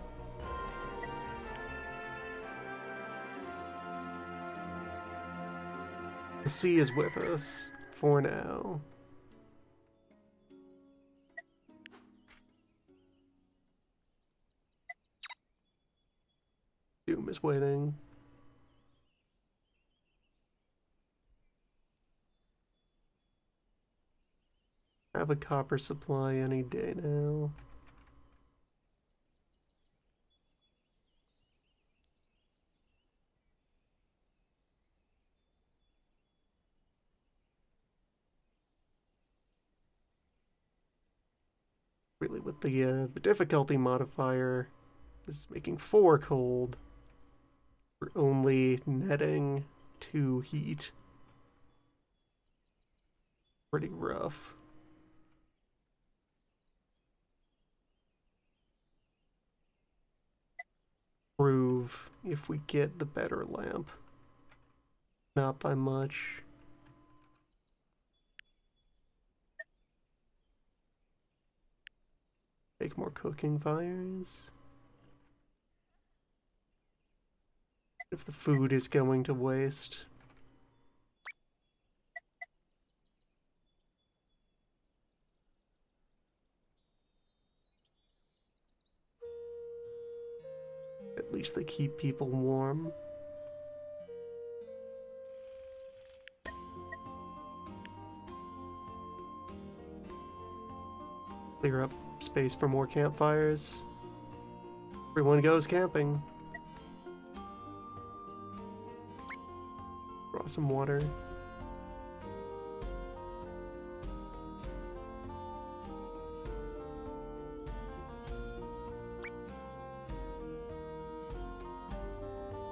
The sea is with us for now. Doom is waiting. Have a copper supply any day now. Really, with the difficulty modifier, this is making 4 cold. We're only netting 2 heat. Pretty rough. Improve if we get the better lamp. Not by much. Make more cooking fires. If the food is going to waste. At least they keep people warm. Clear up space for more campfires. Everyone goes camping. Draw some water.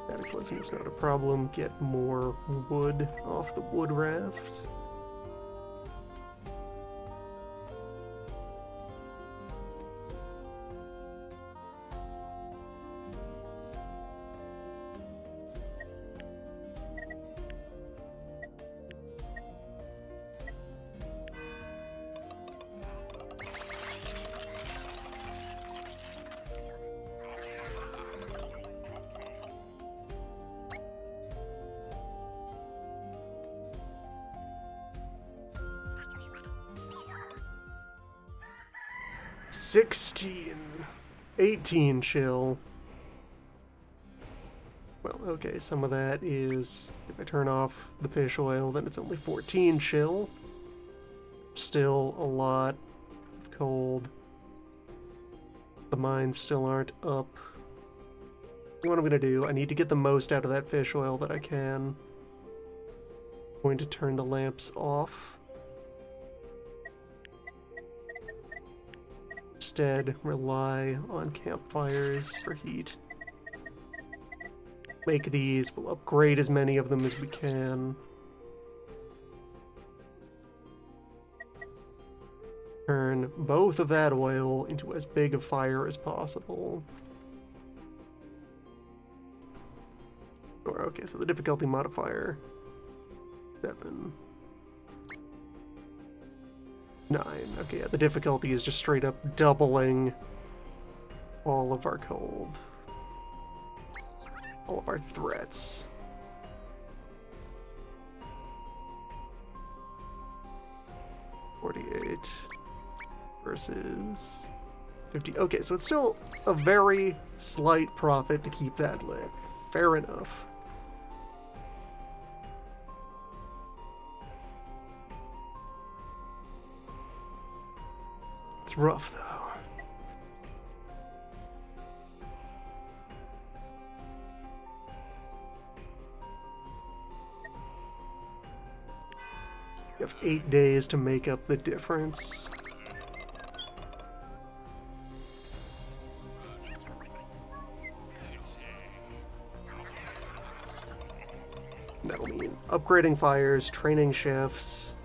Cataclysm is not a problem. Get more wood off the wood raft. 16. 18 chill. Well, okay, some of that is, if I turn off the fish oil, then it's only 14 chill. Still a lot of cold. The mines still aren't up. What I'm gonna do, I need to get the most out of that fish oil that I can. I'm going to turn the lamps off. Instead, rely on campfires for heat. Make these, we'll upgrade as many of them as we can. Turn both of that oil into as big a fire as possible. Or, okay, so the difficulty modifier, 7. 9. Okay, yeah, the difficulty is just straight up doubling all of our cold. All of our threats. $48 versus 50. Okay, so it's still a very slight profit to keep that lit. Fair enough. It's rough, though. You have 8 days to make up the difference. That'll mean upgrading fires, training chefs,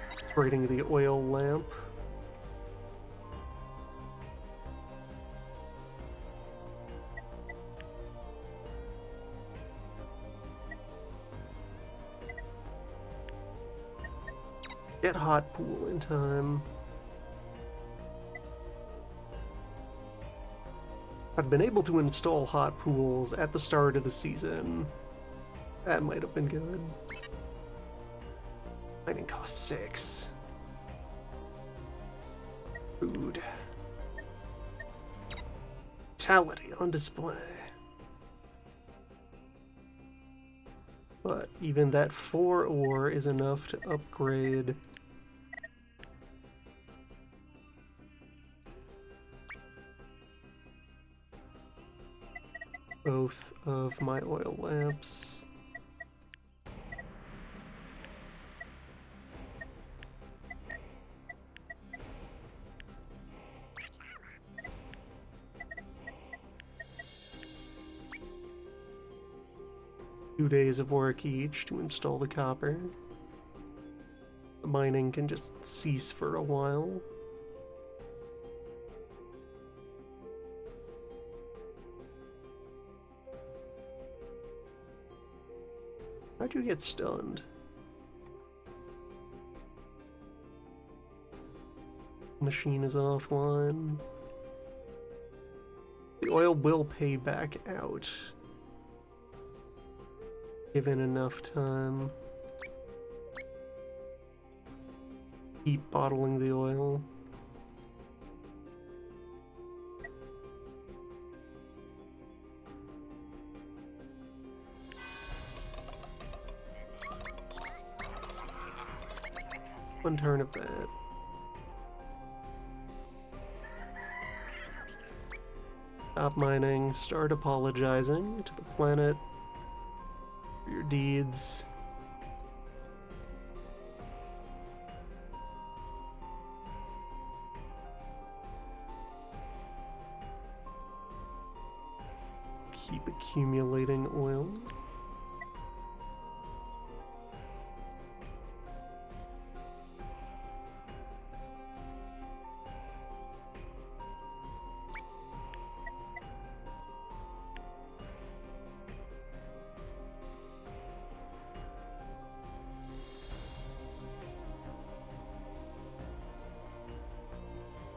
upgrading the oil lamp. Get hot pool in time. I'd been able to install hot pools at the start of the season. That might have been good. Mining costs 6. Food. Vitality on display. But even that 4 ore is enough to upgrade both of my oil lamps. Two days of work each to install the copper. The mining can just cease for a while. How'd you get stunned? Machine is offline. The oil will pay back out, given enough time. Keep bottling the oil. One turn of that. Stop mining, start apologizing to the planet for your deeds. Keep accumulating oil.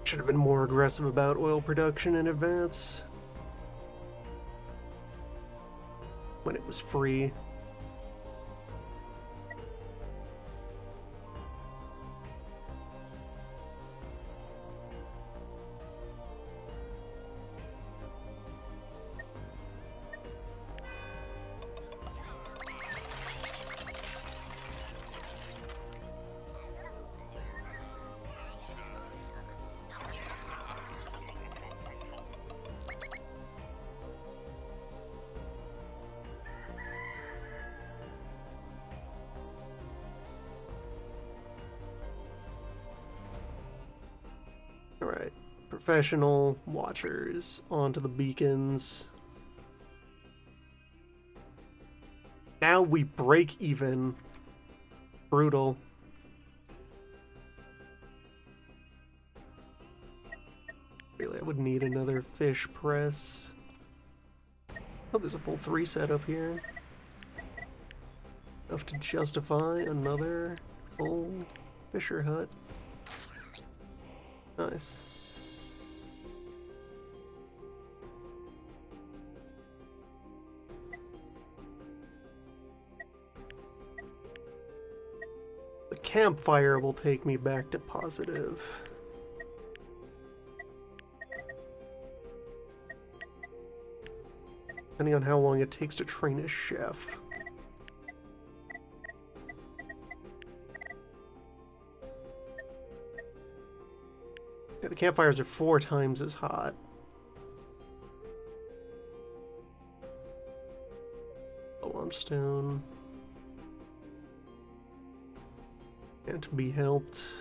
Should have been more aggressive about oil production in advance. When it was free. Professional watchers onto the beacons. Now we break even. Brutal. Really, I would need another fish press. Oh, there's a full 3 setup here. Enough to justify another full fisher hut. Nice. The campfire will take me back to positive. Depending on how long it takes to train a chef. Yeah, the campfires are 4 times as hot. Low on stone. Can't be helped.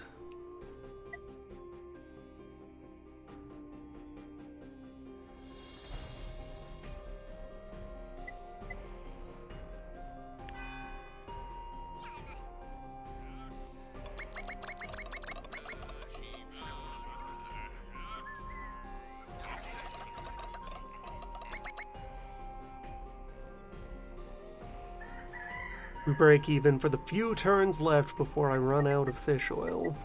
We break even for the few turns left before I run out of fish oil.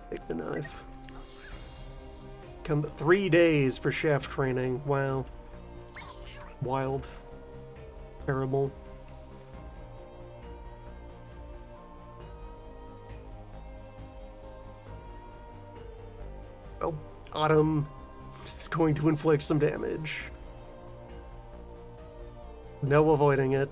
Take the knife. Come 3 days for chef training. Wow. Wild. Terrible. Well, Autumn is going to inflict some damage. No avoiding it.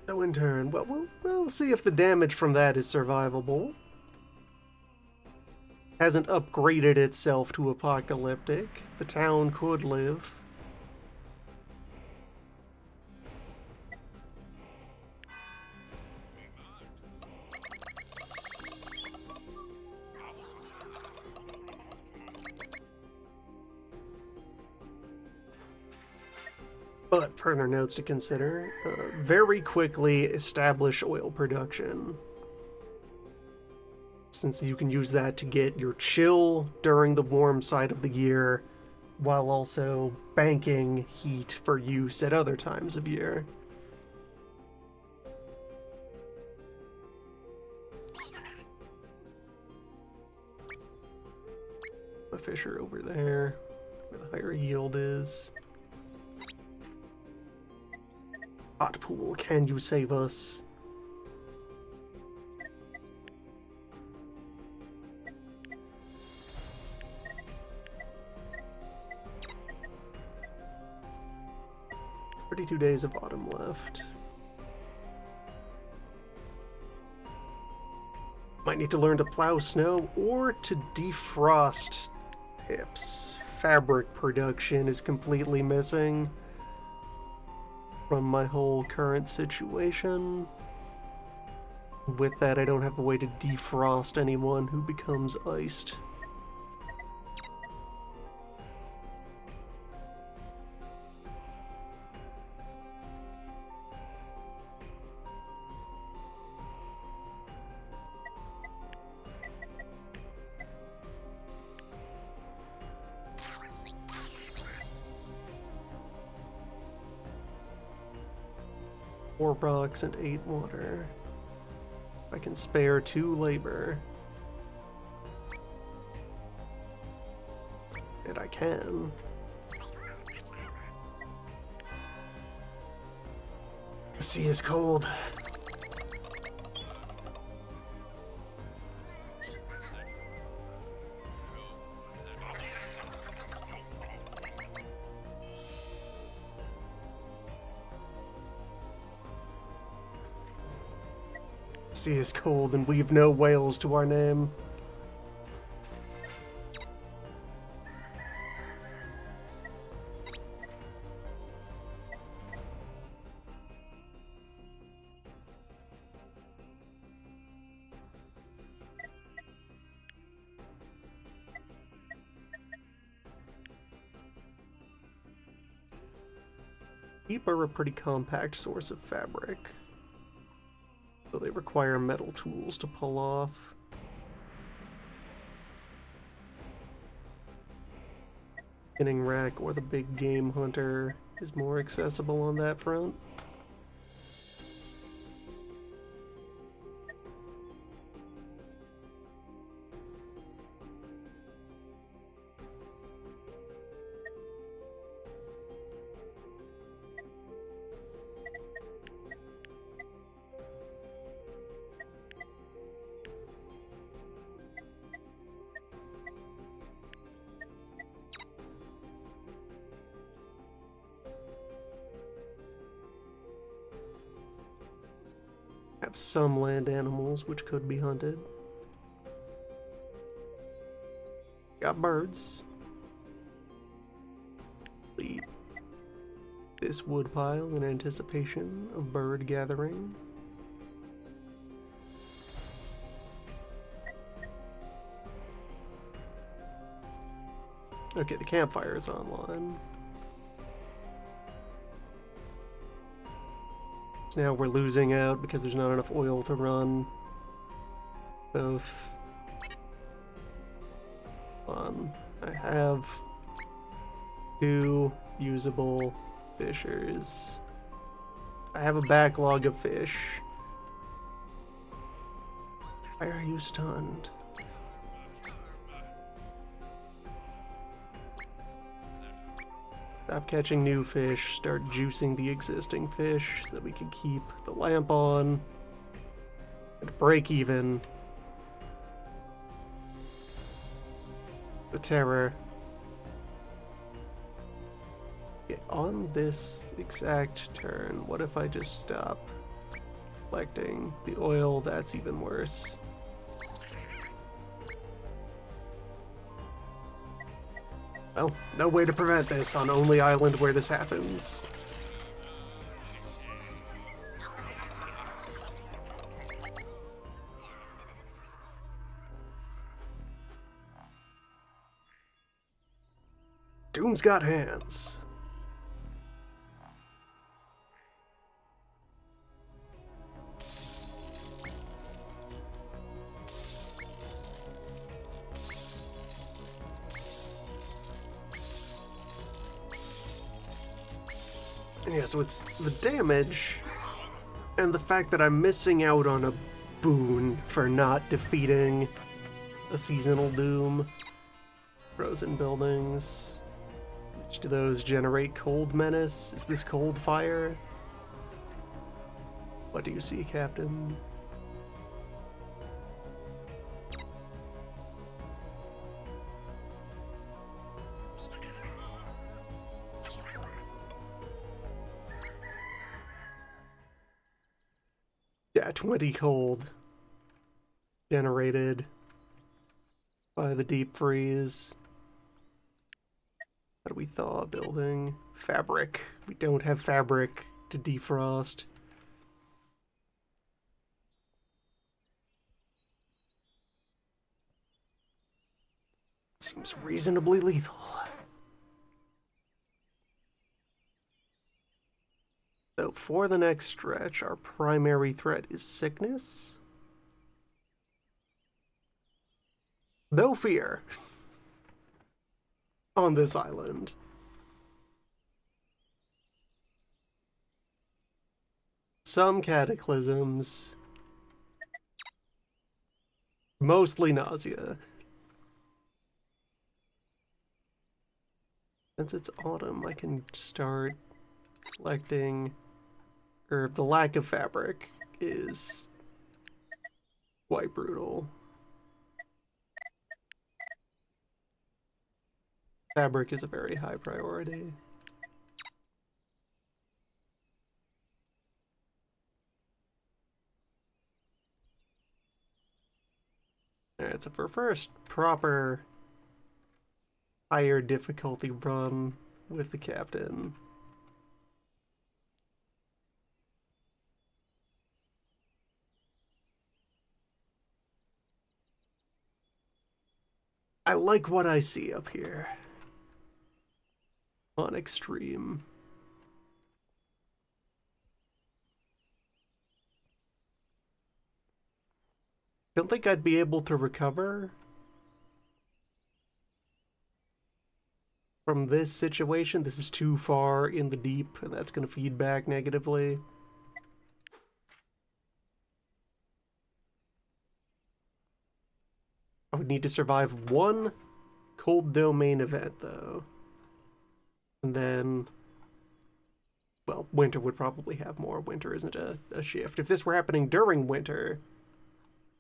So in turn, well, we'll see if the damage from that is survivable. Hasn't upgraded itself to apocalyptic. The town could live. But further notes to consider, very quickly establish oil production. Since you can use that to get your chill during the warm side of the year, while also banking heat for use at other times of year. A fisher over there, where the higher yield is. Hot pool, can you save us? "32 days of autumn left. Might need to learn to plow snow or to defrost hips. Fabric production is completely missing from my whole current situation. With that, I don't have a way to defrost anyone who becomes iced. 4 rocks and 8 water. I can spare 2 labor. And I can. The sea is cold. The sea is cold and we've no whales to our name. Sheep are a pretty compact source of fabric, so they require metal tools to pull off. Spinning rack or the big game hunter is more accessible on that front. Have some land animals which could be hunted. Got birds. Lead this wood pile in anticipation of bird gathering. Okay, the campfire is online. So now we're losing out because there's not enough oil to run both. I have 2 usable fishers. I have a backlog of fish. Why are you stunned? Stop catching new fish, start juicing the existing fish so that we can keep the lamp on and break even. The terror. Okay, on this exact turn, what if I just stop collecting the oil? That's even worse. Well, no way to prevent this on only island where this happens. Doom's got hands. And yeah, so it's the damage and the fact that I'm missing out on a boon for not defeating a seasonal doom. Frozen buildings. Which do those generate cold menace? Is this cold fire? What do you see, Captain? Yeah, 20 cold. Generated by the deep freeze. How do we thaw a building? Fabric. We don't have fabric to defrost. Seems reasonably lethal. So for the next stretch, our primary threat is sickness. No fear on this island. some cataclysms, mostly nausea. Since it's autumn, I can start collecting, or the lack of fabric is quite brutal. Fabric is a very high priority. Alright, so for first proper higher difficulty run with the captain, I like what I see up here on extreme. Don't think I'd be able to recover from this situation. This is too far in the deep, and that's going to feed back negatively. I would need to survive one cold domain event, though. And then, well, winter would probably have more. Winter isn't a shift. If this were happening during winter,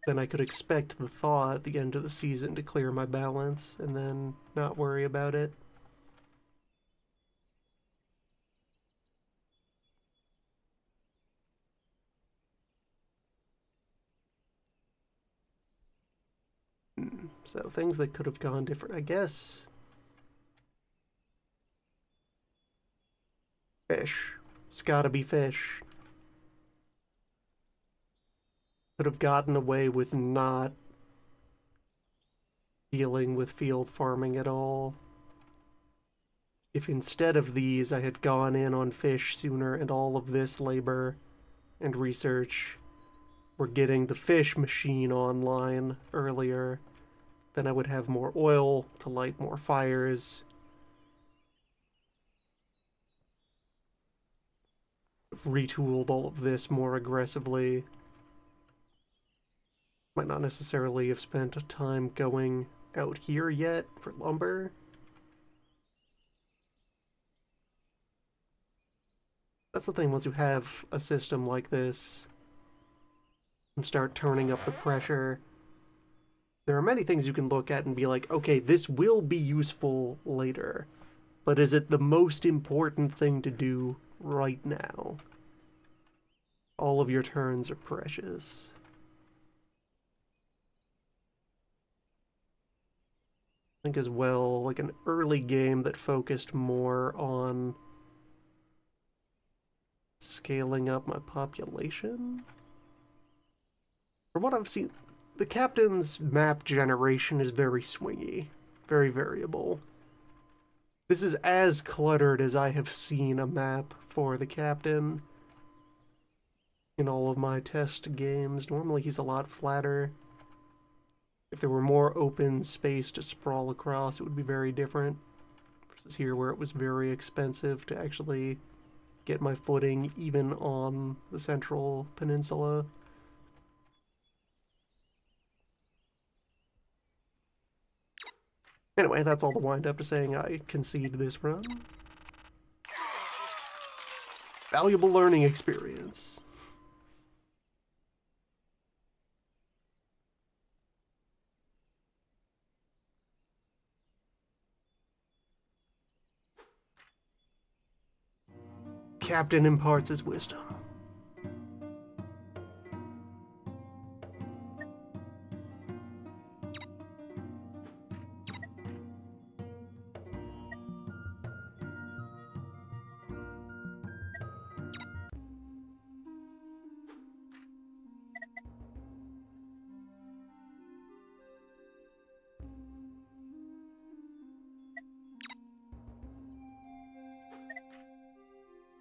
then I could expect the thaw at the end of the season to clear my balance and then not worry about it. So things that could have gone different, I guess. Fish. It's gotta be fish. Could have gotten away with not dealing with field farming at all. If instead of these I had gone in on fish sooner and all of this labor and research were getting the fish machine online earlier, then I would have more oil to light more fires. Retooled all of this more aggressively. Might not necessarily have spent time going out here yet for lumber. That's the thing, once you have a system like this and start turning up the pressure, there are many things you can look at and be like, okay, this will be useful later, but is it the most important thing to do right now? All of your turns are precious. I think as well, like an early game that focused more on scaling up my population. From what I've seen, the captain's map generation is very swingy, very variable. This is as cluttered as I have seen a map for the captain in all of my test games. Normally he's a lot flatter. If there were more open space to sprawl across, it would be very different. Versus here where it was very expensive to actually get my footing even on the central peninsula. Anyway, that's all the wind up to saying I concede this run. Valuable learning experience. Captain imparts his wisdom.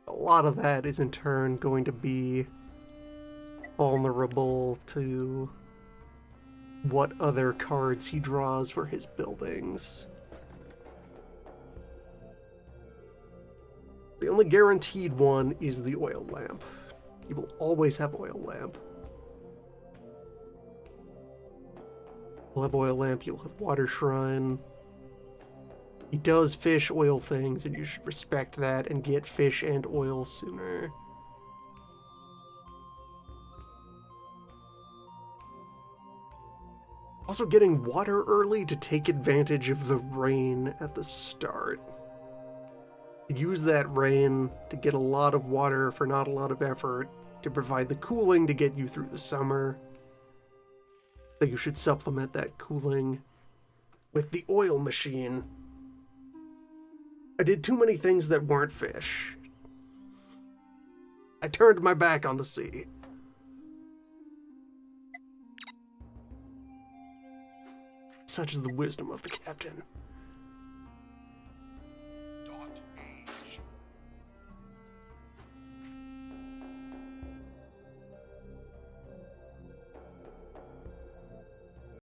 A lot of that is in turn going to be vulnerable to what other cards he draws for his buildings. The only guaranteed one is the oil lamp. You will always have oil lamp. You'll have oil lamp, you'll have water shrine. He does fish oil things, and you should respect that and get fish and oil sooner. Also getting water early to take advantage of the rain at the start. Use that rain to get a lot of water for not a lot of effort, to provide the cooling to get you through the summer. So you should supplement that cooling with the oil machine. I did too many things that weren't fish. I turned my back on the sea. Such is the wisdom of the captain.